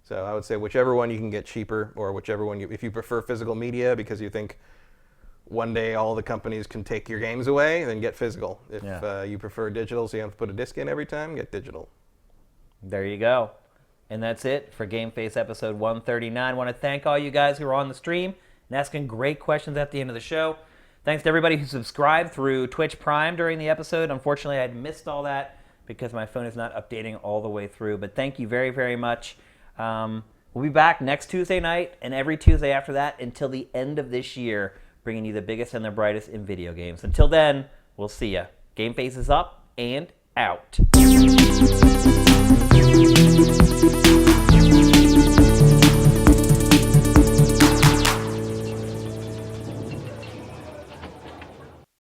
So I would say whichever one you can get cheaper, or whichever one if you prefer physical media because you think one day all the companies can take your games away, then get physical. If you prefer digital so you have to put a disc in every time, get digital. There you go. And that's it for GameFace episode 139. I want to thank all you guys who are on the stream and asking great questions at the end of the show. Thanks to everybody who subscribed through Twitch Prime during the episode. Unfortunately, I had missed all that because my phone is not updating all the way through. But thank you very, very much. We'll be back next Tuesday night and every Tuesday after that until the end of this year, bringing you the biggest and the brightest in video games. Until then, we'll see ya. GameFace is up and out.